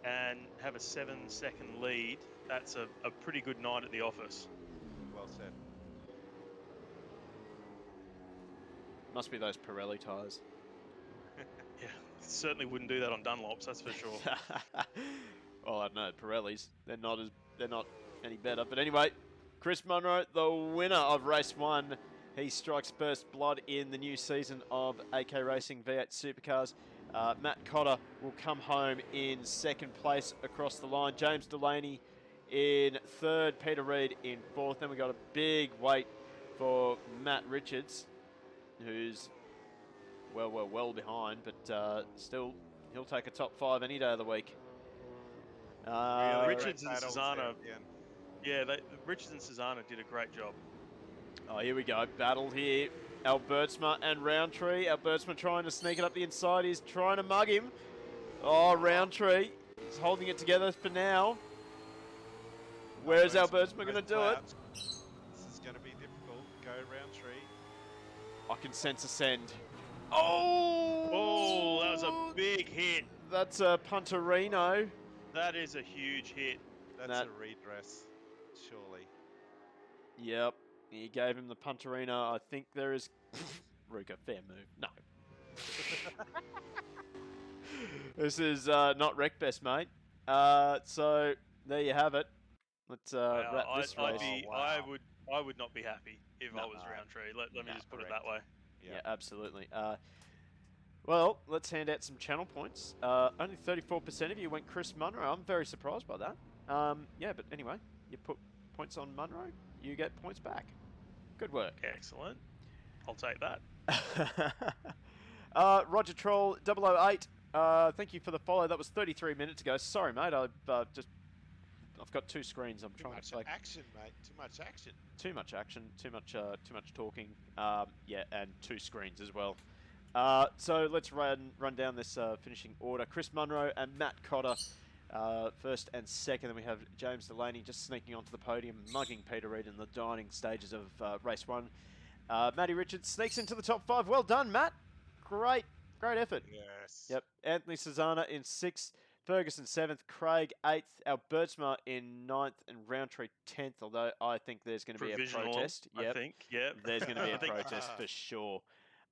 Speaker 2: and have a 7-second lead. That's a pretty good night at the office.
Speaker 3: Well said.
Speaker 1: Must be those Pirelli tyres.
Speaker 2: Yeah, certainly wouldn't do that on Dunlops, that's for sure.
Speaker 1: Well, I don't know, Pirellis. They're not any better. But anyway, Chris Munroe, the winner of race 1. He strikes first blood in the new season of AK Racing V8 Supercars. Matt Cotter will come home in second place across the line. James Delaney in third. Peter Reid in fourth. Then we got a big wait for Matt Richards, who's well behind, but still, he'll take a top 5 any day of the week.
Speaker 2: Richards and Cecluna, Richards and Cecluna did a great job.
Speaker 1: Oh, here we go. Battle here. Albertsma and Roundtree. Albertsma trying to sneak it up the inside. He's trying to mug him. Oh, Roundtree. He's holding it together for now. Where's Albertsma going to do it?
Speaker 3: This is going to be difficult. Go Roundtree.
Speaker 1: I can sense a send. Oh!
Speaker 2: Oh, that was a big hit.
Speaker 1: That's a Punterino.
Speaker 2: That is a huge hit.
Speaker 3: That's a redress, surely.
Speaker 1: Yep. He gave him the Punterino. I think there is... Ruka, fair move. No. This is not wreck best, mate. So, there you have it. Let's wrap this race.
Speaker 2: I would not be happy if I was Roundtree. Let me just put it that way.
Speaker 1: Yeah, absolutely. Well, let's hand out some channel points. Only 34% of you went Chris Munroe. I'm very surprised by that. Yeah, but anyway, you put points on Munroe, you get points back. Good work.
Speaker 2: Excellent. I'll take that.
Speaker 1: Roger Troll 008. Thank you for the follow. That was 33 minutes ago. Sorry, mate. I've got 2 screens. I'm trying to like
Speaker 3: action, mate. Too much action.
Speaker 1: Too much action. Too much talking. Yeah, and 2 screens as well. So let's run down this finishing order. Chris Munroe and Matt Cotter first and second. Then we have James Delaney just sneaking onto the podium, mugging Peter Reid in the dying stages of race 1. Matty Richards sneaks into the top 5. Well done, Matt. Great effort.
Speaker 3: Yes.
Speaker 1: Yep. Anthony Cecluna in 6th. Ferguson 7th. Craig 8th. Albertsma in 9th. And Roundtree 10th, although I think there's going to be a protest.
Speaker 2: Yep. I think, yeah.
Speaker 1: There's going to be a protest for sure.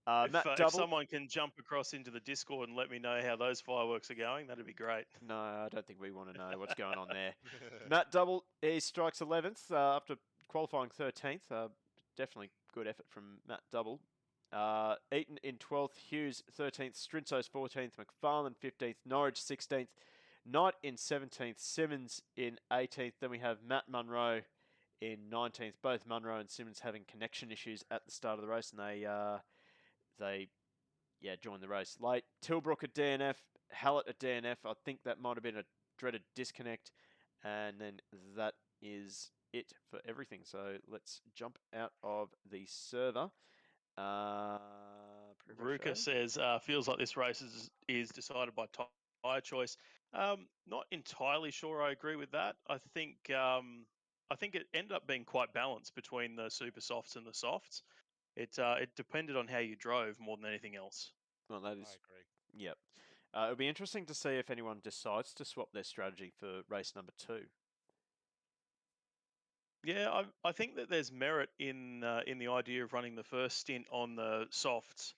Speaker 2: If someone can jump across into the Discord and let me know how those fireworks are going, that'd be great.
Speaker 1: No, I don't think we want to know what's going on there. Matt Double, he strikes 11th after qualifying 13th. Definitely good effort from Matt Double. Eaton in 12th, Hughes 13th, Strinsos 14th, McFarlane 15th, Norwich 16th, Knight in 17th, Simmons in 18th. Then we have Matt Munroe in 19th. Both Munroe and Simmons having connection issues at the start of the race, and they joined the race late. Tilbrook at DNF, Hallett at DNF. I think that might have been a dreaded disconnect. And then that is it for everything. So let's jump out of the server.
Speaker 2: Ruka says, feels like this race is decided by tyre choice. Not entirely sure I agree with that. I think it ended up being quite balanced between the super softs and the softs. It depended on how you drove more than anything else.
Speaker 1: Well, that is.
Speaker 3: I agree.
Speaker 1: Yep. It'll be interesting to see if anyone decides to swap their strategy for race number 2.
Speaker 2: Yeah, I think that there's merit in the idea of running the first stint on the softs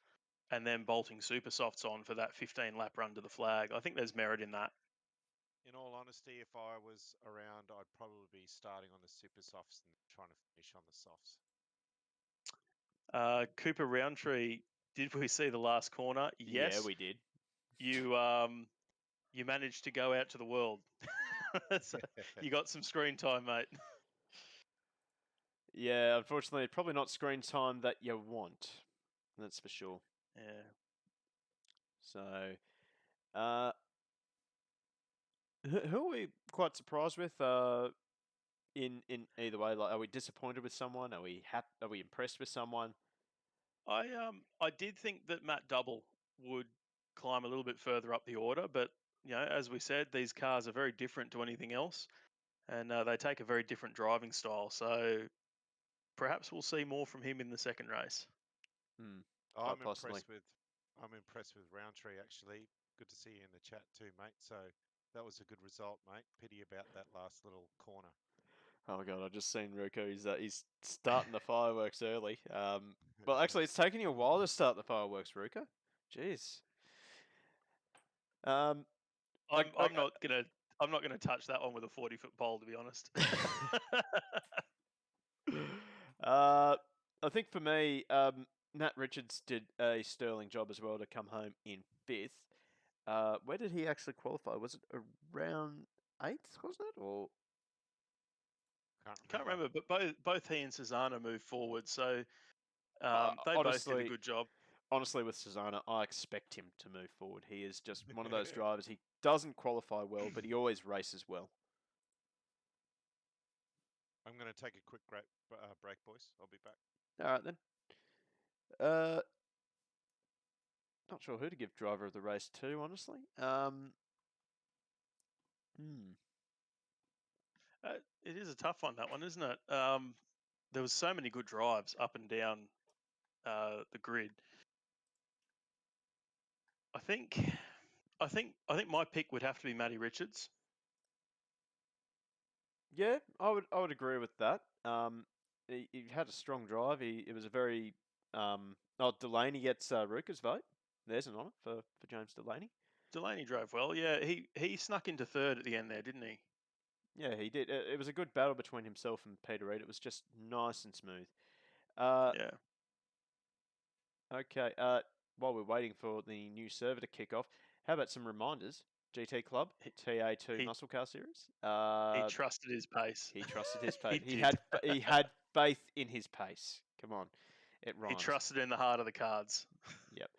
Speaker 2: and then bolting super softs on for that 15-lap run to the flag. I think there's merit in that.
Speaker 3: In all honesty, if I was around, I'd probably be starting on the super softs and trying to finish on the softs.
Speaker 2: Cooper Roundtree, did we see the last corner? Yes.
Speaker 1: Yeah, we did.
Speaker 2: You managed to go out to the world. So you got some screen time, mate.
Speaker 1: Yeah, unfortunately, probably not screen time that you want. That's for sure.
Speaker 2: Yeah.
Speaker 1: So, who are we quite surprised with? In either way, like, are we disappointed with someone? Are we Are we impressed with someone?
Speaker 2: I did think that Matt Double would climb a little bit further up the order, but as we said, these cars are very different to anything else, and they take a very different driving style. So perhaps we'll see more from him in the second race.
Speaker 3: I'm
Speaker 1: possibly.
Speaker 3: impressed with Roundtree actually. Good to see you in the chat too, mate. So that was a good result, mate. Pity about that last little corner.
Speaker 1: Oh god, I just seen Ruko. He's starting the fireworks early. But actually, it's taken you a while to start the fireworks, Ruko. Jeez.
Speaker 2: I'm not gonna touch that one with a 40-foot pole, to be honest.
Speaker 1: I think for me, Matt Richards did a sterling job as well to come home in 5th. Where did he actually qualify? Was it around 8th, wasn't it? Or
Speaker 2: Can't remember, but both he and Cecluna moved forward, so they both did a good job.
Speaker 1: Honestly, with Cecluna, I expect him to move forward. He is just one of those drivers. He doesn't qualify well, but he always races well.
Speaker 3: I'm going to take a quick break, boys. I'll be back.
Speaker 1: All right, then. Not sure who to give driver of the race to, honestly.
Speaker 2: It is a tough one, that one, isn't it? There was so many good drives up and down the grid. I think my pick would have to be Matty Richards.
Speaker 1: Yeah, I would agree with that. He had a strong drive. It was a very Delaney gets Ruka's vote. There's an honour for James Delaney.
Speaker 2: Delaney drove well. Yeah, he snuck into third at the end there, didn't he?
Speaker 1: Yeah, he did. It was a good battle between himself and Peter Reid. It was just nice and smooth.
Speaker 2: Yeah.
Speaker 1: Okay. While we're waiting for the new server to kick off, how about some reminders? GT Club, TA2 Muscle Car Series.
Speaker 2: He trusted his pace.
Speaker 1: He trusted his pace.
Speaker 2: He
Speaker 1: he had faith in his pace. Come on, it rhymes.
Speaker 2: He trusted in the heart of the cards.
Speaker 1: Yep.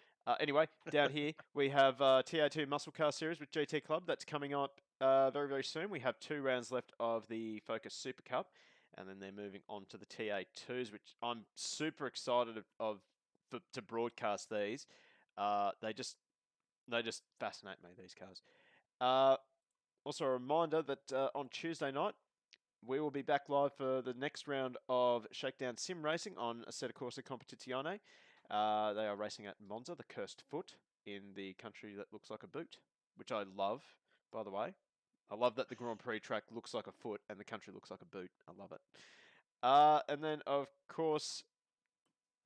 Speaker 1: Anyway, down here we have TA2 Muscle Car Series with GT Club. That's coming up very, very soon. We have 2 rounds left of the Focus Super Cup, and then they're moving on to the TA2s, which I'm super excited to broadcast these. They just fascinate me, these cars. Also a reminder that on Tuesday night we will be back live for the next round of Shakedown Sim Racing on Assetto Corsa Competizione. They are racing at Monza, the cursed foot, in the country that looks like a boot, which I love, by the way. I love that the Grand Prix track looks like a foot and the country looks like a boot. I love it. And then, of course,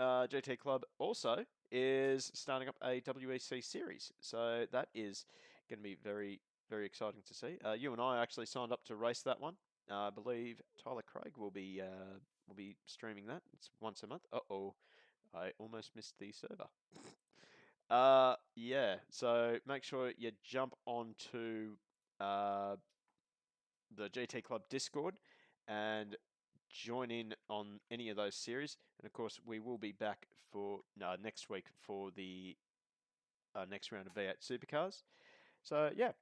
Speaker 1: GT Club also is starting up a WEC series. So that is going to be very, very exciting to see. You and I actually signed up to race that one. I believe Tyler Craig will be streaming that. It's once a month. Uh-oh. I almost missed the server. Yeah, so make sure you jump onto the GT Club Discord and join in on any of those series. And of course, we will be back for next week for the next round of V8 Supercars. So, yeah.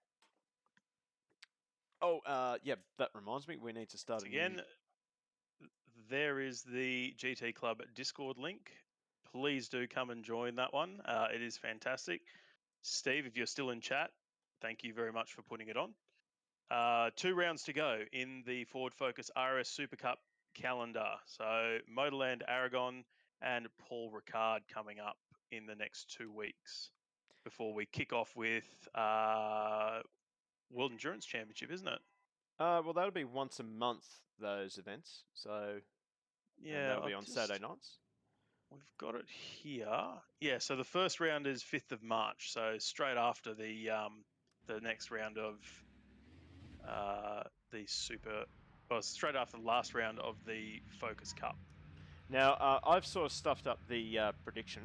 Speaker 1: Oh, yeah, that reminds me, we need to start
Speaker 2: again. There is the GT Club Discord link. Please do come and join that one. It is fantastic. Steve, if you're still in chat, thank you very much for putting it on. 2 rounds to go in the Ford Focus RS Super Cup calendar. So Motorland Aragon and Paul Ricard coming up in the next 2 weeks before we kick off with World Endurance Championship, isn't it?
Speaker 1: Well, that'll be once a month, those events. So
Speaker 2: yeah,
Speaker 1: that'll be on Saturday nights.
Speaker 2: We've got it here. Yeah, so the first round is 5th of March. So straight after the next round of the Super, well, straight after the last round of the Focus Cup.
Speaker 1: Now, I've sort of stuffed up the prediction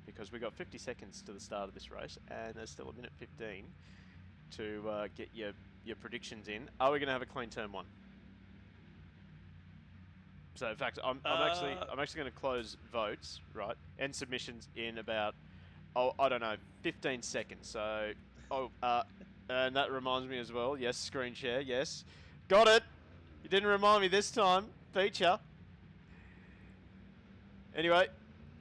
Speaker 1: because we got 50 seconds to the start of this race, and there's still 1:15 to get your predictions in. Are we going to have a clean turn 1? So in fact, I'm actually going to close votes, right, and submissions in about I don't know 15 seconds. So and that reminds me as well. Yes, screen share. Yes, got it. You didn't remind me this time, feature. Anyway,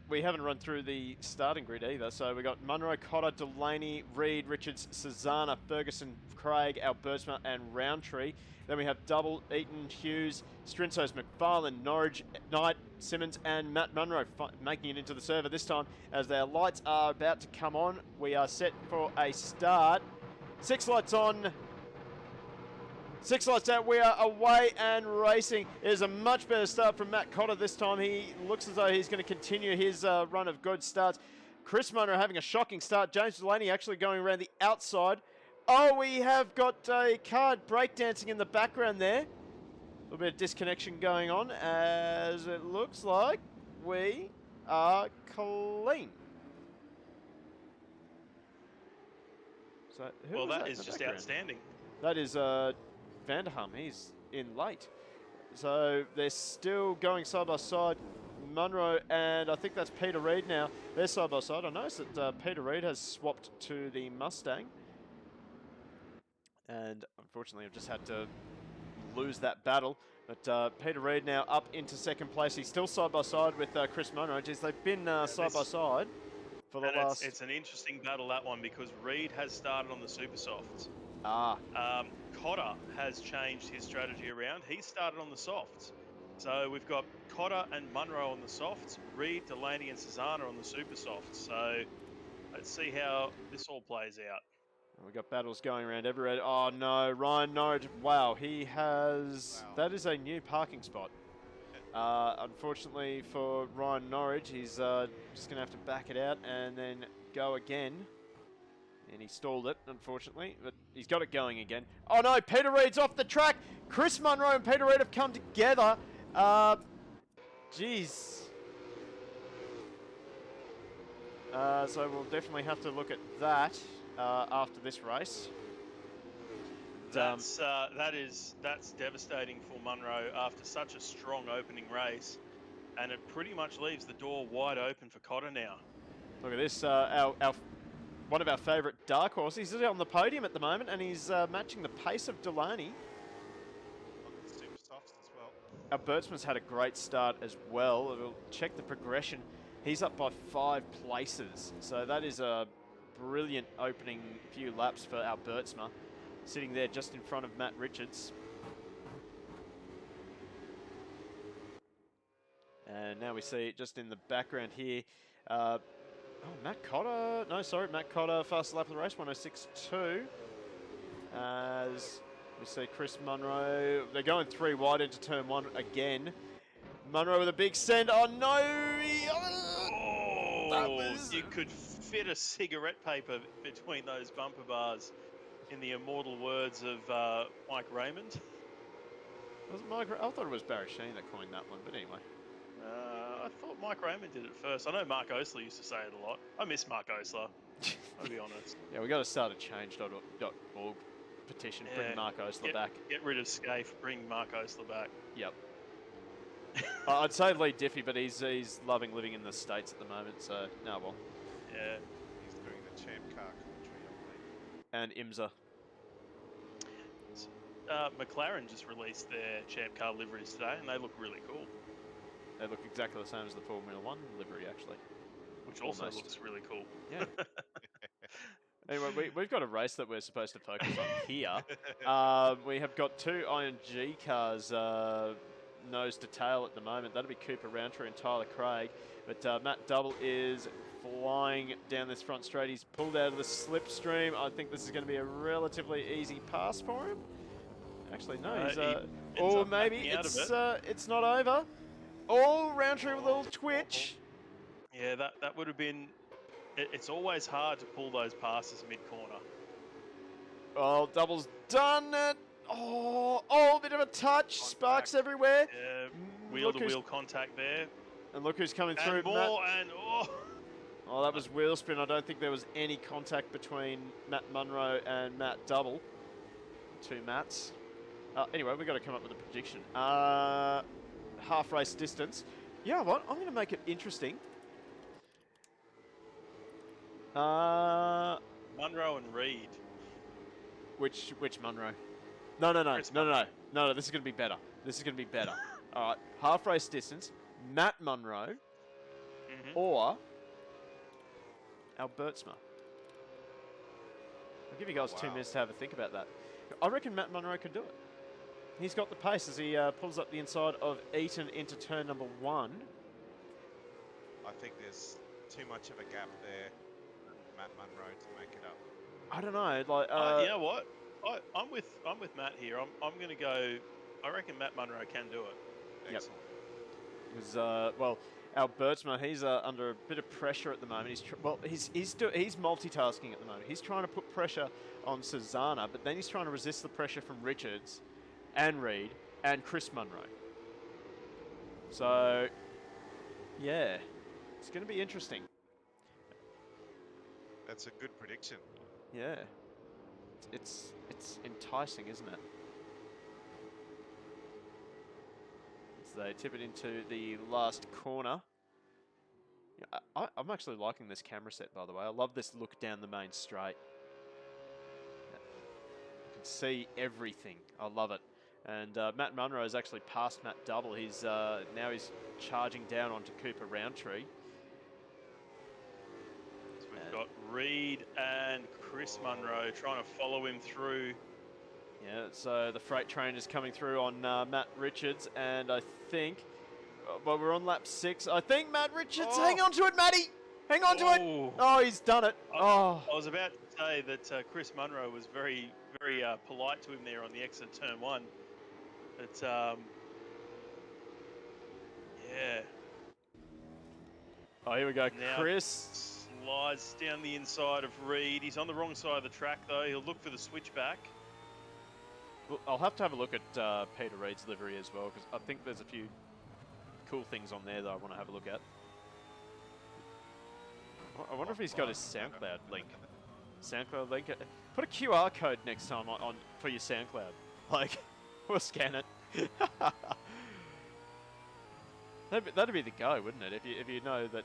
Speaker 1: we haven't run through the starting grid either. So we got Munroe, Cotter, Delaney, Reed, Richards, Cezanna, Ferguson, Craig, Albertsma, and Roundtree. Then we have Double, Eaton, Hughes, Strinsos, McFarlane, Norwich, Knight, Simmons, and Matt Munroe making it into the server this time. As their lights are about to come on, we are set for a start. 6 lights on. 6 lights out, we are away and racing. It is a much better start from Matt Cotter this time. He looks as though he's going to continue his run of good starts. Chris Munroe having a shocking start. James Delaney actually going around the outside. Oh, we have got a card breakdancing in the background there. A little bit of disconnection going on as it looks like we are clean. So,
Speaker 2: well, that is just outstanding.
Speaker 1: That is Vanderham, he's in late. So they're still going side by side. Munroe and I think that's Peter Reid now. They're side by side. I noticed that Peter Reid has swapped to the Mustang. And unfortunately I've just had to lose that battle. But Peter Reid now up into second place. He's still side by side with Chris Munroe. Geez, they've been side by side for the last...
Speaker 2: It's an interesting battle, that one, because Reid has started on the Super Softs. Cotter has changed his strategy around. He started on the softs. So we've got Cotter and Munroe on the softs, Reid, Delaney and Cezanna on the super softs. So let's see how this all plays out.
Speaker 1: We've got battles going around everywhere. Oh no, Ryan Norwich. Wow, he has... Wow. That is a new parking spot. Unfortunately for Ryan Norwich, he's just going to have to back it out and then go again. And he stalled it, unfortunately, but he's got it going again. Oh no, Peter Reid's off the track. Chris Munroe and Peter Reid have come together. Jeez. So we'll definitely have to look at that after this race.
Speaker 2: That's devastating for Munroe after such a strong opening race, and it pretty much leaves the door wide open for Cotter now.
Speaker 1: Look at this, our one of our favourite dark horses. He's on the podium at the moment, and he's matching the pace of Delaney.
Speaker 3: On the super softs as well.
Speaker 1: Albertsman's had a great start as well. We'll check the progression. He's up by 5 places, so that is a brilliant opening few laps for Albertsma, sitting there just in front of Matt Richards. And now we see just in the background here, Matt Cotter, Matt Cotter, fastest lap of the race, 106.2. As we see Chris Munroe, they're going 3 wide into turn 1 again. Munroe with a big send, oh no!
Speaker 2: You could fit a cigarette paper between those bumper bars, in the immortal words of Mike Raymond.
Speaker 1: Was it Mike? I thought it was Barry Sheen that coined that one, but anyway.
Speaker 2: I thought Mike Raymond did it first. I know Mark Osler used to say it a lot. I miss Mark Osler, I'll be honest.
Speaker 1: Yeah, we got to start a change.org petition, bring Mark Osler back.
Speaker 2: Get rid of Scaife, bring Mark Osler back.
Speaker 1: Yep. I'd say Lee Diffie, but he's loving living in the States at the moment, so, no, well.
Speaker 2: Yeah.
Speaker 3: He's doing the champ car commentary, I believe.
Speaker 1: And IMSA.
Speaker 2: McLaren just released their champ car liveries today, and they look really cool.
Speaker 1: They look exactly the same as the Formula 1 livery, actually.
Speaker 2: Which also looks really cool.
Speaker 1: Yeah. Anyway, we've got a race that we're supposed to focus on here. We have got 2 ING cars nose to tail at the moment. That'll be Cooper Roundtree and Tyler Craig. But Matt Double is flying down this front straight. He's pulled out of the slipstream. I think this is going to be a relatively easy pass for him. Actually, no. Or maybe it's not over. Roundtree with a little twitch.
Speaker 2: Yeah, that would have been... It's always hard to pull those passes mid-corner.
Speaker 1: Oh, Double's done it. Oh, a bit of a touch. Contact. Sparks everywhere.
Speaker 2: Yeah, wheel-to-wheel contact there.
Speaker 1: And look who's coming through. That was wheel spin. I don't think there was any contact between Matt Munroe and Matt Double. 2 Matts. Anyway, we've got to come up with a prediction. Half race distance. You know what? I'm going to make it interesting.
Speaker 2: Munroe and Reid.
Speaker 1: Which Munroe? No. This is going to be better. All right, half race distance. Matt Munroe or Albertsma. I'll give you guys 2 minutes to have a think about that. I reckon Matt Munroe could do it. He's got the pace as he pulls up the inside of Eaton into turn number 1.
Speaker 3: I think there's too much of a gap there, Matt Munroe, to make it up.
Speaker 1: I don't know. Like,
Speaker 2: you know what? I'm with Matt here. I'm going to go. I reckon Matt Munroe can do it.
Speaker 3: Excellent.
Speaker 1: Because well, Albertsma, he's under a bit of pressure at the moment. He's multitasking at the moment. He's trying to put pressure on Cecluna, but then he's trying to resist the pressure from Richards and Reed and Chris Munroe. So, yeah, it's going to be interesting.
Speaker 3: That's a good prediction.
Speaker 1: Yeah, it's enticing, isn't it? So they tip it into the last corner. Yeah, I'm actually liking this camera set, by the way. I love this look down the main straight. You can see everything. I love it. And Matt Munroe has actually passed Matt Double. He's now he's charging down onto Cooper Roundtree.
Speaker 2: So we've got Reed and Chris Munroe trying to follow him through.
Speaker 1: Yeah, so the freight train is coming through on Matt Richards, and I think, well, we're on lap 6. I think Matt Richards, hang on to it, Matty! Hang on to it! Oh, he's done it.
Speaker 2: I was about to say that Chris Munroe was very, very polite to him there on the exit of turn 1. But, yeah.
Speaker 1: Oh, here we go.
Speaker 2: Now
Speaker 1: Chris
Speaker 2: slides down the inside of Reed. He's on the wrong side of the track, though. He'll look for the switchback.
Speaker 1: Well, I'll have to have a look at Peter Reed's livery as well, because I think there's a few cool things on there that I want to have a look at. I wonder if he's got his SoundCloud link. SoundCloud link. Put a QR code next time on for your SoundCloud. Like, we'll scan it. That'd be the go, wouldn't it? If you know that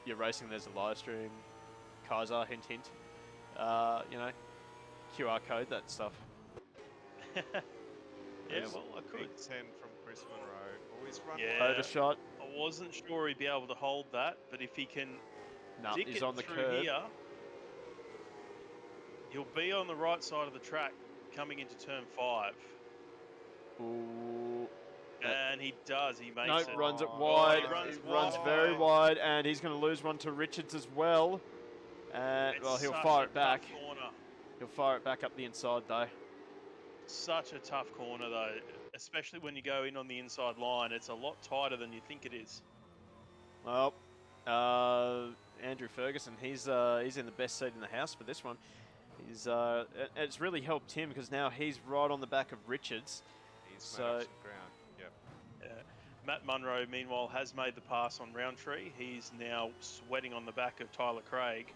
Speaker 1: you're racing, there's a live stream, Kaiser, hint, hint. You know, QR code, that stuff.
Speaker 2: Yeah, well, I could.
Speaker 3: 10 from Chris Munroe. Always run
Speaker 1: Overshot.
Speaker 2: I wasn't sure he'd be able to hold that, but if he can dick
Speaker 1: he's
Speaker 2: it
Speaker 1: on the
Speaker 2: through
Speaker 1: curb.
Speaker 2: here, he'll be on the right side of the track coming into turn 5.
Speaker 1: Ooh.
Speaker 2: And he does. He makes
Speaker 1: Nope,
Speaker 2: it.
Speaker 1: runs it wide.
Speaker 2: He
Speaker 1: runs very wide, and he's going to lose one to Richards as well. And well, he'll fire it back. He'll fire it back up the inside though.
Speaker 2: Such a tough corner though, especially when you go in on the inside line. It's a lot tighter than you think it is.
Speaker 1: Well, Andrew Ferguson, he's in the best seat in the house for this one. It's really helped him because now he's right on the back of Richards.
Speaker 3: He's made up some ground. Yep.
Speaker 2: Yeah. Matt Munroe, meanwhile, has made the pass on Roundtree. He's now sweating on the back of Tyler Craig.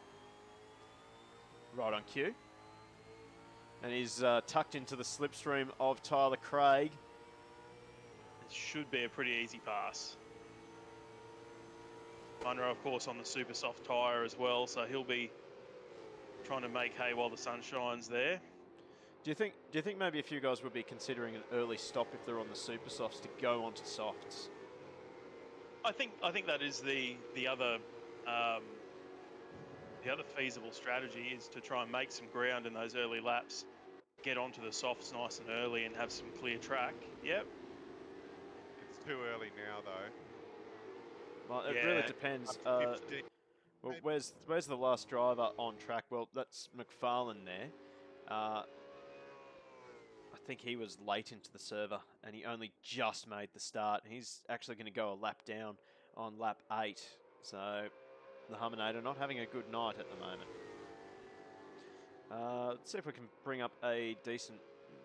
Speaker 1: Right on cue. And he's tucked into the slipstream of Tyler Craig.
Speaker 2: It should be a pretty easy pass. Munroe, of course, on the super soft tyre as well, so he'll be trying to make hay while the sun shines there.
Speaker 1: Do you think maybe a few guys would be considering an early stop if they're on the super softs to go onto softs?
Speaker 2: I think that is the other feasible strategy is to try and make some ground in those early laps, get onto the softs nice and early, and have some clear track. Yep.
Speaker 3: It's too early now, though.
Speaker 1: Well, it really depends. Well, where's the last driver on track? Well, that's McFarlane there. I think he was late into the server, and he only just made the start. He's actually going to go a lap down on lap 8. So the Humminator not having a good night at the moment. Let's see if we can bring up a decent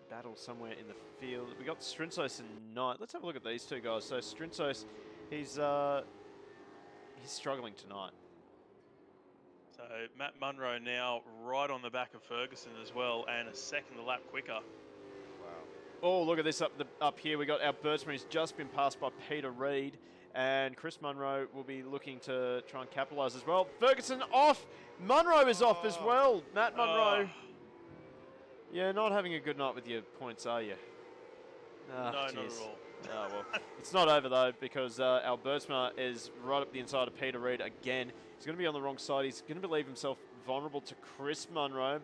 Speaker 1: battle somewhere in the field. We got Strinsos and Knight. Let's have a look at these two guys. So Strinsos, he's struggling tonight.
Speaker 2: So Matt Munroe now right on the back of Ferguson as well, and a second a lap quicker.
Speaker 3: Wow.
Speaker 1: Oh, look at this up here. We got our Bertsman. He's just been passed by Peter Reed. And Chris Munroe will be looking to try and capitalise as well. Ferguson off. Munroe is off as well. Matt Munroe. Yeah, not having a good night with your points, are you?
Speaker 2: No, not at all.
Speaker 1: Oh, well, it's not over, though, because Albertsma is right up the inside of Peter Reid again. He's going to be on the wrong side. He's going to leave himself vulnerable to Chris Munroe.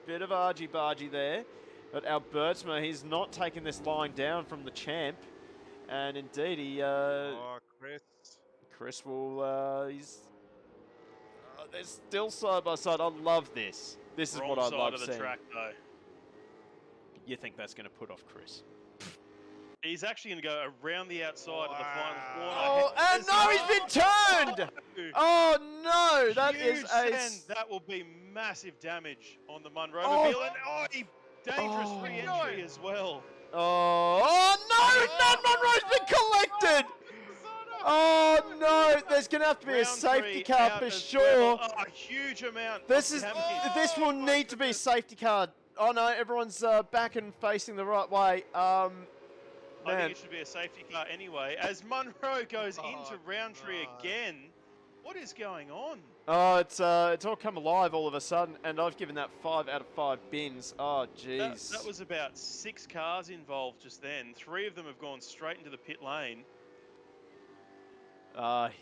Speaker 1: Bit of argy-bargy there. But Albertsma, he's not taking this line down from the champ. And indeed, he...
Speaker 3: Oh, Chris.
Speaker 1: Chris will... they're still side by side. I love this. This is
Speaker 2: Wrong
Speaker 1: what I
Speaker 2: side
Speaker 1: love
Speaker 2: of the
Speaker 1: seeing.
Speaker 2: track, though.
Speaker 1: You think that's going to put off Chris?
Speaker 2: He's actually going to go around the outside of the final corner.
Speaker 1: Oh, and no, he's been turned! Oh, no, that is
Speaker 2: Huge
Speaker 1: a...
Speaker 2: send. That will be massive damage on the Munroe
Speaker 1: Oh.
Speaker 2: mobile. And dangerous
Speaker 1: Oh.
Speaker 2: re-entry as well.
Speaker 1: Oh, no, Matt Munroe's been collected! Oh, no, there's going to have to be a
Speaker 2: Round
Speaker 1: safety
Speaker 2: 3
Speaker 1: car
Speaker 2: out
Speaker 1: for
Speaker 2: as
Speaker 1: sure.
Speaker 2: well. Oh, a huge amount
Speaker 1: This
Speaker 2: of
Speaker 1: is
Speaker 2: damage.
Speaker 1: this will need to be a safety car. Oh, no, everyone's back and facing the right way.
Speaker 2: I
Speaker 1: Man.
Speaker 2: think it should be a safety car anyway. As Munroe goes
Speaker 3: Oh,
Speaker 2: into round 3
Speaker 3: no.
Speaker 2: again, what is going on?
Speaker 1: Oh, it's all come alive all of a sudden, and I've given that 5 out of 5 bins. Oh, jeez.
Speaker 2: That was about 6 cars involved just then. 3 of them have gone straight into the pit lane.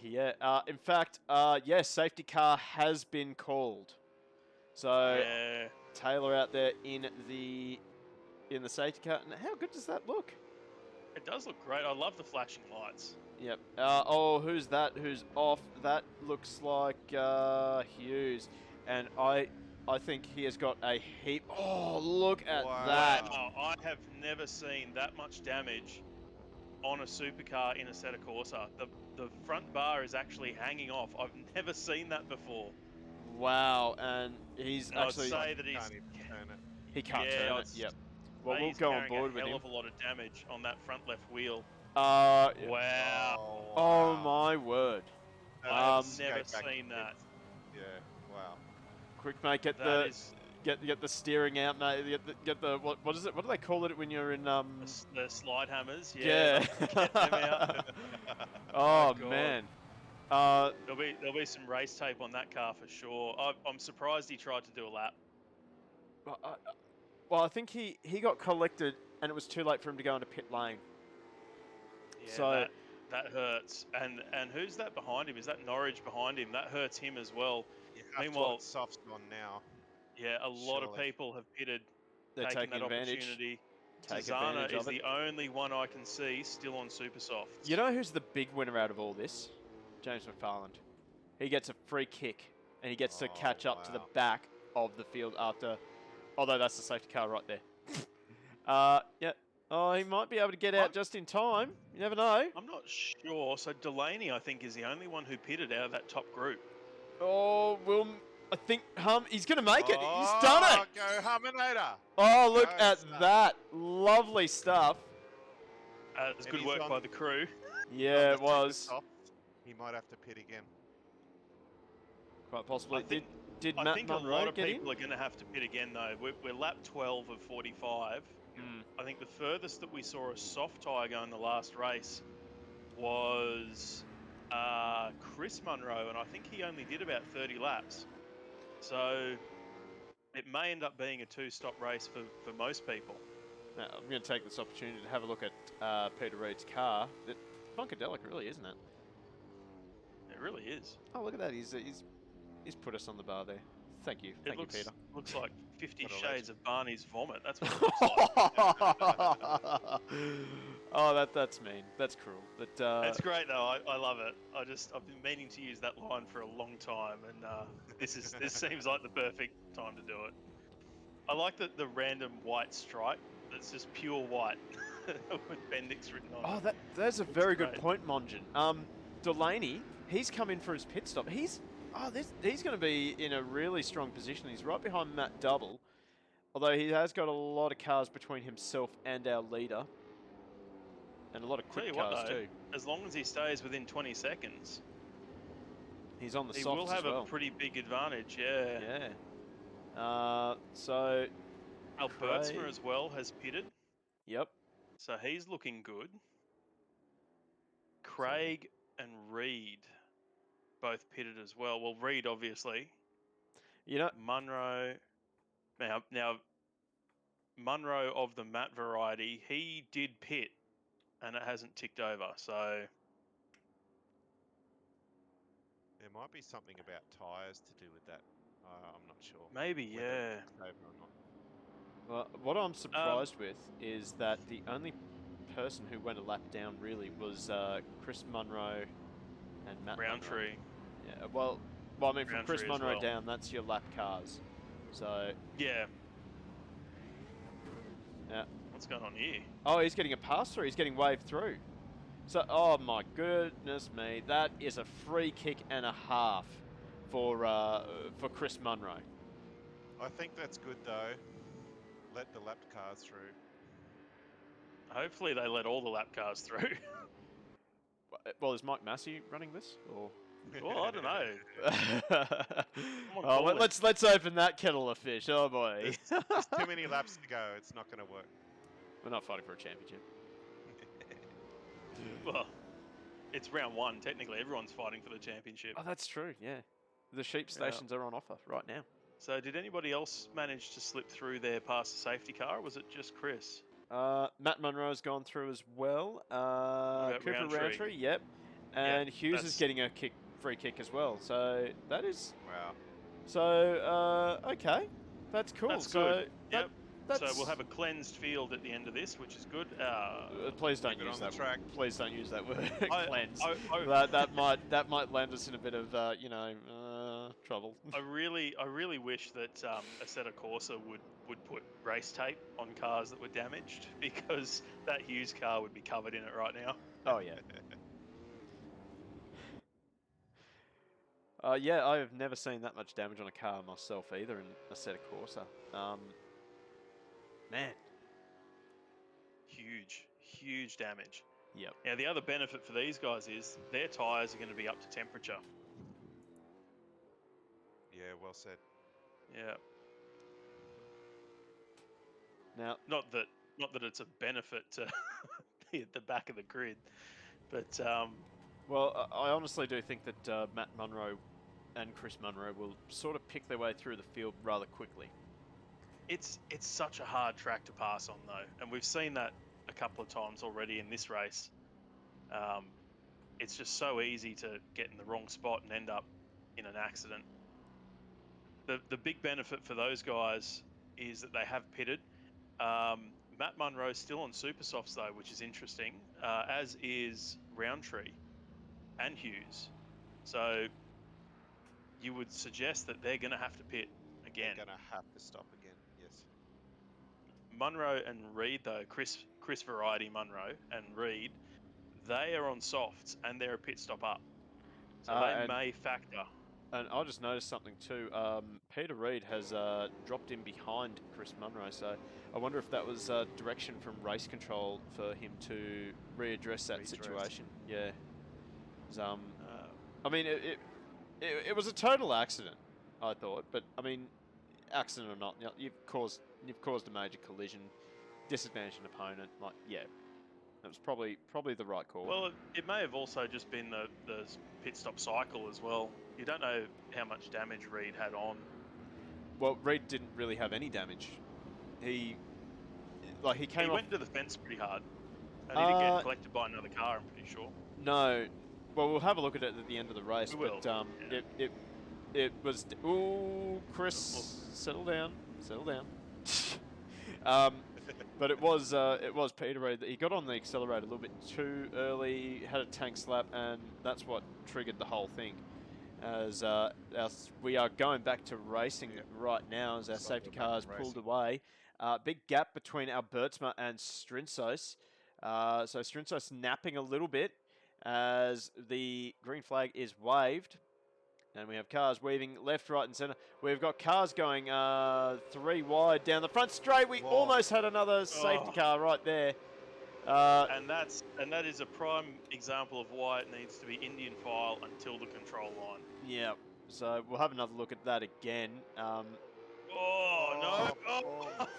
Speaker 1: Yeah. In fact, yes, safety car has been called. So
Speaker 2: Yeah.
Speaker 1: Taylor out there in the safety car. And how good does that look?
Speaker 2: It does look great. I love the flashing lights.
Speaker 1: Yep. Oh, who's that? Who's off? That looks like Hughes, and I think he has got a heap. Oh, look at
Speaker 3: Wow.
Speaker 1: that!
Speaker 2: Wow, I have never seen that much damage on a supercar in a Assetto Corsa. The front bar is actually hanging off. I've never seen that before.
Speaker 1: Wow, and he's
Speaker 2: And I'd
Speaker 1: actually
Speaker 2: say that he's
Speaker 3: Can't even turn it.
Speaker 1: he can't
Speaker 2: yeah,
Speaker 1: turn
Speaker 2: I'd
Speaker 1: it. Yep. Well,
Speaker 2: say
Speaker 1: we'll
Speaker 2: he's
Speaker 1: go on
Speaker 2: carrying
Speaker 1: board
Speaker 2: a
Speaker 1: with
Speaker 2: hell
Speaker 1: him.
Speaker 2: of a lot of damage on that front left wheel.
Speaker 1: Yeah.
Speaker 2: Wow.
Speaker 1: Oh my word!
Speaker 2: I've
Speaker 3: Escape
Speaker 2: never
Speaker 3: back
Speaker 2: seen
Speaker 3: in
Speaker 2: that.
Speaker 3: Yeah, wow.
Speaker 1: Quick, mate, get
Speaker 2: That is
Speaker 1: the steering out, mate. Get the what is it? What do they call it when you're in
Speaker 2: the slide hammers.
Speaker 1: Yeah.
Speaker 2: Get them out.
Speaker 1: Oh
Speaker 2: God.
Speaker 1: man.
Speaker 2: There'll be some race tape on that car for sure. I'm surprised he tried to do a lap.
Speaker 1: Well, I think he got collected, and it was too late for him to go into pit lane.
Speaker 2: Yeah,
Speaker 1: So-
Speaker 2: that hurts. And who's that behind him? Is that Norwich behind him? That hurts him as well.
Speaker 3: You have
Speaker 2: Meanwhile-
Speaker 3: to soft's on now.
Speaker 2: Yeah, a lot of
Speaker 3: Surely.
Speaker 2: people have pitted,
Speaker 1: They're
Speaker 2: taking
Speaker 1: taking
Speaker 2: that
Speaker 1: advantage.
Speaker 2: opportunity.
Speaker 1: Take
Speaker 2: Zana
Speaker 1: advantage
Speaker 2: is
Speaker 1: of it.
Speaker 2: the only one I can see still on super softs.
Speaker 1: You know who's the big winner out of all this? James McFarland. He gets a free kick, and he gets to
Speaker 3: Oh,
Speaker 1: catch up to the
Speaker 3: wow.
Speaker 1: back of the field after. Although that's the safety car right there. Yeah. Oh, he might be able to get out just in time. You never know.
Speaker 2: I'm not sure. So Delaney, I think, is the only one who pitted out of that top group.
Speaker 1: Oh, I think he's going to make it. He's done it.
Speaker 3: Go Huminator.
Speaker 1: Oh, look
Speaker 3: Go,
Speaker 1: at
Speaker 3: son.
Speaker 1: that. Lovely stuff.
Speaker 2: It's
Speaker 3: And
Speaker 2: good
Speaker 3: he's
Speaker 2: work
Speaker 3: on-
Speaker 2: by the crew.
Speaker 1: Yeah, it
Speaker 3: On the
Speaker 1: was.
Speaker 3: super soft, He might have to pit again.
Speaker 1: Quite possibly.
Speaker 2: I think-
Speaker 1: Did
Speaker 2: I
Speaker 1: Matt
Speaker 2: think a
Speaker 1: Munroe
Speaker 2: lot of
Speaker 1: get in?
Speaker 2: people are going to have to pit again, though. We're lap 12 of 45.
Speaker 1: Mm.
Speaker 2: I think the furthest that we saw a soft tyre go in the last race was Chris Munroe, and I think he only did about 30 laps. So it may end up being a 2-stop race for most people.
Speaker 1: Now, I'm going to take this opportunity to have a look at Peter Reid's car. It's funkadelic, really, isn't it?
Speaker 2: It really is.
Speaker 1: Oh, look at that. He's put us on the bar there. Thank you. Thank you, Peter.
Speaker 2: Looks like 50
Speaker 3: What a
Speaker 2: Shades of Barney's vomit. That's what it looks like.
Speaker 1: Oh, that's mean. That's cruel. But
Speaker 2: It's great though. I love it. I've been meaning to use that line for a long time, and this seems like the perfect time to do it. I like the random white stripe. That's just pure white with Bendix written on it.
Speaker 1: that's a very good
Speaker 2: great.
Speaker 1: point, Monjan. Delaney, he's come in for his pit stop. He's going to be in a really strong position. He's right behind Matt Double, although he has got a lot of cars between himself and our leader, and a lot of
Speaker 2: Tell
Speaker 1: quick
Speaker 2: you what,
Speaker 1: cars
Speaker 2: though,
Speaker 1: too.
Speaker 2: as long as he stays within 20 seconds,
Speaker 1: He's on the
Speaker 2: he
Speaker 1: softs
Speaker 2: will have
Speaker 1: as well.
Speaker 2: a pretty big advantage. Yeah.
Speaker 1: Yeah. So,
Speaker 2: Albertsma
Speaker 1: Craig.
Speaker 2: as well has pitted,
Speaker 1: yep.
Speaker 2: so he's looking good. Craig and Reed both pitted as well. Well, Reed obviously.
Speaker 1: You know,
Speaker 2: Munroe. Now Munroe of the matte variety, he did pit and it hasn't ticked over. So
Speaker 3: There might be something about tyres to do with that. I'm not sure.
Speaker 2: maybe,
Speaker 3: Whether
Speaker 2: yeah.
Speaker 3: it's over or not.
Speaker 1: Well, what I'm surprised with is that the only person who went a lap down really was Chris Munroe and Matt Munroe.
Speaker 2: Roundtree.
Speaker 1: Yeah, well, I mean, from Chris
Speaker 2: Roundtree as
Speaker 1: Munroe
Speaker 2: well.
Speaker 1: down, that's your lap cars. So,
Speaker 2: Yeah.
Speaker 1: yeah.
Speaker 2: What's going on here?
Speaker 1: Oh, he's getting a pass through. He's getting waved through. So, oh my goodness me, that is a free kick and a half for Chris Munroe.
Speaker 3: I think that's good though. Let the lap cars through.
Speaker 2: Hopefully they let all the lap cars through.
Speaker 1: Well, is Mike Massey running this, or?
Speaker 2: Well, I don't know.
Speaker 1: Oh, let's open that kettle of fish. Oh boy.
Speaker 3: There's too many laps to go. It's not going to work.
Speaker 1: We're not fighting for a championship.
Speaker 2: Well, it's round one. Technically, everyone's fighting for the championship.
Speaker 1: Oh, that's true. Yeah, the sheep stations are on offer right now.
Speaker 2: So, did anybody else manage to slip through there past the safety car, or was it just Chris?
Speaker 1: Matt Munro's gone through as well. Cooper Roundtree, yep. And Hughes is getting a free kick as well. So that is
Speaker 3: Wow.
Speaker 1: So okay, that's cool.
Speaker 2: That's
Speaker 1: so
Speaker 2: good.
Speaker 1: That,
Speaker 2: So we'll have a cleansed field at the end of this, which is good.
Speaker 1: please don't
Speaker 3: Keep it
Speaker 1: use
Speaker 3: on the
Speaker 1: that.
Speaker 3: track.
Speaker 1: Please don't use that word. Cleanse. that might land us in a bit of trouble.
Speaker 2: I really wish that Assetto Corsa would put race tape on cars that were damaged, because that Hughes car would be covered in it right now.
Speaker 1: Oh yeah. Yeah, I have never seen that much damage on a car myself either in Assetto Corsa. Man.
Speaker 2: Huge damage.
Speaker 1: Yep.
Speaker 2: Now, the other benefit for these guys is their tyres are going to be up to temperature.
Speaker 3: Yeah, well said.
Speaker 2: Yeah.
Speaker 1: Now,
Speaker 2: Not that it's a benefit to be at the back of the grid, but
Speaker 1: well, I honestly do think that Matt Munroe and Chris Munroe will sort of pick their way through the field rather quickly.
Speaker 2: it's such a hard track to pass on, though, and we've seen that a couple of times already in this race. It's just so easy to get in the wrong spot and end up in an accident. The big benefit for those guys is that they have pitted. Matt Munroe's still on super softs though, which is interesting, as is Roundtree and Hughes. So you would suggest that they're going to have to pit again.
Speaker 3: They're going to have to stop again, yes.
Speaker 2: Munroe and Reed, though, Chris Variety Munroe and Reed, they are on softs and they're a pit stop up. So they may factor.
Speaker 1: And I just noticed something too. Peter Reed has dropped in behind Chris Munroe, so I wonder if that was direction from race control for him to readdress that situation. Yeah. I mean, it was a total accident, I thought. But I mean, accident or not, you've caused a major collision, disadvantaged an opponent. Like, yeah, that was probably the right call.
Speaker 2: Well, it may have also just been the pit stop cycle as well. You don't know how much damage Reed had on.
Speaker 1: Well, Reed didn't really have any damage. He came off...
Speaker 2: went into the fence pretty hard, and he didn't get collected by another car, I'm pretty sure.
Speaker 1: No. Well, we'll have a look at it at the end of the race.
Speaker 2: We will.
Speaker 1: But it was... Ooh, Chris, settle down. But it was Peter Reed. He got on the accelerator a little bit too early, had a tank slap, and that's what triggered the whole thing. As we are going back to racing right now, as our safety cars pulled away. Big gap between Albertsma and Strinsos. So Strinsos napping a little bit as the green flag is waved. And we have cars weaving left, right and centre. We've got cars going 3 wide down the front straight. We almost had another safety car right there.
Speaker 2: And that is a prime example of why it needs to be Indian file until the control line.
Speaker 1: Yeah, so we'll have another look at that again.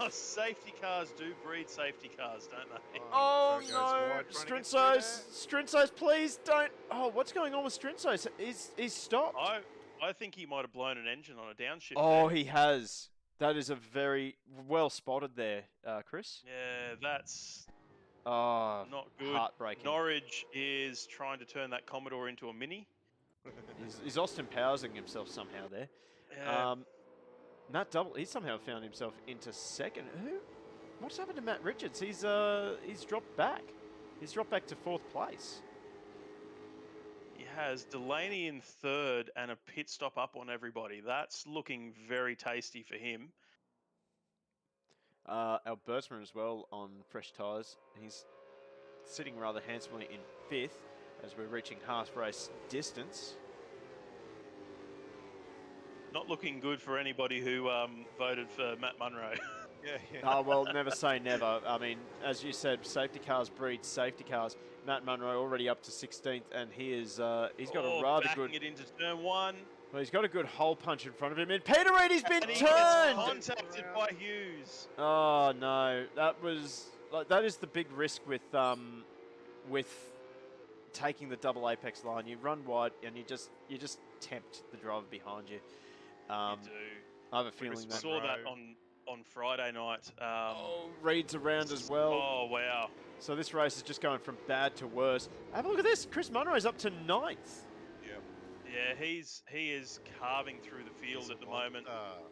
Speaker 2: Safety cars do breed safety cars, don't they?
Speaker 1: Oh no, Strinsos, please don't. Oh, what's going on with Strinsos? He's stopped.
Speaker 2: I think he might have blown an engine on a downshift.
Speaker 1: Oh, he has. That is a very well spotted there, Chris.
Speaker 2: Yeah, that's
Speaker 1: Oh,
Speaker 2: Not good.
Speaker 1: heartbreaking.
Speaker 2: Norwich is trying to turn that Commodore into a Mini.
Speaker 1: He's Austin Powersing himself somehow there.
Speaker 2: Yeah.
Speaker 1: Matt Double, he somehow found himself into second. What's happened to Matt Richards? He's dropped back. He's dropped back to 4th place.
Speaker 2: He has Delaney in 3rd and a pit stop up on everybody. That's looking very tasty for him.
Speaker 1: Albertsman as well on fresh tyres. He's sitting rather handsomely in 5th as we're reaching half race distance.
Speaker 2: Not looking good for anybody who voted for Matt Munroe.
Speaker 3: Yeah.
Speaker 1: Oh, well, never say never. I mean, as you said, safety cars breed safety cars. Matt Munroe already up to 16th, and he's got a rather
Speaker 2: backing
Speaker 1: good...
Speaker 2: it into turn 1.
Speaker 1: Well, he's got a good hole punch in front of him, and Peter Reedy's been
Speaker 2: And he
Speaker 1: turned!
Speaker 2: gets contacted by Hughes.
Speaker 1: Oh, no. That is the big risk with taking the double apex line. You run wide, and you just tempt the driver behind you.
Speaker 2: You do.
Speaker 1: I have a feeling
Speaker 2: We
Speaker 1: that...
Speaker 2: saw that on Friday night.
Speaker 1: Reed's around as well.
Speaker 2: Oh, wow.
Speaker 1: So this race is just going from bad to worse. Have a look at this. Chris Munroe's up to 9th.
Speaker 3: Yep.
Speaker 2: Yeah, he is carving through the field at the moment.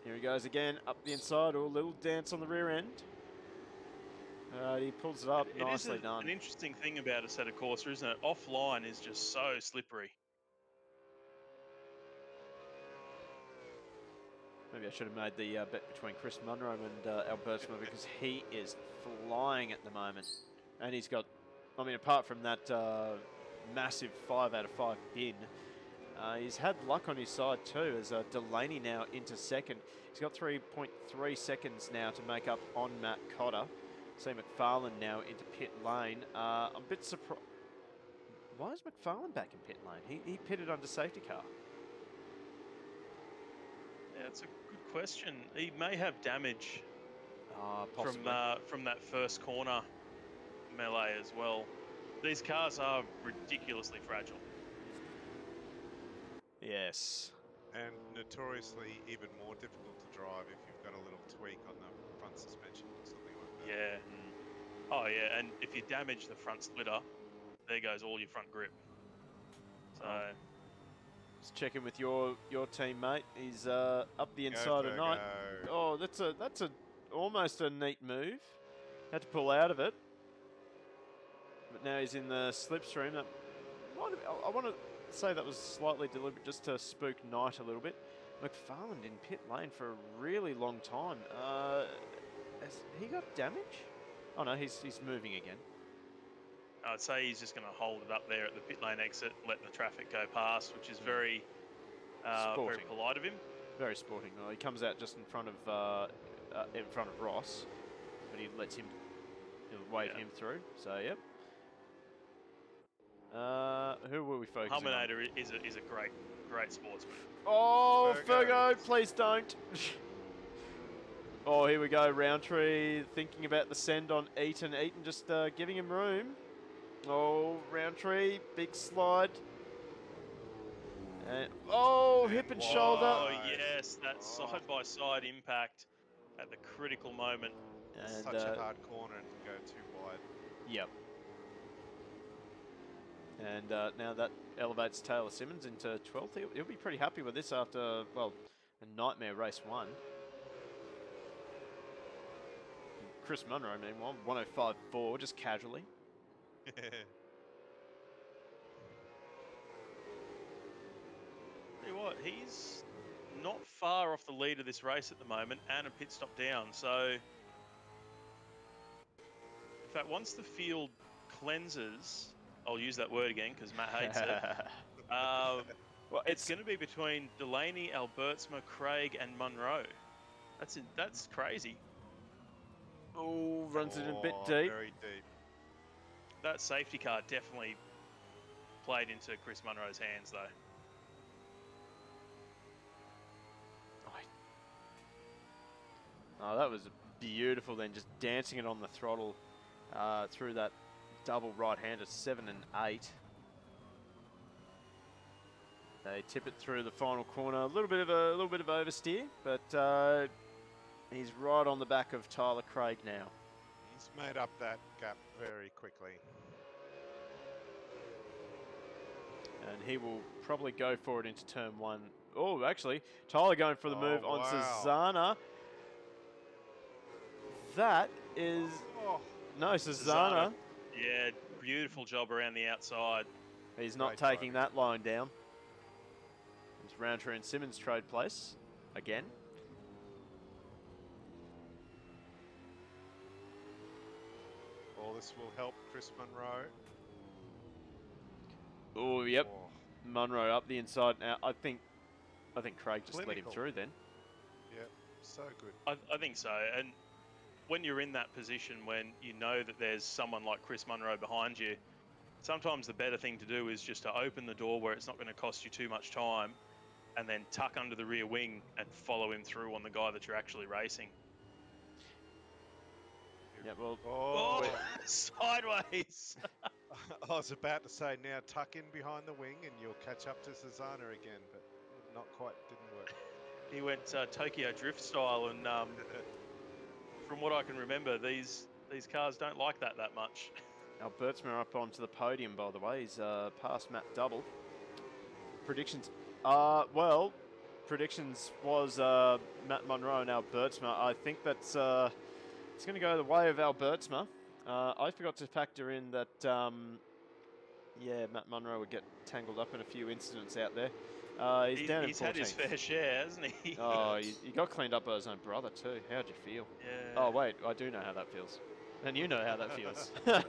Speaker 1: Here he goes again, up the inside. Oh, a little dance on the rear end. He pulls it up. Nicely done.
Speaker 2: An interesting thing about a set of Corsa, isn't it? Offline is just so slippery.
Speaker 1: Maybe I should have made the bet between Chris Munroe and Albertsma because he is flying at the moment. And he's got, I mean, apart from that massive 5 out of 5 bin, he's had luck on his side too, as Delaney now into second. He's got 3.3 seconds now to make up on Matt Cotter. See McFarlane now into pit lane. I'm a bit surprised. Why is McFarlane back in pit lane? He pitted under safety car.
Speaker 2: Yeah, it's a good question. He may have damage
Speaker 1: Possibly.
Speaker 2: from that first corner melee as well. These cars are ridiculously fragile.
Speaker 1: Yes.
Speaker 3: And notoriously even more difficult to drive if you've got a little tweak on the front suspension or something like that.
Speaker 2: Yeah. Oh, yeah, and if you damage the front splitter, there goes all your front grip. So...
Speaker 1: Let's check in with your team, mate. He's up the inside of night. Oh, that's almost a neat move. Had to pull out of it, but now he's in the slipstream. I want to say that was slightly deliberate, just to spook Knight a little bit. McFarlane in pit lane for a really long time. Has he got damage? Oh no, he's moving again.
Speaker 2: I'd say he's just going to hold it up there at the pit lane exit, let the traffic go past, which is very polite of him.
Speaker 1: Very sporting. Well, he comes out just in front of Ross, but he'll wave him through. So yep. Who were we focusing on?
Speaker 2: Hulminator is a great sportsman.
Speaker 1: Oh, Fergo, please don't. Oh, here we go. Roundtree thinking about the send on Eaton. Eaton just giving him room. Oh, Roundtree, big slide. And, hip and shoulder.
Speaker 2: Oh, yes, that side-by-side impact at the critical moment.
Speaker 3: And
Speaker 1: And,
Speaker 3: such a hard corner and can go too wide.
Speaker 1: Yep. And now that elevates Taylor Simmons into 12th. He'll be pretty happy with this after, well, a nightmare race 1. Chris Munroe, meanwhile, 105.4, just casually.
Speaker 2: Tell you what, he's not far off the lead of this race at the moment and a pit stop down. So, in fact, once the field cleanses, I'll use that word again because Matt hates it. Well, it's going to be between Delaney, Albertsma, Craig, and Munroe. That's crazy.
Speaker 1: Oh, runs it a bit deep.
Speaker 3: Very deep.
Speaker 2: That safety car definitely played into Chris Munroe's hands, though.
Speaker 1: Oh, that was beautiful then, just dancing it on the throttle through that double right-hander, 7 and 8. They tip it through the final corner, a little bit of oversteer, but he's right on the back of Tyler Craig now.
Speaker 3: He's made up that gap very quickly.
Speaker 1: And he will probably go for it into turn 1. Oh, actually, Tyler going for the move on
Speaker 3: wow.
Speaker 1: Cecluna. That is...
Speaker 3: Oh,
Speaker 1: No,
Speaker 2: Cecluna.
Speaker 1: Cecluna.
Speaker 2: Yeah, beautiful job around the outside.
Speaker 1: He's not
Speaker 3: Great
Speaker 1: taking
Speaker 3: driving.
Speaker 1: that line down. It's Roundtree and Simmons trade place again.
Speaker 3: all this will help Chris Munroe.
Speaker 1: Oh, yep.
Speaker 3: Oh,
Speaker 1: Munroe up the inside. Now, I think Craig just let him
Speaker 3: Clinical.
Speaker 1: through then.
Speaker 3: yep, so good.
Speaker 2: I think so. And when you're in that position, when you know that there's someone like Chris Munroe behind you, sometimes the better thing to do is just to open the door where it's not going to cost you too much time, and then tuck under the rear wing and follow him through on the guy that you're actually racing.
Speaker 1: Yeah, well,
Speaker 3: Oh,
Speaker 2: Sideways.
Speaker 3: I was about to say now tuck in behind the wing and you'll catch up to Cecluna again, but not quite, didn't work.
Speaker 2: He went Tokyo Drift style, and from what I can remember, these cars don't like that much.
Speaker 1: Albertsma up onto the podium, by the way. He's past Matt Double. Predictions? Well, predictions was Matt Munroe and Albertsma. I think that's it's going to go the way of Albertsma. I forgot to factor in that, yeah, Matt Munroe would get tangled up in a few incidents out there. He's down in 14th.
Speaker 2: He's had his fair share, hasn't he?
Speaker 1: Oh, he got cleaned up by his own brother too. How'd you feel?
Speaker 2: Yeah.
Speaker 1: Oh, wait, I do know how that feels. And you know how that feels.
Speaker 2: I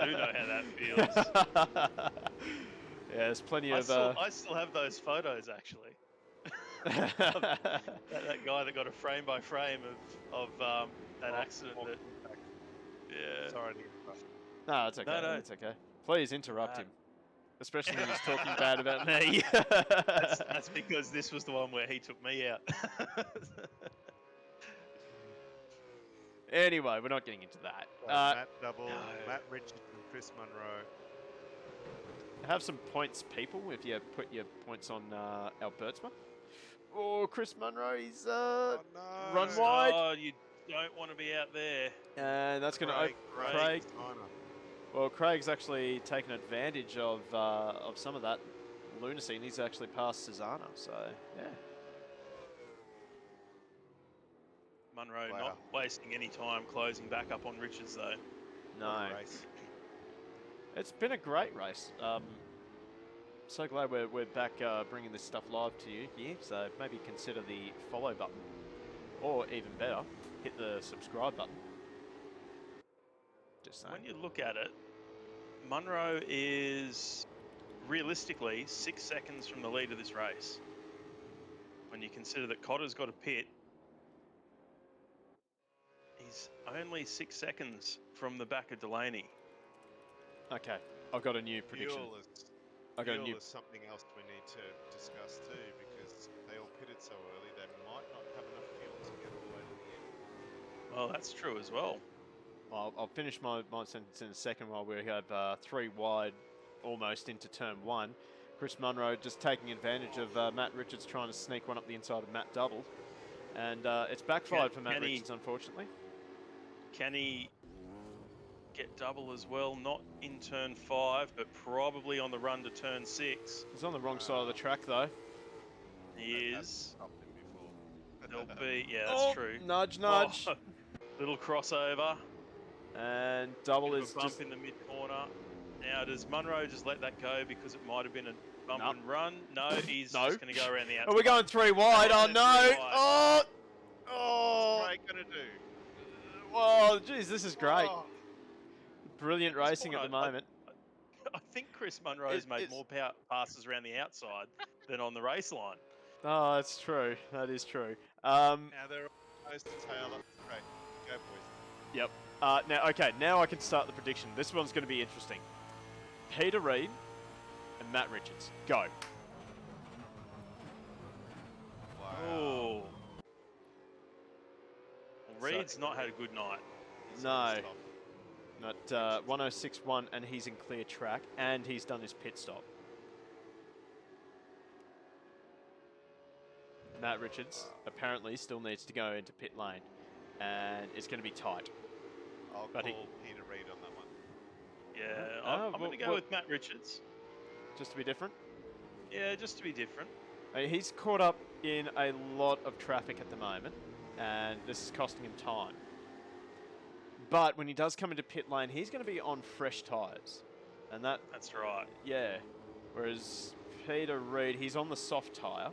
Speaker 2: do know how that feels.
Speaker 1: Yeah, there's plenty
Speaker 2: I
Speaker 1: of...
Speaker 2: still have those photos, actually. that guy that got a frame by frame of that accident. That, yeah.
Speaker 3: Sorry to interrupt.
Speaker 1: No, it's okay.
Speaker 2: No.
Speaker 1: It's okay. Please interrupt him. Especially when he's talking bad about me.
Speaker 2: That's because this was the one where he took me out.
Speaker 1: Anyway, we're not getting into that.
Speaker 3: Matt Double,
Speaker 2: no.
Speaker 3: Matt Richards and Chris Munroe.
Speaker 1: Have some points, people, if you put your points on Albertsma. Oh, Chris Munroe, he's
Speaker 3: Oh, no.
Speaker 1: run wide.
Speaker 2: Oh, you don't want to be out there.
Speaker 1: And that's going to open Craig.
Speaker 3: Cecluna.
Speaker 1: Well, Craig's actually taken advantage of some of that lunacy, and he's actually passed Cecluna. So, yeah.
Speaker 2: Munroe
Speaker 3: Wow.
Speaker 2: not wasting any time closing back up on Richards, though.
Speaker 1: No.
Speaker 3: What a race.
Speaker 1: It's been a great race. So glad we're back bringing this stuff live to you here. So maybe consider the follow button, or even better, hit the subscribe button. Just saying.
Speaker 2: When you look at it, Munroe is realistically 6 seconds from the lead of this race. When you consider that Cotter's got a pit, he's only 6 seconds from the back of Delaney.
Speaker 1: Okay, I've got a new prediction.
Speaker 3: Fuel is something else we need to discuss too, because they all pitted so early, they might not have enough fuel to get all the way to the end.
Speaker 2: Well, that's true as well.
Speaker 1: I'll finish my sentence in a second while we have 3 wide almost into turn 1. Chris Munroe just taking advantage of Matt Richards trying to sneak one up the inside of Matt Double. And it's backfired for Matt Richards, unfortunately.
Speaker 2: Can he get double as well? Not in turn 5, but probably on the run to turn 6.
Speaker 1: He's on the wrong side of the track, though.
Speaker 2: He
Speaker 3: That
Speaker 2: is.
Speaker 3: hasn't stopped him before.
Speaker 2: There'll be, yeah, that's true.
Speaker 1: Nudge, nudge.
Speaker 2: Oh, little crossover.
Speaker 1: And Double
Speaker 2: Bit of
Speaker 1: is
Speaker 2: a bump
Speaker 1: just...
Speaker 2: in the mid corner. Now, does Munroe just let that go because it might have been a bump
Speaker 1: No.
Speaker 2: and run? No, he's
Speaker 1: No.
Speaker 2: just going to go around the outside.
Speaker 1: Are we going 3 wide? Oh,
Speaker 2: Yeah,
Speaker 1: no.
Speaker 2: 3 wide.
Speaker 1: Oh.
Speaker 3: What's Craig gonna do?
Speaker 1: Oh, geez, this is great.
Speaker 3: Oh,
Speaker 1: Brilliant racing at the moment.
Speaker 2: I think Chris Munroe's made
Speaker 1: it's-
Speaker 2: more passes around the outside than on the race line.
Speaker 1: Oh, that's true. That is true.
Speaker 3: now they're almost to tail up. Great. Go, boys.
Speaker 1: Yep. Now, okay, now I can start the prediction. This one's going to be interesting. Peter Reid and Matt Richards. Go.
Speaker 3: Wow.
Speaker 2: Oh. Well, Reed's not had a good night.
Speaker 3: He's
Speaker 1: No.
Speaker 3: gonna stop.
Speaker 1: Not 106.1, and he's in clear track, and he's done his pit stop. Matt Richards apparently still needs to go into pit lane, and it's going to be tight.
Speaker 3: I'll
Speaker 1: But
Speaker 3: call Peter Reid on that one.
Speaker 2: Yeah,
Speaker 1: Ah,
Speaker 2: I'm going to go
Speaker 1: well,
Speaker 2: with Matt Richards.
Speaker 1: just to be different.
Speaker 2: Yeah, just to be different.
Speaker 1: He's caught up in a lot of traffic at the moment, and this is costing him time. But when he does come into pit lane, he's going to be on fresh tyres. And
Speaker 2: That's right.
Speaker 1: yeah. Whereas Peter Reid, he's on the soft tyre,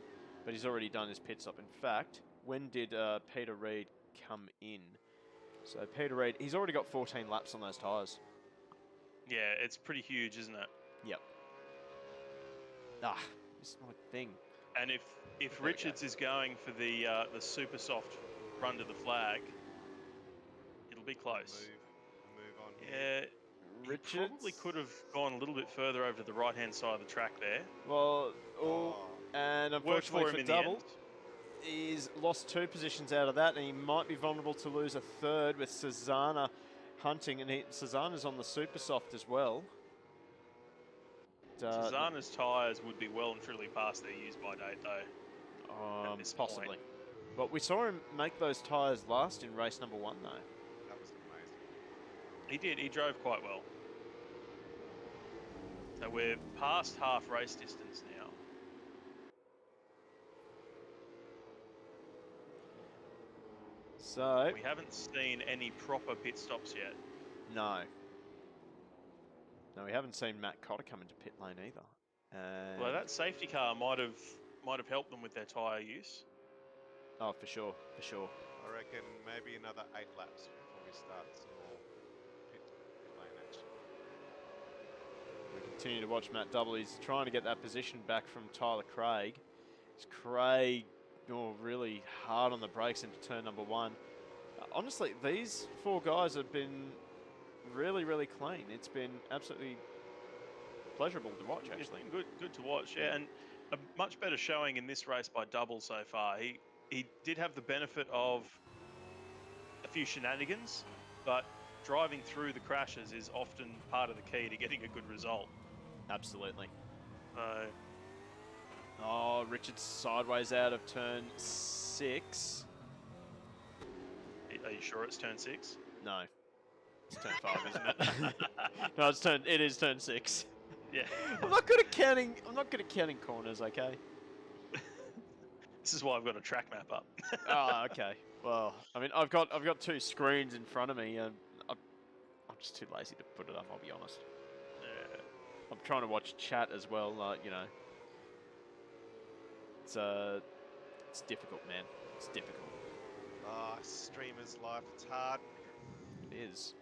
Speaker 1: but he's already done his pit stop. In fact, when did Peter Reid come in? So Peter Reid, he's already got 14 laps on those tyres.
Speaker 2: Yeah, it's pretty huge, isn't it?
Speaker 1: Yep. Ah, this is my thing.
Speaker 2: And if
Speaker 1: There we
Speaker 2: Richards is going for the super soft run to the flag, it'll be close.
Speaker 3: Move on here.
Speaker 2: Yeah, he
Speaker 1: Richards
Speaker 2: probably could have gone a little bit further over to the right-hand side of the track there.
Speaker 1: Well,
Speaker 3: Oh,
Speaker 1: and
Speaker 2: Worked
Speaker 1: unfortunately
Speaker 2: for him
Speaker 1: for
Speaker 2: in
Speaker 1: double,
Speaker 2: the end.
Speaker 1: he's lost 2 positions out of that, and he might be vulnerable to lose a third with Cecluna hunting, and Cecluna's on the super soft as well.
Speaker 2: Cecluna's tyres would be well and truly past their use-by date, though. At this
Speaker 1: Possibly.
Speaker 2: point.
Speaker 1: But we saw him make those tyres last in race number 1, though.
Speaker 3: that was amazing.
Speaker 2: He did. He drove quite well. So we're past half race distance now.
Speaker 1: So,
Speaker 2: We haven't seen any proper pit stops yet.
Speaker 1: no. No, we haven't seen Matt Cotter come into pit lane either. And
Speaker 2: Well, that safety car might have helped them with their tyre use.
Speaker 1: oh, for sure, for sure.
Speaker 3: I reckon maybe another 8 laps before we start some more pit lane action.
Speaker 1: We continue to watch Matt Double. He's trying to get that position back from Tyler Craig. It's Craig really hard on the brakes into turn number 1. Honestly, these 4 guys have been really, really clean. It's been absolutely pleasurable to watch,
Speaker 2: It's
Speaker 1: actually.
Speaker 2: been good to watch, yeah, and a much better showing in this race by Double so far. He did have the benefit of a few shenanigans, but driving through the crashes is often part of the key to getting a good result.
Speaker 1: Absolutely.
Speaker 2: So
Speaker 1: Oh, Richard's sideways out of turn 6.
Speaker 2: are you sure it's turn 6?
Speaker 1: No. It's turn 5, isn't it? No, it is turn 6.
Speaker 2: Yeah.
Speaker 1: I'm not good at counting corners, okay?
Speaker 2: This is why I've got a track map up.
Speaker 1: Oh, okay. Well, I mean, I've got 2 screens in front of me, and I'm just too lazy to put it up, I'll be honest.
Speaker 2: Yeah.
Speaker 1: I'm trying to watch chat as well, you know. It's difficult, man. It's difficult.
Speaker 3: Ah, streamer's life, it's hard.
Speaker 1: It is.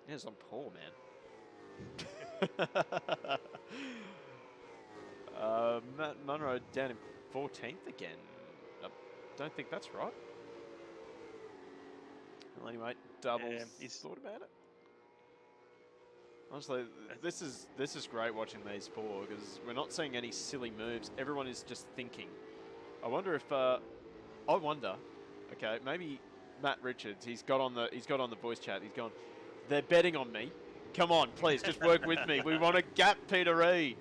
Speaker 1: It is. I'm poor, man. Matt Munroe down in 14th again. I don't think that's right. Well, anyway, Doubles
Speaker 2: he's
Speaker 1: thought about it. Honestly, this is great watching these 4 because we're not seeing any silly moves. Everyone is just thinking. I wonder if okay, maybe Matt Richards. He's got on the voice chat. He's gone. They're betting on me. Come on, please, just work with me. We want to gap Peter Reid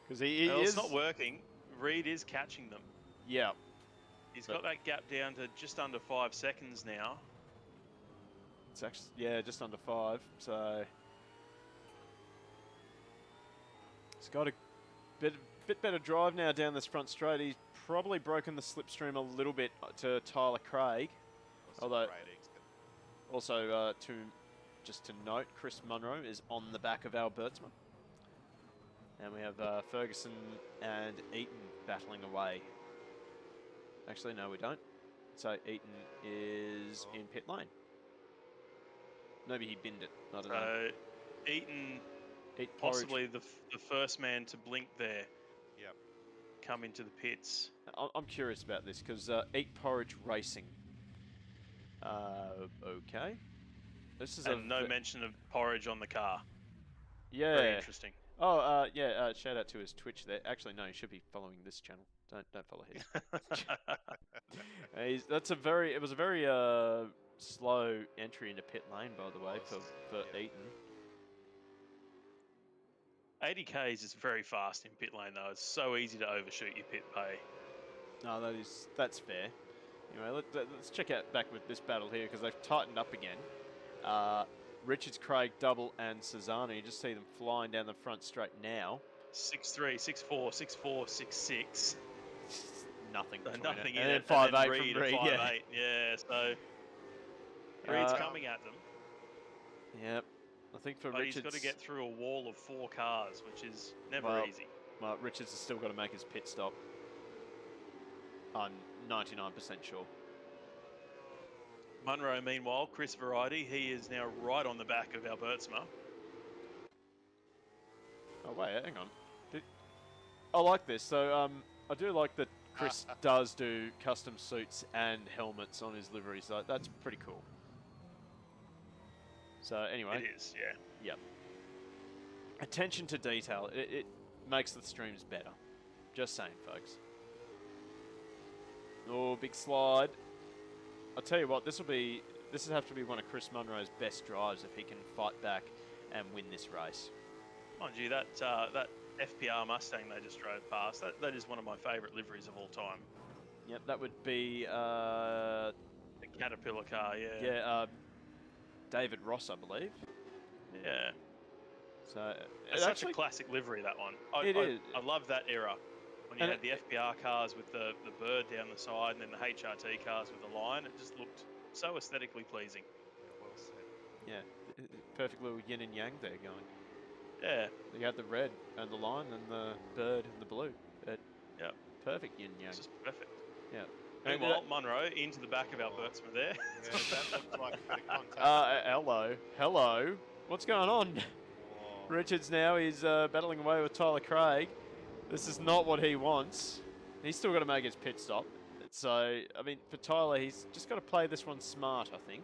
Speaker 1: because he
Speaker 2: well,
Speaker 1: is.
Speaker 2: it's not working. Reid is catching them.
Speaker 1: Yeah.
Speaker 2: He's got that gap down to just under 5 seconds now.
Speaker 1: It's actually, just under 5. So he's got a bit better drive now down this front straight. He's probably broken the slipstream a little bit to Tyler Craig. Although, also just to note, Chris Munroe is on the back of our Bertsman. And we have Ferguson and Eaton battling away. Actually, no, we don't. So Eaton is in pit lane. Maybe he binned it. I don't know.
Speaker 2: Eaton,
Speaker 1: Eat porridge.
Speaker 2: possibly the first man to blink there.
Speaker 3: Yep.
Speaker 2: Come into the pits.
Speaker 1: I'm curious about this because Eat Porridge Racing. Okay. This is
Speaker 2: no mention of porridge on the car.
Speaker 1: Yeah.
Speaker 2: Very interesting.
Speaker 1: Oh, shout out to his Twitch there. Actually, no, you should be following this channel. Don't follow his. It was a very slow entry into pit lane, by the way, for Eaton.
Speaker 2: 80 k's is very fast in pit lane though. It's so easy to overshoot your pit pay.
Speaker 1: No, that's fair. Anyway, let's check out back with this battle here because they've tightened up again. Richards, Craig, Double, and Cecluna. You just see them flying down the front straight now.
Speaker 2: 6'3", 6'4", 6'4", 6'6".
Speaker 1: Nothing
Speaker 2: So
Speaker 1: between
Speaker 2: nothing
Speaker 1: it.
Speaker 2: in
Speaker 1: And then
Speaker 2: it.
Speaker 1: 5'8"
Speaker 2: and then
Speaker 1: from
Speaker 2: Reed
Speaker 1: Reed.
Speaker 2: at
Speaker 1: Yeah.
Speaker 2: 5'8". Yeah, so Reed's coming at them.
Speaker 1: Yep. I think for
Speaker 2: But
Speaker 1: Richards,
Speaker 2: he's got to get through a wall of 4 cars, which is never easy.
Speaker 1: Well, Richards has still got to make his pit stop. I'm 99% sure.
Speaker 2: Munroe, meanwhile, Chris Variety, he is now right on the back of Albertsma.
Speaker 1: Oh, wait, hang on. I like this. So, I do like that Chris does do custom suits and helmets on his livery, so that's pretty cool. So, anyway.
Speaker 2: It is, yeah.
Speaker 1: Yep. Attention to detail. It makes the streams better. Just saying, folks. Oh, big slide. I'll tell you what, this will have to be one of Chris Munroe's best drives if he can fight back and win this race.
Speaker 2: Mind you, that FPR Mustang they just drove past, that is one of my favourite liveries of all time.
Speaker 1: Yep, that would be...
Speaker 2: The Caterpillar car, yeah.
Speaker 1: Yeah, David Ross, I believe.
Speaker 2: Yeah.
Speaker 1: So
Speaker 2: It's such a classic livery, that one. I love that era. When you had the FPR cars with the bird down the side and then the HRT cars with the line, it just looked so aesthetically pleasing.
Speaker 3: Yeah, well said.
Speaker 1: Yeah, perfect little yin and yang there going.
Speaker 2: Yeah.
Speaker 1: You had the red and the line and the bird and the blue.
Speaker 2: Yeah.
Speaker 1: Perfect yin and yang.
Speaker 2: It's just perfect.
Speaker 1: Yeah.
Speaker 2: Meanwhile, Munroe into the back of Albertsma there.
Speaker 3: Yeah, that looked like a bit of contact.
Speaker 1: Hello. What's going on?
Speaker 3: Whoa.
Speaker 1: Richards now is battling away with Tyler Craig. This is not what he wants. He's still got to make his pit stop. So, I mean, for Tyler, he's just got to play this one smart, I think.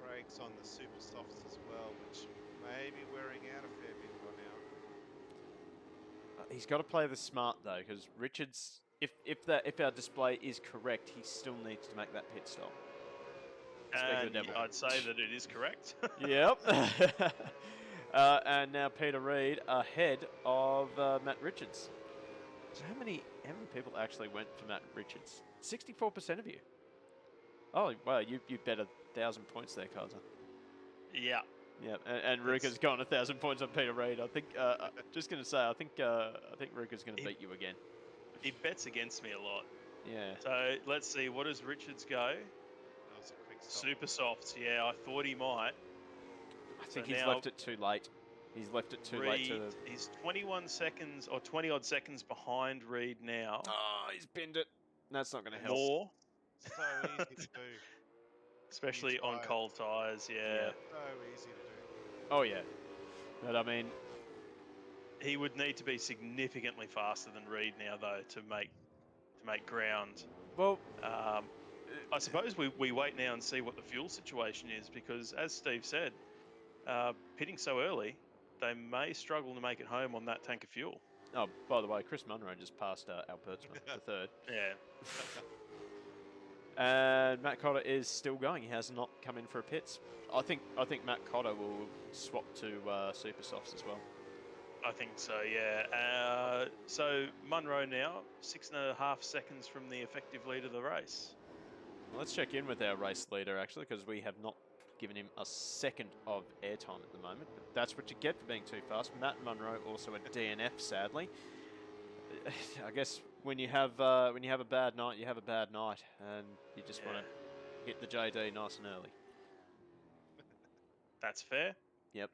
Speaker 3: Craig's on the super softs as well, which may be wearing out a fair bit by now.
Speaker 1: He's got to play this smart, though, because Richards, if our display is correct, he still needs to make that pit stop.
Speaker 2: And I'd say that it is correct.
Speaker 1: Yep. And now Peter Reed ahead of Matt Richards. So how many people actually went for Matt Richards? 64% of you. Oh, wow, you bet 1,000 points there, Kaiser.
Speaker 2: Yeah.
Speaker 1: Yeah, and Ruka's got 1,000 points on Peter Reed. I think, just going to say, I think Ruka's going to beat you again.
Speaker 2: He bets against me a lot.
Speaker 1: Yeah.
Speaker 2: So let's see, what does Richards go?
Speaker 3: That was a quick stop.
Speaker 2: Super softs, yeah, I thought he might.
Speaker 1: I think he's left it too late. He's left it too late to...
Speaker 2: He's 21 seconds or 20-odd seconds behind Reed now.
Speaker 1: Oh, he's binned it. That's not going to help.
Speaker 2: More.
Speaker 3: So easy to do.
Speaker 2: Especially on cold tyres, yeah.
Speaker 3: So easy to do.
Speaker 1: Oh, yeah. But, I mean...
Speaker 2: He would need to be significantly faster than Reed now, though, to make ground.
Speaker 1: Well...
Speaker 2: I suppose we wait now and see what the fuel situation is, because, as Steve said, pitting so early, they may struggle to make it home on that tank of fuel.
Speaker 1: Oh, by the way, Chris Munroe just passed Albertsma, the third.
Speaker 2: Yeah.
Speaker 1: And Matt Cotter is still going. He has not come in for a pits. I think Matt Cotter will swap to Super Softs as well.
Speaker 2: I think so, yeah. So Munroe now, 6.5 seconds from the effective lead of the race.
Speaker 1: Well, let's check in with our race leader, actually, because we have not given him a second of airtime at the moment. But that's what you get for being too fast. Matt Munroe also a DNF, sadly. I guess when you have a bad night, you have a bad night, and you just want to hit the JD nice and early.
Speaker 2: That's fair.
Speaker 1: Yep.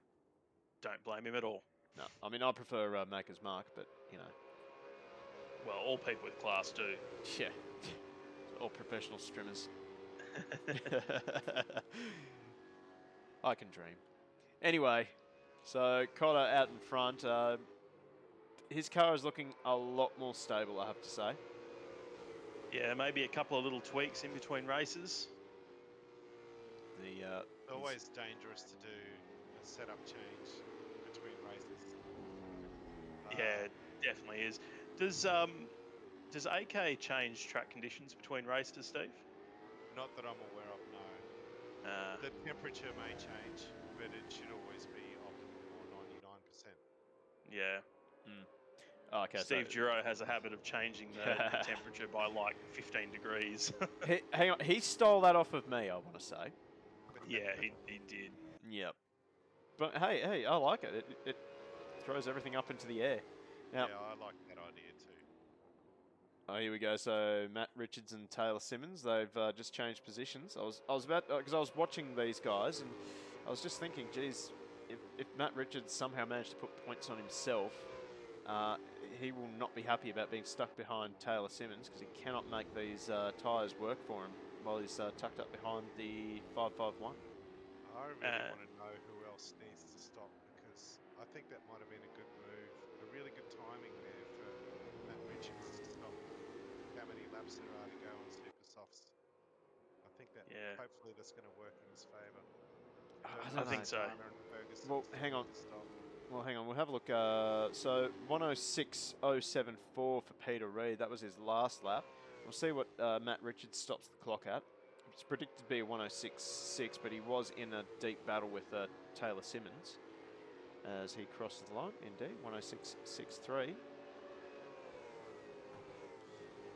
Speaker 2: Don't blame him at all.
Speaker 1: No, I mean I prefer Maker's Mark, but you know.
Speaker 2: Well, all people with class do.
Speaker 1: Yeah. All professional strimmers. I can dream. Anyway, so Cotter out in front. His car is looking a lot more stable, I have to say.
Speaker 2: Yeah, maybe a couple of little tweaks in between races.
Speaker 3: Always dangerous to do a setup change between races.
Speaker 2: Yeah, it definitely is. Does AK change track conditions between races, Steve?
Speaker 3: Not that I'm aware of, no. The temperature may change, but it should always be optimal or 99%.
Speaker 2: Yeah.
Speaker 1: Oh, okay,
Speaker 2: Steve Duro has a habit of changing the temperature by like 15 degrees.
Speaker 1: hang on, he stole that off of me, I want to say.
Speaker 2: Yeah, he did.
Speaker 1: Yep. But hey, I like it. It throws everything up into the air. Now,
Speaker 3: Yeah, I like that idea too.
Speaker 1: oh, here we go. So Matt Richards and Taylor Simmons, they've just changed positions. I was about because I was watching these guys and I was just thinking, geez, if Matt Richards somehow managed to put points on himself, he will not be happy about being stuck behind Taylor Simmons because he cannot make these tyres work for him while he's tucked up behind the 551.
Speaker 3: I really want to know who else needs to stop because I think that might have been a good move, a really good timing there for Matt Richards to stop how many laps there are to go on super softs. I think that hopefully that's going to work in his favour.
Speaker 1: I
Speaker 2: think so.
Speaker 1: Well, hang on. Well, hang on. We'll have a look. So 106.074 for Peter Reid. That was his last lap. We'll see what Matt Richards stops the clock at. It's predicted to be a 106.6, but he was in a deep battle with Taylor Simmons as he crosses the line. Indeed, 106.63.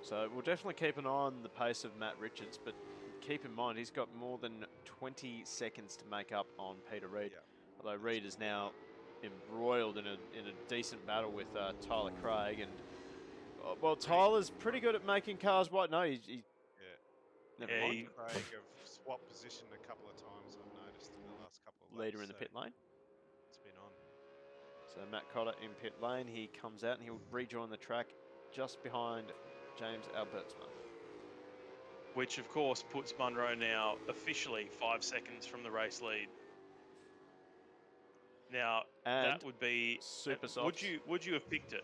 Speaker 1: So we'll definitely keep an eye on the pace of Matt Richards, but keep in mind he's got more than 20 seconds to make up on Peter Reid.
Speaker 3: Yeah.
Speaker 1: Although Reid is now embroiled in a decent battle with Tyler Craig, and well, Tyler's pretty good at making cars white. No, he never mind.
Speaker 3: Craig have swapped position a couple of times. I've noticed in the last couple of laps.
Speaker 1: Leader in the pit lane.
Speaker 3: It's been on.
Speaker 1: So Matt Cotter in pit lane. He comes out and he'll rejoin the track just behind James Albertsma.
Speaker 2: Which, of course, puts Munroe now officially 5 seconds from the race lead. Now,
Speaker 1: and
Speaker 2: that would be...
Speaker 1: super soft.
Speaker 2: Would you have picked it?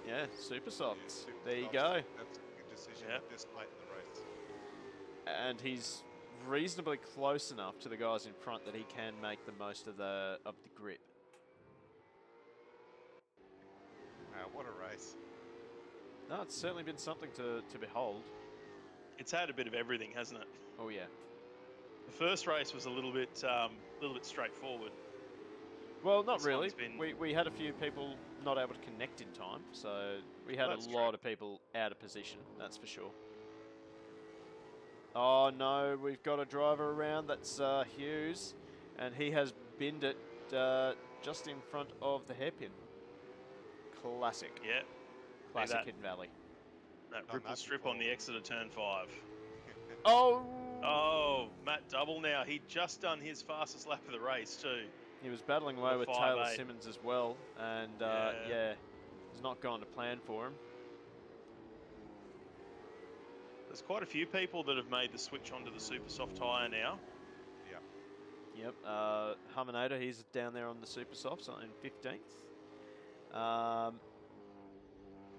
Speaker 1: Yeah, super softs.
Speaker 3: Yeah, super
Speaker 1: there you
Speaker 3: softs.
Speaker 1: go.
Speaker 3: That's a good decision
Speaker 2: Yep.
Speaker 3: at this late in the race.
Speaker 1: And he's reasonably close enough to the guys in front that he can make the most of the grip.
Speaker 3: Wow, what a race.
Speaker 1: No, it's certainly been something to behold.
Speaker 2: It's had a bit of everything, hasn't it?
Speaker 1: Oh yeah.
Speaker 2: The first race was a little bit straightforward.
Speaker 1: Well, not
Speaker 2: This
Speaker 1: really.
Speaker 2: one's been-
Speaker 1: We had a few people not able to connect in time, so we had
Speaker 2: That's
Speaker 1: a lot of people out of position, that's for sure. Oh no, we've got a driver around, that's Hughes, and he has binned it just in front of the hairpin. Classic.
Speaker 2: Yeah.
Speaker 1: Classic
Speaker 2: that.
Speaker 1: Hidden Valley.
Speaker 2: That
Speaker 3: Done
Speaker 2: ripple
Speaker 3: that
Speaker 2: strip
Speaker 3: before.
Speaker 2: on the exit of turn 5.
Speaker 1: Oh!
Speaker 2: Oh, Matt Double now. He'd just done his fastest lap of the race too.
Speaker 1: He was battling away
Speaker 2: The
Speaker 1: with
Speaker 2: 5.8.
Speaker 1: Taylor Simmons as well, and
Speaker 2: Yeah.
Speaker 1: it's not gone to plan for him.
Speaker 2: There's quite a few people that have made the switch onto the super soft tyre now.
Speaker 3: Yeah.
Speaker 1: Yep, Humanator, he's down there on the super softs in 15th.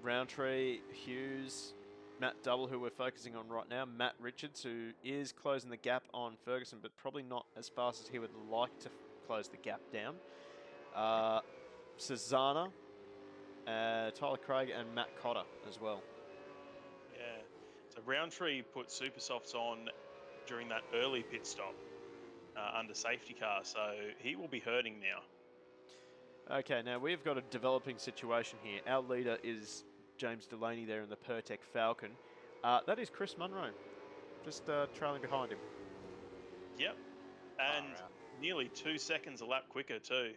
Speaker 1: Roundtree, Hughes, Matt Double, who we're focusing on right now, Matt Richards, who is closing the gap on Ferguson, but probably not as fast as he would like to close the gap down. Cecluna, Tyler Craig, and Matt Cotter as well.
Speaker 2: Yeah. So Roundtree put super softs on during that early pit stop under safety car, so he will be hurting now.
Speaker 1: Okay, now we've got a developing situation here. Our leader is James Delaney there in the Pertec Falcon. That is Chris Munroe, just trailing behind him.
Speaker 2: Yep. And nearly 2 seconds a lap quicker too.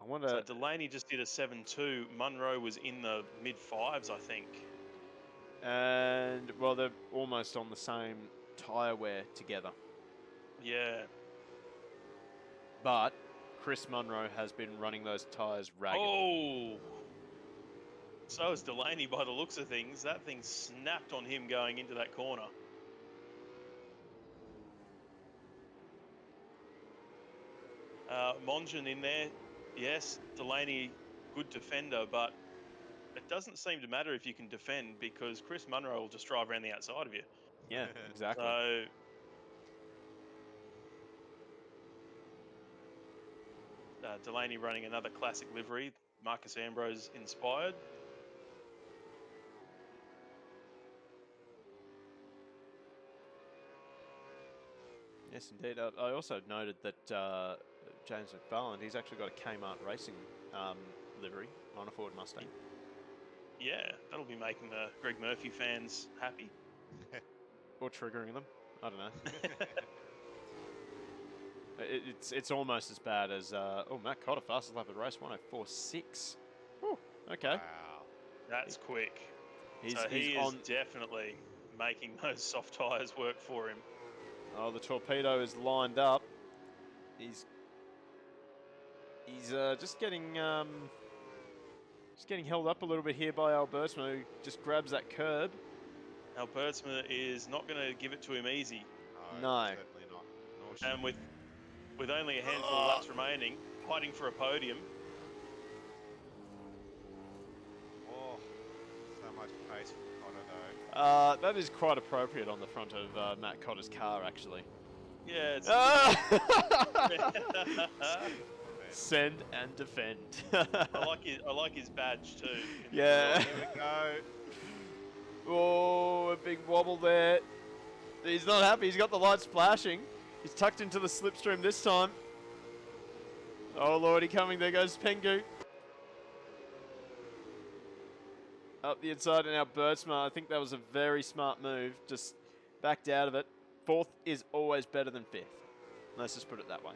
Speaker 1: I wonder.
Speaker 2: So Delaney just did a 7.2. Munroe was in the mid-5s, I think.
Speaker 1: And, well, they're almost on the same tyre wear together.
Speaker 2: Yeah.
Speaker 1: But Chris Munroe has been running those tyres ragged.
Speaker 2: Oh! So is Delaney by the looks of things. That thing snapped on him going into that corner. Mongen in there. Yes, Delaney, good defender, but it doesn't seem to matter if you can defend because Chris Munroe will just drive around the outside of you.
Speaker 1: Yeah, exactly.
Speaker 2: So Delaney running another classic livery, Marcus Ambrose inspired.
Speaker 1: Yes, indeed. I also noted that James McFarland, he's actually got a Kmart Racing livery on a Ford Mustang.
Speaker 2: Yeah, that'll be making the Greg Murphy fans happy.
Speaker 1: Or triggering them. I don't know. It's almost as bad as Matt Cotter, fastest lap of the race, 104.6. Oh, okay.
Speaker 3: Wow.
Speaker 2: That's quick.
Speaker 1: He's
Speaker 2: He is
Speaker 1: on.
Speaker 2: definitely making those soft tyres work for him.
Speaker 1: Oh, the torpedo is lined up. He's just getting held up a little bit here by Albertsma, who just grabs that curb.
Speaker 2: Albertsma is not going to give it to him easy.
Speaker 1: No.
Speaker 3: Certainly not. Nor should
Speaker 2: And
Speaker 3: he.
Speaker 2: with only a handful of laps remaining, fighting for a podium.
Speaker 3: Oh, so much pace from Connor though.
Speaker 1: That is quite appropriate on the front of Matt Cotter's car, actually.
Speaker 2: Yeah, it's
Speaker 1: Send and defend.
Speaker 2: I like his badge too.
Speaker 1: Yeah.
Speaker 3: There we go.
Speaker 1: Oh, a big wobble there. He's not happy. He's got the lights flashing. He's tucked into the slipstream this time. Oh, lordy, coming. There goes Pengu. Up the inside, and now Bertsma. I think that was a very smart move. Just backed out of it. Fourth is always better than fifth. Let's just put it that way.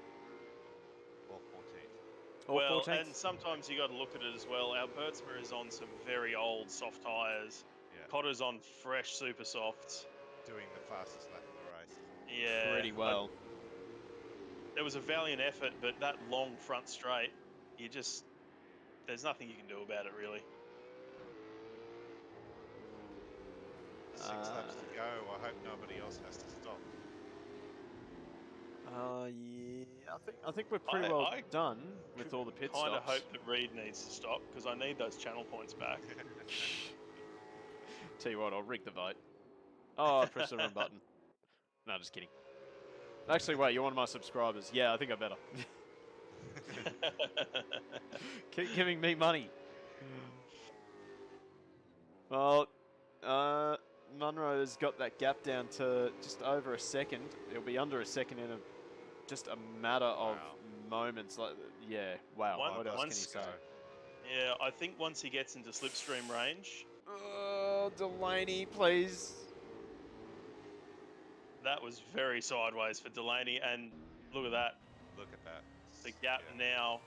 Speaker 3: Or 14th.
Speaker 1: Or
Speaker 2: Well,
Speaker 1: 14th.
Speaker 2: and sometimes you got to look at it as well. Albertsma is on some very old soft tyres.
Speaker 3: Yeah.
Speaker 2: Cotter's on fresh super softs.
Speaker 3: Doing the fastest lap of the race.
Speaker 2: Yeah,
Speaker 1: Pretty well.
Speaker 2: It was a valiant effort, but that long front straight, there's nothing you can do about it really.
Speaker 3: 6 laps to go. I hope nobody else has to stop.
Speaker 1: Yeah, I think we're pretty well done with all the pit stops.
Speaker 2: Kind of hope that Reed needs to stop because I need those channel points back.
Speaker 1: Tell you what, I'll rig the vote. Oh, I pressed the wrong button. No, just kidding. Actually, wait, you're one of my subscribers. Yeah, I think I better. Keep giving me money. Well, Munroe has got that gap down to just over a second. It'll be under a second in just a matter of moments. Like, yeah, wow. What else can you say?
Speaker 2: Yeah, I think once he gets into slipstream range.
Speaker 1: Oh, Delaney, please.
Speaker 2: That was very sideways for Delaney, and look at that.
Speaker 3: Look at that.
Speaker 2: The gap now.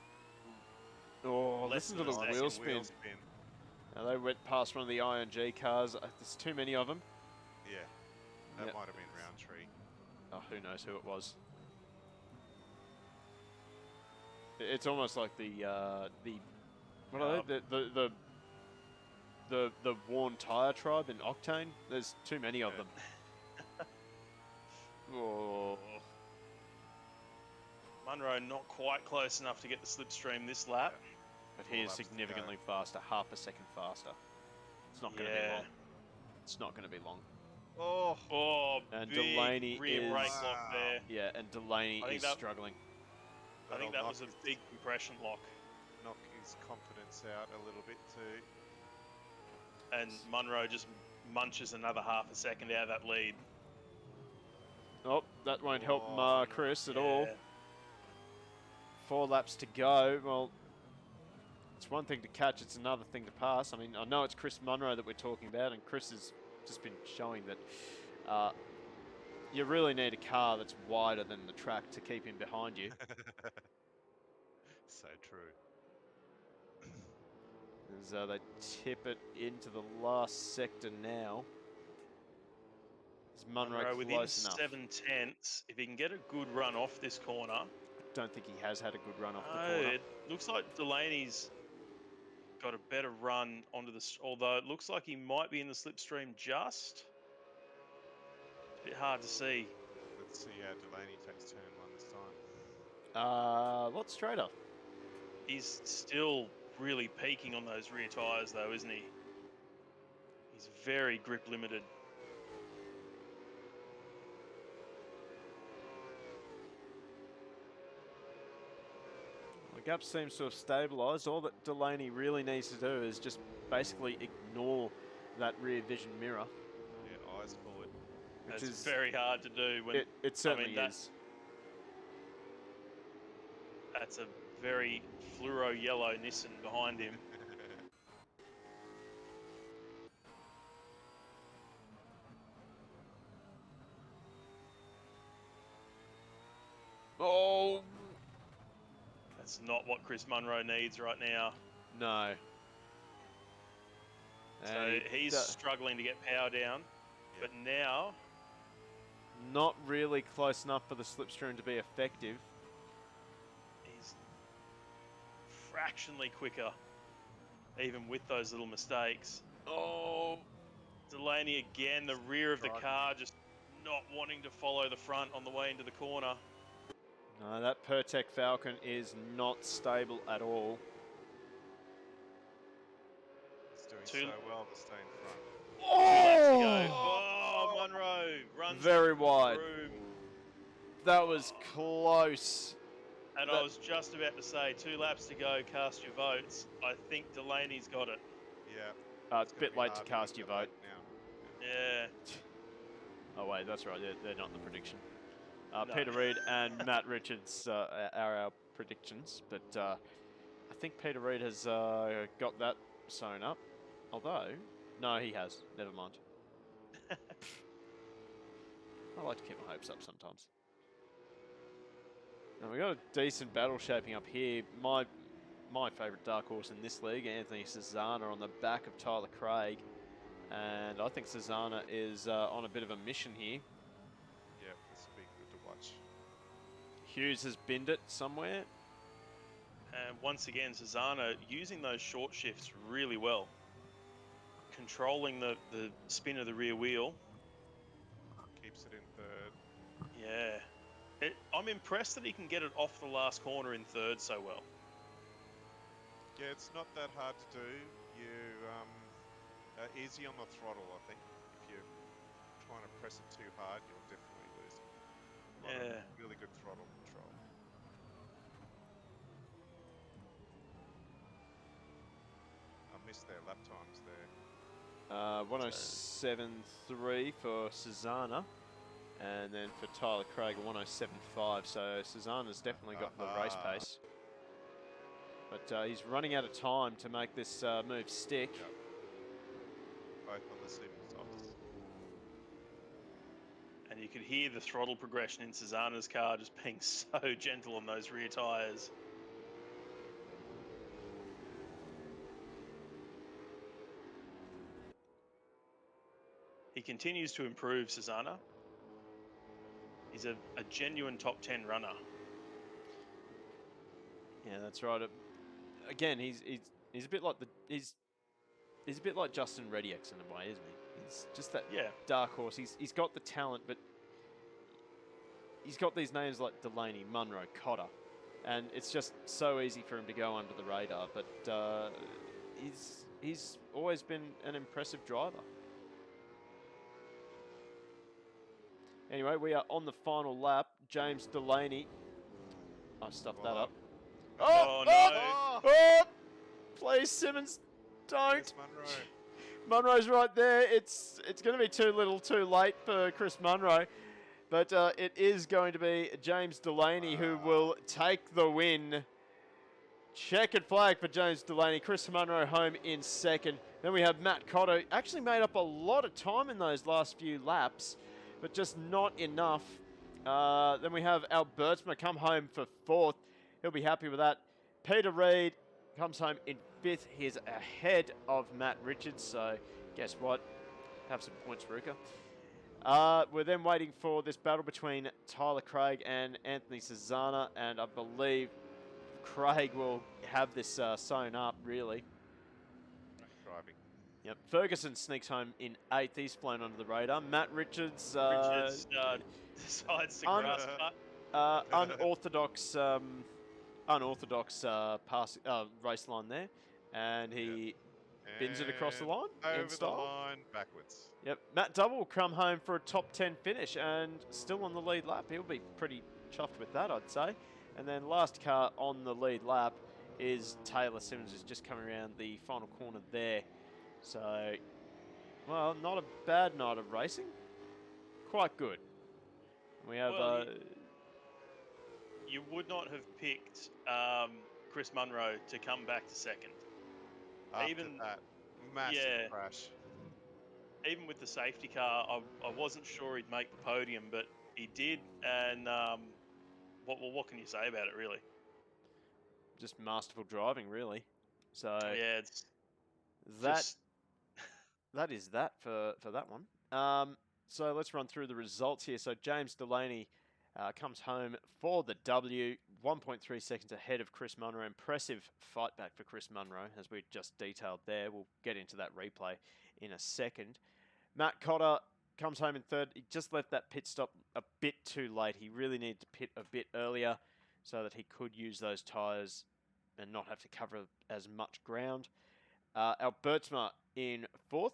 Speaker 1: Oh,
Speaker 2: Less
Speaker 1: listen to
Speaker 2: than
Speaker 1: the
Speaker 2: a
Speaker 1: wheel
Speaker 2: second
Speaker 1: spin. Now they went past one of the ING cars. There's too many of them.
Speaker 3: Yeah, that
Speaker 1: Yep.
Speaker 3: might have been Roundtree.
Speaker 1: Oh, who knows who it was? It's almost like the what are they? The worn tire tribe in Octane. There's too many of them. Oh.
Speaker 2: Munroe not quite close enough to get the slipstream this lap.
Speaker 1: But he is significantly faster, half a second faster. It's not going to be long. It's not going to be long.
Speaker 3: Oh,
Speaker 1: And
Speaker 2: big
Speaker 1: Delaney
Speaker 2: rear
Speaker 1: is
Speaker 2: brake lock there.
Speaker 1: Yeah, and Delaney is struggling.
Speaker 2: I think that was a big compression lock.
Speaker 3: Knock his confidence out a little bit too.
Speaker 2: And Munroe just munches another half a second out of that lead.
Speaker 1: Oh, that won't help Chris at all. 4 laps to go. Well, it's one thing to catch, it's another thing to pass. I mean, I know it's Chris Munroe that we're talking about, and Chris has just been showing that you really need a car that's wider than the track to keep him behind you.
Speaker 3: So true.
Speaker 1: As they tip it into the last sector now. Is Munroe
Speaker 2: within
Speaker 1: close enough?
Speaker 2: 7/10. If he can get a good run off this corner.
Speaker 1: I don't think he has had a good run off the corner.
Speaker 2: It looks like Delaney's got a better run onto the. Although it looks like he might be in the slipstream just. It's a bit hard to see.
Speaker 3: Let's see how Delaney takes turn 1 this time.
Speaker 1: Lot straighter.
Speaker 2: He's still really peaking on those rear tyres though, isn't he? He's very grip limited.
Speaker 1: The gap seems to have stabilised. All that Delaney really needs to do is just basically ignore that rear vision mirror.
Speaker 3: Yeah, eyes forward.
Speaker 2: Which is very hard to do. When
Speaker 1: it certainly is.
Speaker 2: That's a very fluoro yellow Nissan behind him.
Speaker 1: Oh,
Speaker 2: That's not what Chris Munroe needs right now.
Speaker 1: no.
Speaker 2: So
Speaker 1: And
Speaker 2: he's struggling to get power down, but now
Speaker 1: not really close enough for the slipstream to be effective.
Speaker 2: he's fractionally quicker, even with those little mistakes.
Speaker 1: Oh,
Speaker 2: Delaney again, the rear of the
Speaker 3: Struggling.
Speaker 2: car, just not wanting to follow the front on the way into the corner.
Speaker 1: no, that Pertec Falcon is not stable at all.
Speaker 3: He's doing
Speaker 2: Two-
Speaker 3: so well to stay in front.
Speaker 2: 2 laps to go.
Speaker 1: Oh,
Speaker 2: Oh, Munroe runs
Speaker 1: very
Speaker 2: into the
Speaker 1: wide.
Speaker 2: groove.
Speaker 1: That was close.
Speaker 2: And I was just about to say, 2 laps to go, cast your votes. I think Delaney's got it.
Speaker 3: Yeah.
Speaker 1: It's a
Speaker 3: gonna
Speaker 1: bit
Speaker 3: be
Speaker 1: late to
Speaker 3: hard
Speaker 1: cast
Speaker 3: get
Speaker 1: your
Speaker 3: that
Speaker 1: vote.
Speaker 3: now.
Speaker 2: Yeah.
Speaker 1: Oh wait, that's right. They're not in the prediction.
Speaker 2: No.
Speaker 1: Peter Reid and Matt Richards are our predictions, but I think Peter Reid has got that sewn up. Although, no, he has. Never mind. I like to keep my hopes up sometimes. Now we got a decent battle shaping up here. My favourite dark horse in this league, Anthony Cecluna, on the back of Tyler Craig. And I think Cecluna is on a bit of a mission here.
Speaker 3: Yeah, this will be good to watch.
Speaker 1: Hughes has binned it somewhere.
Speaker 2: And once again, Cecluna using those short shifts really well. Controlling the spin of the rear wheel.
Speaker 3: Keeps it in third.
Speaker 2: Yeah. I'm impressed that he can get it off the last corner in third so well.
Speaker 3: Yeah, it's not that hard to do. You easy on the throttle, I think. If you're trying to press it too hard, you'll definitely lose it. A lot of really good throttle control. I missed their lap times there.
Speaker 1: 107.3 for Cecluna. And then for Tyler Craig, 107.5. So Cezuna's definitely got the race pace. But he's running out of time to make this move stick.
Speaker 3: Yep. Both on the super softs.
Speaker 2: And you could hear the throttle progression in Cezuna's car just being so gentle on those rear tyres. He continues to improve, Cecluna. He's a genuine top 10 runner.
Speaker 1: Yeah, that's right. Again, he's a bit like he's a bit like Justin Rediex in a way, isn't he? He's just that dark horse. He's got the talent, but he's got these names like Delaney, Munroe, Cotter, and it's just so easy for him to go under the radar. But he's always been an impressive driver. Anyway, we are on the final lap. James Delaney. I stuffed that up.
Speaker 2: Oh, no.
Speaker 1: Oh! Please, Simmons, don't.
Speaker 3: Yes, Munroe.
Speaker 1: Munroe's right there. It's going to be too little too late for Chris Munroe. But it is going to be James Delaney who will take the win. Checkered flag for James Delaney. Chris Munroe home in second. Then we have Matt Cotto. Actually made up a lot of time in those last few laps, but just not enough. Then we have Al Bertsma come home for fourth. He'll be happy with that. Peter Reid comes home in fifth. He's ahead of Matt Richards, so guess what? Have some points, Ruka. We're then waiting for this battle between Tyler Craig and Anthony Cecluna, and I believe Craig will have this sewn up, really.
Speaker 3: Driving.
Speaker 1: Yep. Ferguson sneaks home in eighth. He's flown under the radar. Matt Richards...
Speaker 2: decides to grass cut.
Speaker 1: Unorthodox race line there, and he bins it across the line in
Speaker 3: Over
Speaker 1: style.
Speaker 3: the line, backwards.
Speaker 1: Yep, Matt Double will come home for a top 10 finish and still on the lead lap. He'll be pretty chuffed with that, I'd say. And then last car on the lead lap is Taylor Simmons, who's just coming around the final corner there. So, well, not a bad night of racing. Quite good. We have...
Speaker 2: You would not have picked Chris Munroe to come back to second.
Speaker 3: After
Speaker 2: Even-
Speaker 3: that massive
Speaker 2: yeah.
Speaker 3: crash.
Speaker 2: Even with the safety car, I wasn't sure he'd make the podium, but he did. And what can you say about it, really?
Speaker 1: Just masterful driving, really. So
Speaker 2: Yeah, it's
Speaker 1: that
Speaker 2: just
Speaker 1: that is that for that one. So let's run through the results here. So James Delaney comes home for the W, 1.3 seconds ahead of Chris Munroe. Impressive fight back for Chris Munroe, as we just detailed there. We'll get into that replay in a second. Matt Cotter comes home in third. He just left that pit stop a bit too late. He really needed to pit a bit earlier so that he could use those tyres and not have to cover as much ground. Albertsma in fourth.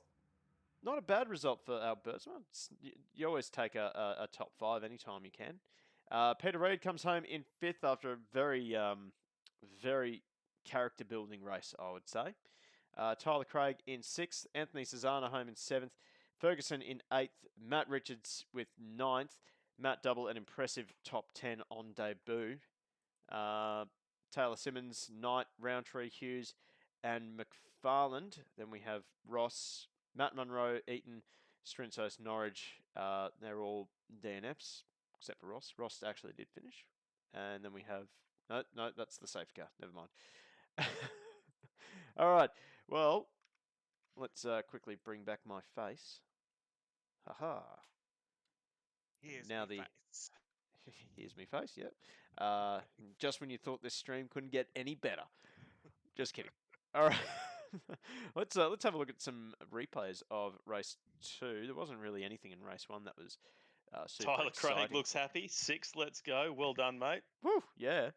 Speaker 1: Not a bad result for Albertsma. You always take a top 5 anytime you can. Peter Reid comes home in fifth after a very, very character-building race, I would say. Tyler Craig in sixth. Anthony Cesana home in seventh. Ferguson in eighth. Matt Richards with ninth. Matt Double, an impressive top 10 on debut. Taylor Simmons, Knight, Roundtree, Hughes, and McFarland. Then we have Ross, Matt Munroe, Eaton, Strinsos, Norwich. They're all DNFs, except for Ross. Ross actually did finish. And then we have... No, that's the safety car. Never mind. All right. Well, let's quickly bring back my face. Haha.
Speaker 3: Here's
Speaker 1: Now
Speaker 3: me
Speaker 1: the-
Speaker 3: face.
Speaker 1: Here's me face, yep. Just when you thought this stream couldn't get any better. Just kidding. All right. let's have a look at some replays of race 2. There wasn't really anything in race 1 that was super
Speaker 2: Tyler
Speaker 1: exciting.
Speaker 2: Craig looks happy. 6th, let's go. Well done, mate.
Speaker 1: Woo, yeah.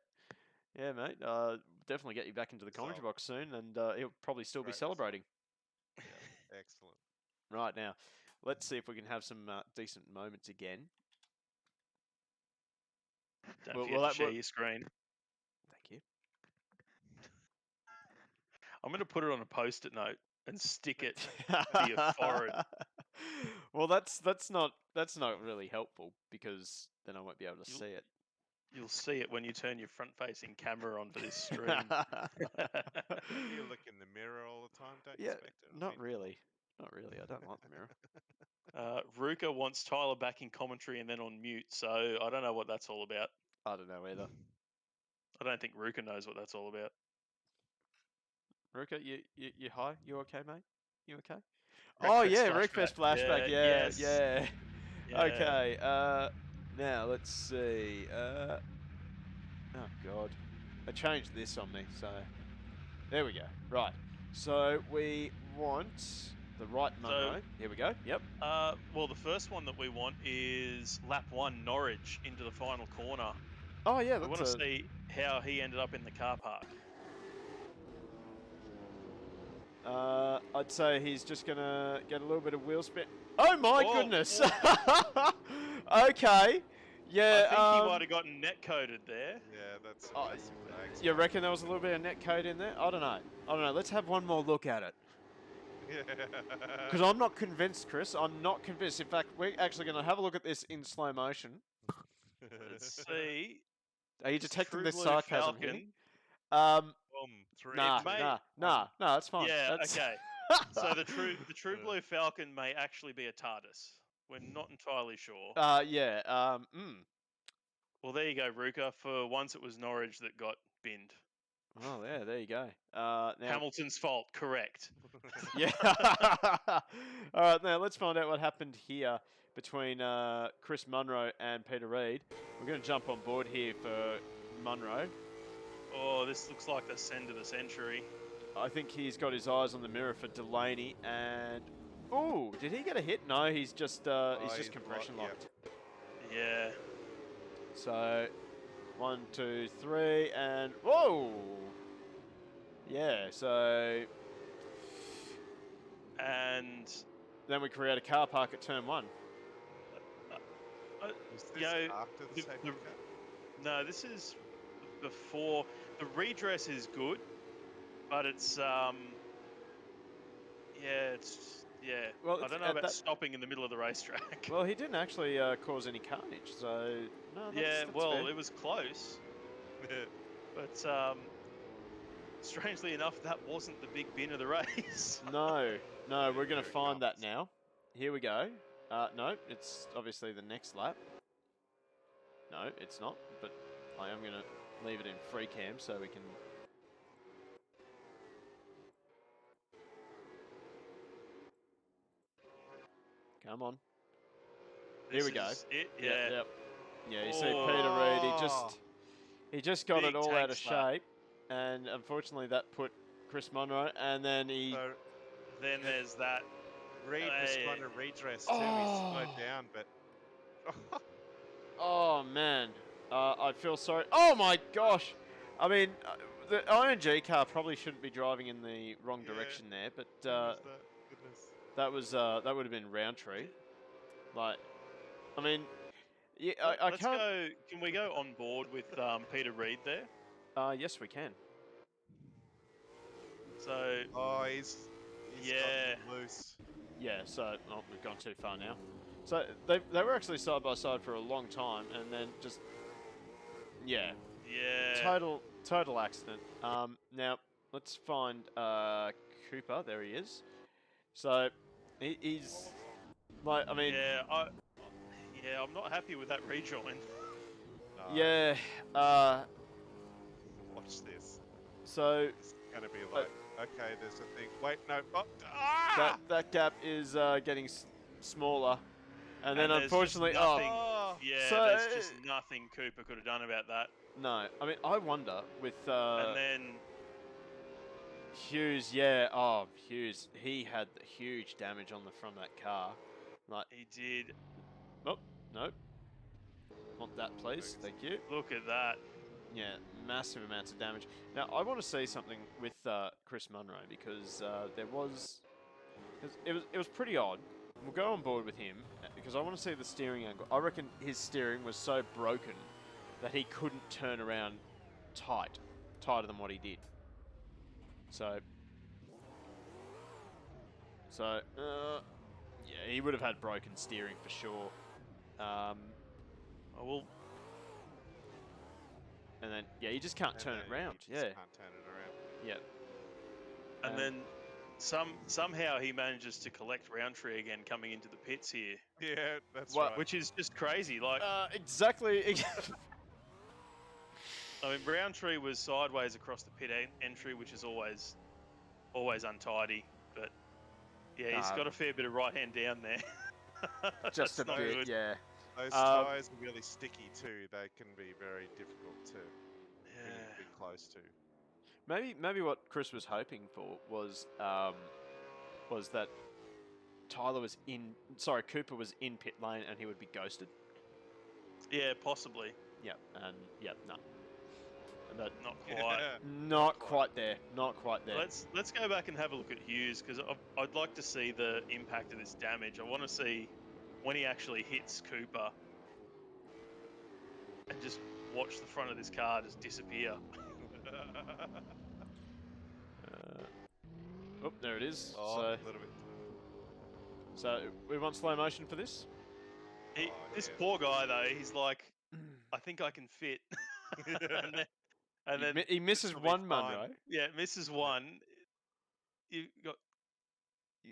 Speaker 1: Yeah, mate. Definitely get you back into the commentary box soon, and he'll probably still be
Speaker 3: Great result.
Speaker 1: celebrating.
Speaker 3: Yeah, excellent.
Speaker 1: Right, now, let's see if we can have some decent moments again.
Speaker 2: Don't
Speaker 1: Well,
Speaker 2: forget
Speaker 1: that
Speaker 2: to share
Speaker 1: would-
Speaker 2: your screen.
Speaker 1: Thank you.
Speaker 2: I'm going to put it on a post-it note and stick it to your forehead.
Speaker 1: Well, that's not really helpful, because then I won't be able to see it.
Speaker 2: You'll see it when you turn your front-facing camera onto this stream.
Speaker 3: You look in the mirror all the time, don't you?
Speaker 1: Yeah,
Speaker 3: Spectre? I
Speaker 1: not
Speaker 3: mean,
Speaker 1: really. Not really. I don't like the mirror.
Speaker 2: Ruka wants Tyler back in commentary and then on mute, so I don't know what that's all about.
Speaker 1: I don't know either.
Speaker 2: I don't think Ruka knows what that's all about.
Speaker 1: Ruka, you high? You okay, mate? You okay?
Speaker 2: Wreckfest
Speaker 1: Oh yeah,
Speaker 2: flashback.
Speaker 1: Wreckfest flashback.
Speaker 2: Yeah,
Speaker 1: Yeah,
Speaker 2: yes.
Speaker 1: yeah.
Speaker 2: Yeah.
Speaker 1: Okay. Now let's see. Oh god, I changed this on me. So there we go. Right. So we want the right Munroe. Here we go. Yep.
Speaker 2: Well, the first one that we want is lap 1, Norwich, into the final corner.
Speaker 1: Oh yeah.
Speaker 2: We want to see how he ended up in the car park.
Speaker 1: I'd say he's just gonna get a little bit of wheel spin. Oh my goodness! Okay. Yeah.
Speaker 2: I think he might have gotten net coded there.
Speaker 3: yeah, that's.
Speaker 1: Oh,
Speaker 3: that's what I
Speaker 1: You
Speaker 3: expect.
Speaker 1: reckon there was a little bit of net code in there? I don't know. Let's have one more look at it. Because I'm not convinced, Chris. I'm not convinced. In fact, we're actually going to have a look at this in slow motion.
Speaker 2: Let's see.
Speaker 1: Are you detecting
Speaker 2: True
Speaker 1: the
Speaker 2: Blue
Speaker 1: sarcasm
Speaker 2: Falcon.
Speaker 1: here?
Speaker 3: Boom, 3
Speaker 1: Nah,
Speaker 2: Mate.
Speaker 1: nah, that's fine.
Speaker 2: Yeah,
Speaker 1: That's...
Speaker 2: okay. So the True Blue Falcon may actually be a TARDIS. We're not entirely sure.
Speaker 1: yeah.
Speaker 2: Well, there you go, Ruka. For once, it was Norwich that got binned.
Speaker 1: Oh, yeah, there you go. Now,
Speaker 2: Hamilton's fault, correct.
Speaker 1: yeah. All right, now let's find out what happened here between Chris Munroe and Peter Reid. We're going to jump on board here for Munroe.
Speaker 2: Oh, this looks like the send of the century.
Speaker 1: I think he's got his eyes on the mirror for Delaney, and oh, did he get a hit? No, he's just
Speaker 3: he's
Speaker 1: compression
Speaker 3: locked,
Speaker 1: locked.
Speaker 2: Yeah.
Speaker 1: So 1, 2, 3, and whoa, yeah. So
Speaker 2: And
Speaker 1: then we create a car park at turn 1.
Speaker 3: Was this
Speaker 2: you know,
Speaker 3: after the safety car?
Speaker 2: no, this is before. The redress is good, but it's
Speaker 1: Well,
Speaker 2: I
Speaker 1: it's
Speaker 2: don't know
Speaker 1: at
Speaker 2: about
Speaker 1: that-
Speaker 2: stopping in the middle of the racetrack.
Speaker 1: Well, he didn't actually cause any carnage, so no. That's,
Speaker 2: yeah,
Speaker 1: that's
Speaker 2: well,
Speaker 1: fair.
Speaker 2: it was close, but strangely enough, that wasn't the big bin of the race.
Speaker 1: No, no, we're going to
Speaker 3: Here it
Speaker 1: find that
Speaker 3: comes.
Speaker 1: now. Here we go. No, it's obviously the next lap. No, it's not, but I am going to leave it in free cam so we can... Come on. Here we go.
Speaker 2: This is it,
Speaker 1: Yeah,
Speaker 2: yeah.
Speaker 1: yep. Yeah, you see Peter Reid, he just got
Speaker 2: Big
Speaker 1: it all out
Speaker 2: tank
Speaker 1: of
Speaker 2: slap.
Speaker 1: shape, and unfortunately that put Chris Munroe, and then he...
Speaker 3: So
Speaker 2: Then there's that.
Speaker 3: Reid was
Speaker 2: Hey.
Speaker 3: trying to redress too. He
Speaker 1: Oh.
Speaker 3: slowed down, but
Speaker 1: Oh, man. I feel sorry. Oh, my gosh. I mean, the ING car probably shouldn't be driving in the wrong
Speaker 3: Yeah.
Speaker 1: direction there, but
Speaker 3: who was that? Goodness.
Speaker 1: that would have been Roundtree. Like, I mean, yeah, I
Speaker 2: Let's
Speaker 1: can't...
Speaker 2: go. Can we go on board with Peter Reid there?
Speaker 1: Yes, we can.
Speaker 2: So
Speaker 3: Oh, he's
Speaker 2: Yeah.
Speaker 3: gotten loose.
Speaker 1: Yeah, so we've gone too far now. So they were actually side by side for a long time, and then just yeah, total accident. Now let's find Cooper. There he is. So he's like, I mean,
Speaker 2: I'm not happy with that rejoin.
Speaker 3: No,
Speaker 1: yeah.
Speaker 3: Watch this.
Speaker 1: So
Speaker 3: It's gonna be like, okay, there's a thing. Wait, no. Oh, ah!
Speaker 1: that gap is getting smaller, and then
Speaker 2: there's just
Speaker 1: unfortunately,
Speaker 2: nothing.
Speaker 3: Oh,
Speaker 2: Yeah,
Speaker 1: So-
Speaker 2: there's just nothing Cooper could have done about that.
Speaker 1: no. I mean, I wonder with
Speaker 2: And then
Speaker 1: Hughes, yeah. Oh, Hughes, he had the huge damage on the front of that car. Like,
Speaker 2: he did.
Speaker 1: oh, no. Want that, please. Thank you.
Speaker 2: Look at that.
Speaker 1: Yeah, massive amounts of damage. Now, I want to say something with Chris Munroe because there was... It was pretty odd. We'll go on board with him because I want to see the steering angle. I reckon his steering was so broken that he couldn't turn around tighter than what he did. So, yeah, he would have had broken steering for sure. And then, yeah, you just can't turn it around.
Speaker 3: You
Speaker 1: Yeah,
Speaker 3: just can't turn it around.
Speaker 1: yeah.
Speaker 2: And then somehow he manages to collect Roundtree again coming into the pits here,
Speaker 3: Yeah, that's
Speaker 1: What-
Speaker 3: right.
Speaker 2: which is just crazy. Like,
Speaker 1: Exactly.
Speaker 2: I mean, Roundtree was sideways across the pit entry, which is always untidy. But yeah, he's got a fair bit of right hand down there.
Speaker 1: Just a
Speaker 2: That's not
Speaker 1: bit,
Speaker 2: good.
Speaker 1: yeah.
Speaker 3: Those tyres are really sticky too. They can be very difficult to be close to.
Speaker 1: Maybe what Chris was hoping for was that Cooper was in pit lane and he would be ghosted.
Speaker 2: Yeah, possibly.
Speaker 1: Yep, and yep, no. But
Speaker 2: Not quite.
Speaker 1: not quite there. Not quite there.
Speaker 2: Let's go back and have a look at Hughes because I'd like to see the impact of this damage. I want to see when he actually hits Cooper and just watch the front of this car just disappear.
Speaker 1: Oh, there it is.
Speaker 3: Oh,
Speaker 1: So,
Speaker 3: a little bit.
Speaker 1: so we want slow motion for this.
Speaker 2: This
Speaker 3: yeah.
Speaker 2: poor guy though, he's like, I think I can fit. and then
Speaker 1: He misses
Speaker 3: will be
Speaker 1: one
Speaker 3: fine.
Speaker 1: Munroe.
Speaker 2: yeah, misses one. You got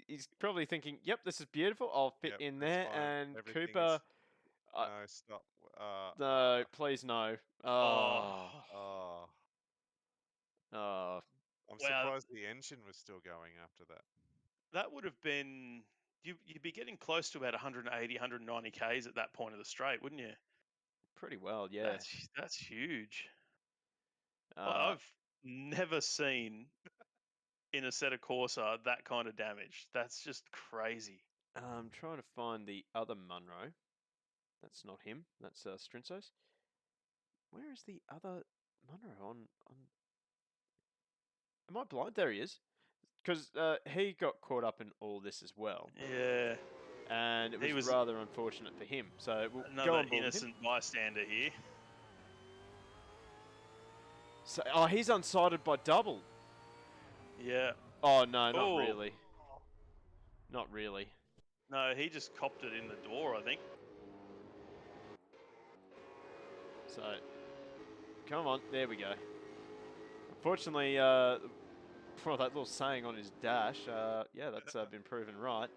Speaker 1: He's probably thinking, "Yep, this is beautiful. I'll fit
Speaker 3: Yep,
Speaker 1: in
Speaker 3: that's
Speaker 1: there."
Speaker 3: fine.
Speaker 1: And
Speaker 3: Everything
Speaker 1: Cooper,
Speaker 3: is- no, stop.
Speaker 1: no, please no. Oh,
Speaker 3: Oh.
Speaker 1: oh.
Speaker 3: I'm
Speaker 2: Wow.
Speaker 3: surprised the engine was still going after that.
Speaker 2: that would have been you'd be getting close to about 180, 190 k's at that point of the straight, wouldn't you?
Speaker 1: Pretty well, yeah.
Speaker 2: That's huge.
Speaker 1: Uh,
Speaker 2: I've never seen in a set of Corsa that kind of damage. That's just crazy.
Speaker 1: I'm trying to find the other Munroe. That's not him. That's Strinsos. Where is the other Munroe on? Am I blind? There he is. Because he got caught up in all this as well,
Speaker 2: Yeah.
Speaker 1: and it
Speaker 2: He
Speaker 1: was
Speaker 2: was-
Speaker 1: rather unfortunate for him. So we'll go
Speaker 2: Another
Speaker 1: on board with him.
Speaker 2: innocent bystander here.
Speaker 1: So, oh, he's unsighted by double.
Speaker 2: Yeah.
Speaker 1: Oh no, not
Speaker 2: Oh.
Speaker 1: really. Not really.
Speaker 2: No, he just copped it in the door, I think.
Speaker 1: So, come on, there we go. Fortunately, for that little saying on his dash, yeah, that's been proven right.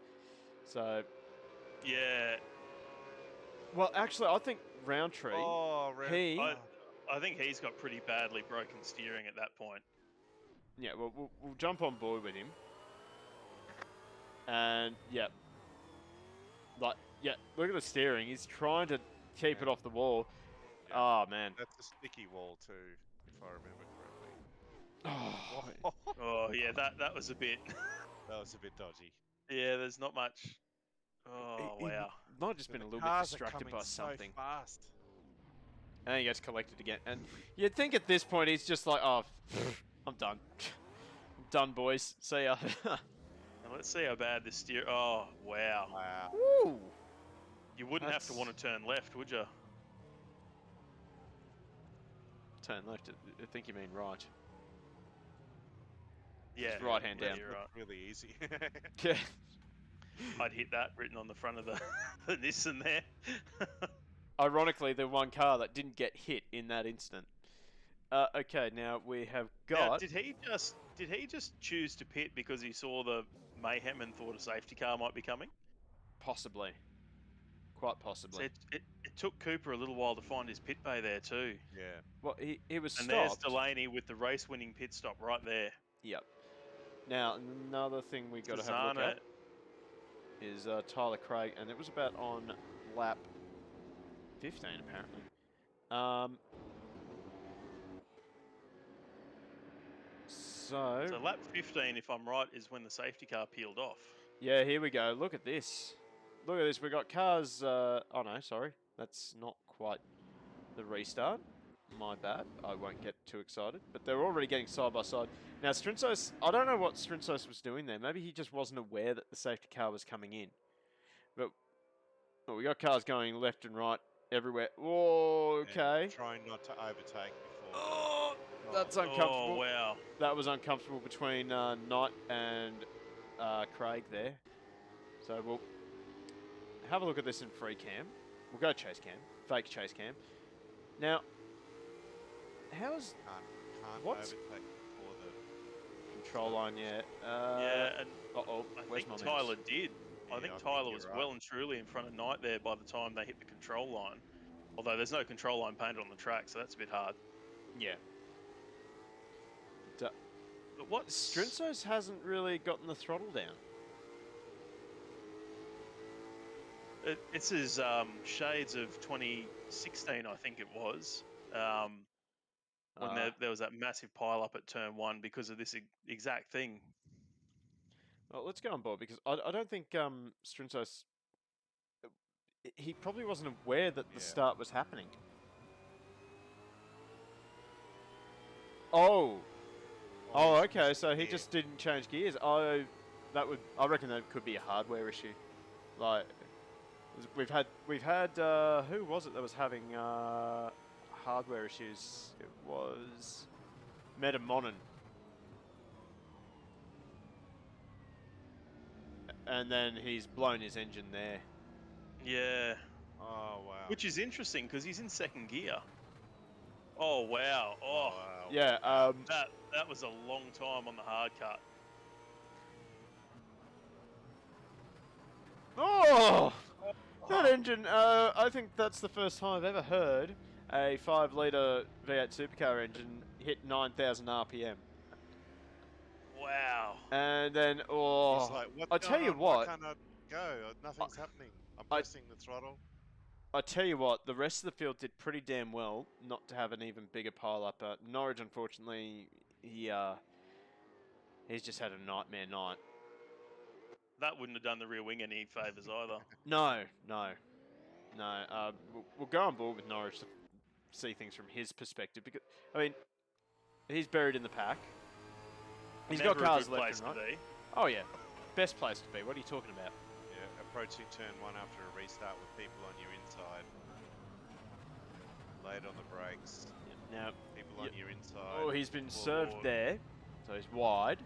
Speaker 1: So,
Speaker 2: Yeah,
Speaker 1: well, actually, I think Roundtree,
Speaker 3: Oh,
Speaker 1: he,
Speaker 2: I think he's got pretty badly broken steering at that point.
Speaker 1: yeah, we'll jump on board with him. And, yeah, like, yeah, look at the steering. He's trying to keep it off the wall.
Speaker 3: Yeah.
Speaker 1: Oh, man.
Speaker 3: That's a sticky wall too, if I remember correctly.
Speaker 1: Oh,
Speaker 2: Oh yeah, that was a bit.
Speaker 3: That was a bit dodgy.
Speaker 2: Yeah, there's not much. Oh
Speaker 1: he
Speaker 2: wow.
Speaker 1: might have just
Speaker 3: So
Speaker 1: been a
Speaker 3: the
Speaker 1: little bit
Speaker 3: cars are
Speaker 1: distracted
Speaker 3: coming
Speaker 1: by
Speaker 3: so
Speaker 1: something.
Speaker 3: fast.
Speaker 1: And he gets collected again. And you'd think at this point he's just like, oh, I'm done. I'm done, boys. See ya.
Speaker 2: Now let's see how bad this steer. Oh wow.
Speaker 3: Wow.
Speaker 1: Woo!
Speaker 2: You wouldn't have to
Speaker 1: That's-
Speaker 2: want to turn left, would you?
Speaker 1: Turn left. I think you mean right.
Speaker 2: Yeah.
Speaker 1: right hand
Speaker 2: yeah,
Speaker 1: down.
Speaker 2: You're right.
Speaker 3: Really easy.
Speaker 1: Yeah.
Speaker 2: I'd hit that written on the front of the, the Nissan there.
Speaker 1: Ironically, the one car that didn't get hit in that instant. Okay, now we have
Speaker 2: Now,
Speaker 1: got...
Speaker 2: did he just choose to pit because he saw the mayhem and thought a safety car might be coming?
Speaker 1: Possibly. Quite
Speaker 2: So
Speaker 1: possibly.
Speaker 2: it took Cooper a little while to find his pit bay there too.
Speaker 3: Yeah.
Speaker 1: Well, he was
Speaker 2: And there's
Speaker 1: stopped.
Speaker 2: Delaney with the race-winning pit stop right there.
Speaker 1: Yep. Now, another thing we got to have a look
Speaker 2: Cecluna,
Speaker 1: at is Tyler Craig, and it was about on lap 15, apparently.
Speaker 2: So lap 15, if I'm right, is when the safety car peeled off.
Speaker 1: Yeah, here we go. Look at this. Look at this. We got cars. Oh no, sorry. That's not quite the restart. My bad. I won't get too excited. But they're already getting side by side. Now, Strinsos, I don't know what Strinsos was doing there. Maybe he just wasn't aware that the safety car was coming in. But well, we got cars going left and right everywhere. Whoa, okay.
Speaker 3: And trying not to overtake before.
Speaker 1: Oh, that's uncomfortable.
Speaker 2: Oh, wow.
Speaker 1: That was uncomfortable between Knight and Craig there. So we'll have a look at this in free cam. We'll go chase cam, fake chase cam. Now, how's
Speaker 3: Can't
Speaker 1: What's-
Speaker 3: overtake before the
Speaker 1: control line yet?
Speaker 2: Yeah, and
Speaker 1: Uh-oh,
Speaker 2: I
Speaker 1: where's
Speaker 2: think
Speaker 1: my
Speaker 2: Tyler
Speaker 1: mouse?
Speaker 2: did. I
Speaker 3: Yeah,
Speaker 2: think
Speaker 3: I think
Speaker 2: Tyler
Speaker 3: you're
Speaker 2: was
Speaker 3: right.
Speaker 2: well and truly in front of Knight there by the time they hit the control line. Although there's no control line painted on the track, so that's a bit hard.
Speaker 1: Yeah.
Speaker 2: But what
Speaker 1: Strinsos hasn't really gotten the throttle down.
Speaker 2: It's his shades of 2016, I think it was, when there was that massive pile up at turn 1 because of this exact thing.
Speaker 1: Well, let's go on board because I don't think Strinsos... He probably wasn't aware that the
Speaker 3: Yeah.
Speaker 1: start was happening. Oh! Oh, okay, so he
Speaker 3: Yeah.
Speaker 1: just didn't change gears. Oh, that would... I reckon that could be a hardware issue. Like, we've had who was it that was having hardware issues? It was Metamonin. And then he's blown his engine there.
Speaker 2: Yeah,
Speaker 3: Oh wow.
Speaker 2: which is interesting because he's in second gear. Oh wow! Oh,
Speaker 3: wow.
Speaker 1: Yeah,
Speaker 2: that was a long time on the hard cut.
Speaker 1: oh! That engine, I think that's the first time I've ever heard a 5-litre V8 supercar engine hit 9,000 RPM.
Speaker 2: Wow.
Speaker 1: And then,
Speaker 3: He's
Speaker 1: oh,
Speaker 3: like, what's
Speaker 1: I tell
Speaker 3: going
Speaker 1: you
Speaker 3: on?
Speaker 1: what,
Speaker 3: Why can't I go? Nothing's happening. I'm pressing the throttle.
Speaker 1: I tell you what, the rest of the field did pretty damn well not to have an even bigger pile-up. Norwich, unfortunately, he's just had a nightmare night.
Speaker 2: That wouldn't have done the rear wing any favours either.
Speaker 1: No. We'll go on board with Norwich to see things from his perspective. Because I mean, he's buried in the pack. He's
Speaker 2: Never
Speaker 1: got cars
Speaker 2: a good
Speaker 1: left
Speaker 2: place
Speaker 1: and right.
Speaker 2: to be.
Speaker 1: Oh yeah, best place to be. What are you talking about?
Speaker 3: Yeah, approaching turn 1 after a restart with people on your inside. Late on the brakes.
Speaker 1: Now,
Speaker 3: People on your inside.
Speaker 1: oh, he's been served
Speaker 2: Lord.
Speaker 1: there, so he's wide.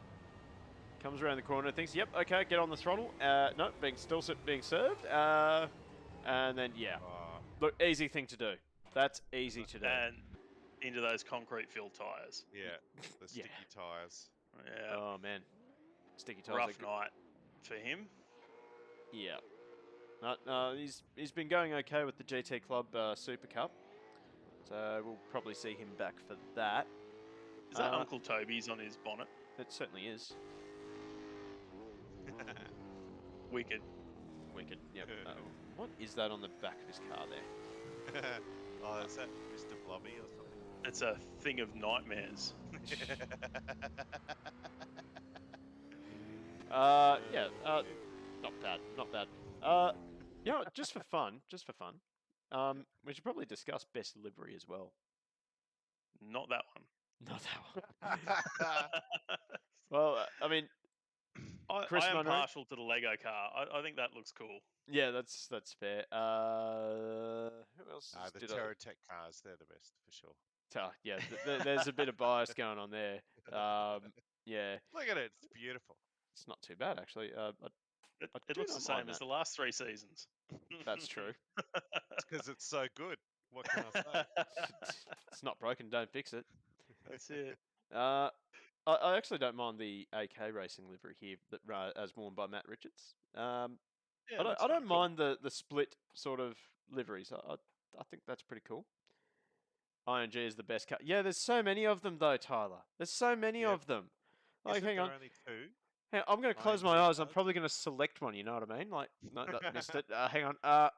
Speaker 1: Comes around the corner, thinks, "Yep, okay, get on the throttle." No, being served. And then yeah,
Speaker 3: Oh,
Speaker 1: look, easy thing to do. That's easy to do.
Speaker 2: And into those concrete fill tyres.
Speaker 3: Yeah, the
Speaker 1: Yeah.
Speaker 3: sticky tyres.
Speaker 2: Yeah,
Speaker 1: Oh man, sticky tires.
Speaker 2: rough night for him.
Speaker 1: Yeah. He's been going okay with the GT Club Super Cup, so we'll probably see him back for that.
Speaker 2: Is that Uncle Toby's on his bonnet?
Speaker 1: It certainly is.
Speaker 2: Wicked.
Speaker 1: Wicked. Yep. What is that on the back of his car there?
Speaker 3: Oh, is that Mr. Blobby or something?
Speaker 2: It's a thing of nightmares.
Speaker 1: Yeah. Not bad. Not bad. You know, just for fun. We should probably discuss best livery as well.
Speaker 2: Not that one.
Speaker 1: Not that one. Well, I mean, Chris
Speaker 2: I am
Speaker 1: Munroe?
Speaker 2: partial to the Lego car. I think that looks cool.
Speaker 1: yeah, that's fair. Who else?
Speaker 3: The
Speaker 1: did
Speaker 3: Terratech cars, they're the best for sure.
Speaker 1: yeah, there's a bit of bias going on there. Yeah,
Speaker 3: Look at it, it's beautiful.
Speaker 1: it's not too bad actually.
Speaker 2: It
Speaker 1: do
Speaker 2: looks the
Speaker 1: not
Speaker 2: same
Speaker 1: mind
Speaker 2: as
Speaker 1: that.
Speaker 2: the last 3 seasons.
Speaker 1: That's true.
Speaker 3: It's because it's so good. What can I say?
Speaker 1: It's not broken, don't fix it.
Speaker 2: That's it.
Speaker 1: I actually don't mind the AK racing livery here that as worn by Matt Richards.
Speaker 2: Yeah,
Speaker 1: I don't mind the split sort of liveries. I think that's pretty cool. ING is the best car. Yeah, there's so many of them though, Tyler. There's so many
Speaker 3: Yep.
Speaker 1: of them. Like,
Speaker 3: Isn't
Speaker 1: hang
Speaker 3: there
Speaker 1: on.
Speaker 3: only 2?
Speaker 1: Hang on, I'm going to close
Speaker 3: ING
Speaker 1: my eyes. I'm
Speaker 3: cars?
Speaker 1: probably going to select one. You know what I mean? Like, no, that missed it. Hang on.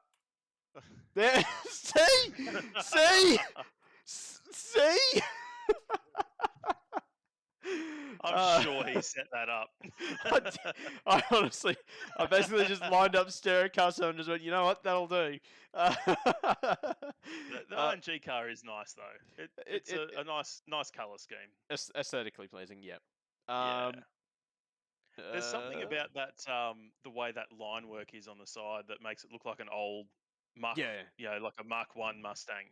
Speaker 1: There. See, see, see.
Speaker 2: I'm sure he set that up.
Speaker 1: I honestly, I basically just lined up Stereocaster and just went, you know what, that'll do.
Speaker 2: The ING car is nice though. It's a nice colour scheme.
Speaker 1: Aesthetically pleasing, yeah.
Speaker 2: Yeah. There's something about that the way that line work is on the side that makes it look like an old Mach,
Speaker 1: yeah,
Speaker 2: like a Mach 1 Mustang.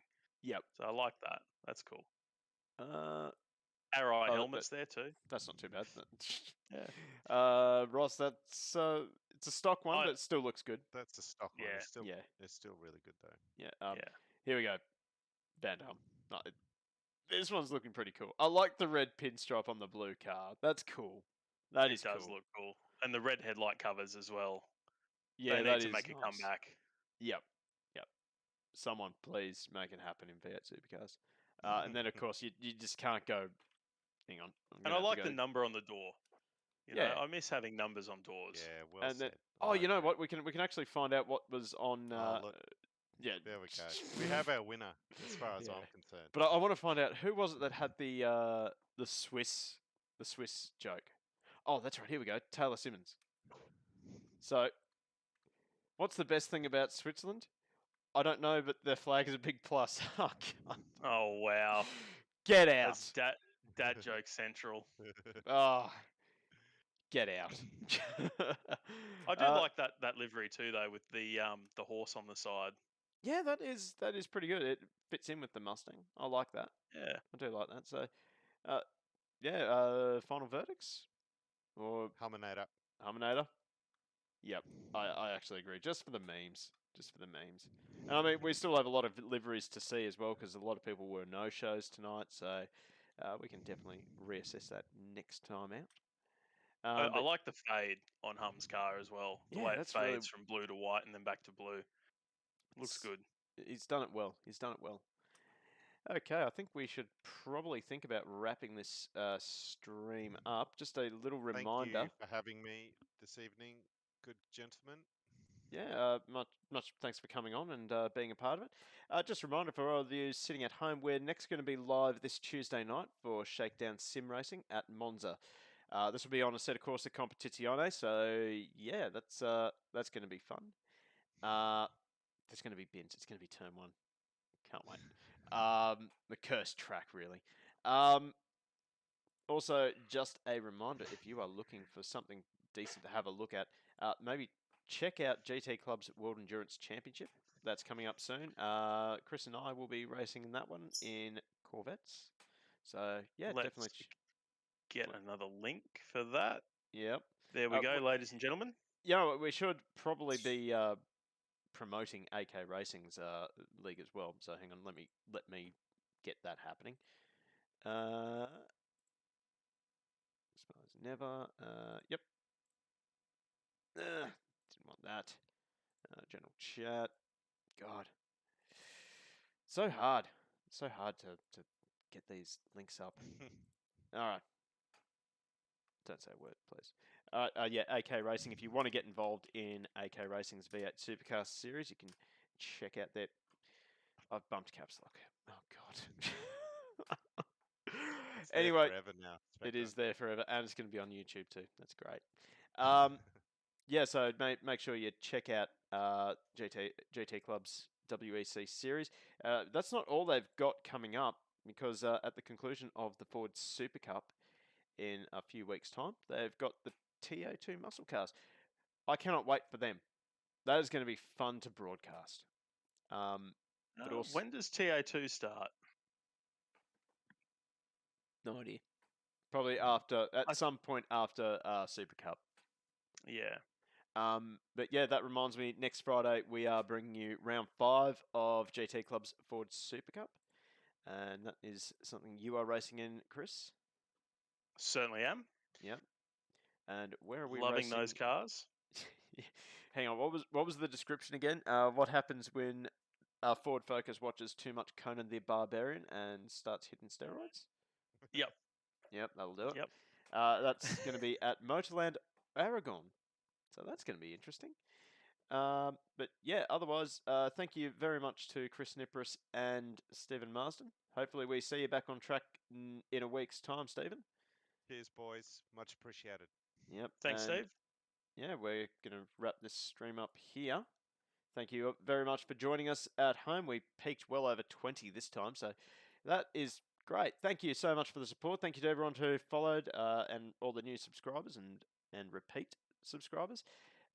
Speaker 1: Yep.
Speaker 2: So I like that. That's cool.
Speaker 1: Oh,
Speaker 2: helmets there too.
Speaker 1: That's not too bad.
Speaker 2: Yeah.
Speaker 1: Ross, that's it's a stock one, but it still looks good.
Speaker 3: That's a stock one.
Speaker 2: Yeah.
Speaker 3: It's still really good though.
Speaker 1: Yeah.
Speaker 2: Yeah.
Speaker 1: Here we go. Van Dam. No, this one's looking pretty cool. I like the red pinstripe on the blue car. That's cool. That
Speaker 2: It does
Speaker 1: cool.
Speaker 2: look cool. And the red headlight covers as well.
Speaker 1: Yeah,
Speaker 2: they need to make a comeback.
Speaker 1: Yep. Someone please make it happen in V8 Supercars. And then of course you just can't go. Hang on.
Speaker 2: And I like the number on the door. You know,
Speaker 1: Yeah.
Speaker 2: I miss having numbers on doors.
Speaker 3: Yeah, well
Speaker 1: And
Speaker 3: said.
Speaker 1: then, you know what? We can actually find out what was on.
Speaker 3: Look.
Speaker 1: Yeah.
Speaker 3: There we go. We have our winner, as far as
Speaker 1: Yeah.
Speaker 3: I'm concerned.
Speaker 1: But I want to find out who was it that had the Swiss joke. Oh, that's right. Here we go. Taylor Simmons. So, what's the best thing about Switzerland? I don't know, but their flag is a big plus. Oh, God.
Speaker 2: Oh wow.
Speaker 1: Get out.
Speaker 2: That's dad joke central.
Speaker 1: Oh, get out.
Speaker 2: I do like that livery too though, with the horse on the side.
Speaker 1: Yeah, that is pretty good. It fits in with the Mustang. I like that.
Speaker 2: Yeah.
Speaker 1: I do like that. So, final verdicts or
Speaker 3: Humminator.
Speaker 1: Yep, I actually agree. Just for the memes. And I mean, we still have a lot of liveries to see as well because a lot of people were no-shows tonight. So we can definitely reassess that next time out.
Speaker 2: I like the fade on Hum's car as well. The way it fades from blue to white and then back to blue. Looks good.
Speaker 1: He's done it well. Okay, I think we should probably think about wrapping this stream up. Just a little reminder.
Speaker 3: Thank you for having me this evening, good gentlemen.
Speaker 1: Yeah, much thanks for coming on and being a part of it. Just a reminder for all of you sitting at home, we're next going to be live this Tuesday night for Shakedown Sim Racing at Monza. This will be on a set of Corsa Competizione, so yeah, that's going to be fun. There's going to be bins. It's going to be turn 1. Can't wait. The cursed track, really. Also, just a reminder, if you are looking for something decent to have a look at, maybe check out GT Club's World Endurance Championship. That's coming up soon. Chris and I will be racing in that one in Corvettes. So, yeah, definitely.
Speaker 2: Get another link for that.
Speaker 1: Yep.
Speaker 2: There we go, ladies and gentlemen.
Speaker 1: Yeah, we should probably be promoting AK Racing's league as well. So hang on, let me get that happening. Suppose never. Yep. Didn't want that. General chat. God. So hard. So hard to get these links up. All right. Don't say a word, please. Yeah, AK Racing. If you want to get involved in AK Racing's V8 Supercars series, you can check out their... I've bumped caps lock. Oh, God.
Speaker 3: It's there
Speaker 1: Anyway,
Speaker 3: forever now.
Speaker 1: it
Speaker 3: Spectre.
Speaker 1: is there forever, and it's going to be on YouTube too. That's great. Yeah, so make sure you check out GT Club's WEC series. That's not all they've got coming up, because at the conclusion of the Ford Super Cup in a few weeks' time, they've got the TO2 muscle cars. I cannot wait for them. That is going to be fun to broadcast. But also,
Speaker 2: when does TA2 start?
Speaker 1: no idea. Probably at some point after Super Cup.
Speaker 2: Yeah.
Speaker 1: But yeah, that reminds me, next Friday we are bringing you round 5 of GT Club's Ford Super Cup. And that is something you are racing in, Chris.
Speaker 2: Certainly am.
Speaker 1: Yep. And where are we
Speaker 2: Loving
Speaker 1: racing?
Speaker 2: those cars.
Speaker 1: Hang on, what was the description again? What happens when Ford Focus watches too much Conan the Barbarian and starts hitting steroids?
Speaker 2: Yep.
Speaker 1: Yep, that'll do it.
Speaker 2: Yep.
Speaker 1: That's going to be at Motorland Aragon. So that's going to be interesting. But yeah, otherwise, thank you very much to Chris Nipris and Stephen Marsden. Hopefully we see you back on track in a week's time, Stephen.
Speaker 3: Cheers, boys. Much appreciated.
Speaker 1: Yep.
Speaker 2: Thanks,
Speaker 1: and
Speaker 2: Steve.
Speaker 1: yeah, we're going to wrap this stream up here. Thank you very much for joining us at home. We peaked well over 20 this time, so that is great. Thank you so much for the support. Thank you to everyone who followed and all the new subscribers and repeat subscribers.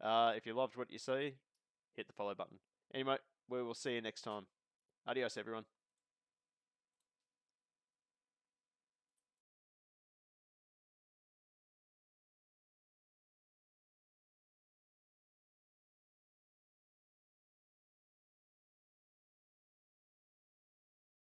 Speaker 1: If you loved what you see, hit the follow button. Anyway, we will see you next time. Adios, everyone.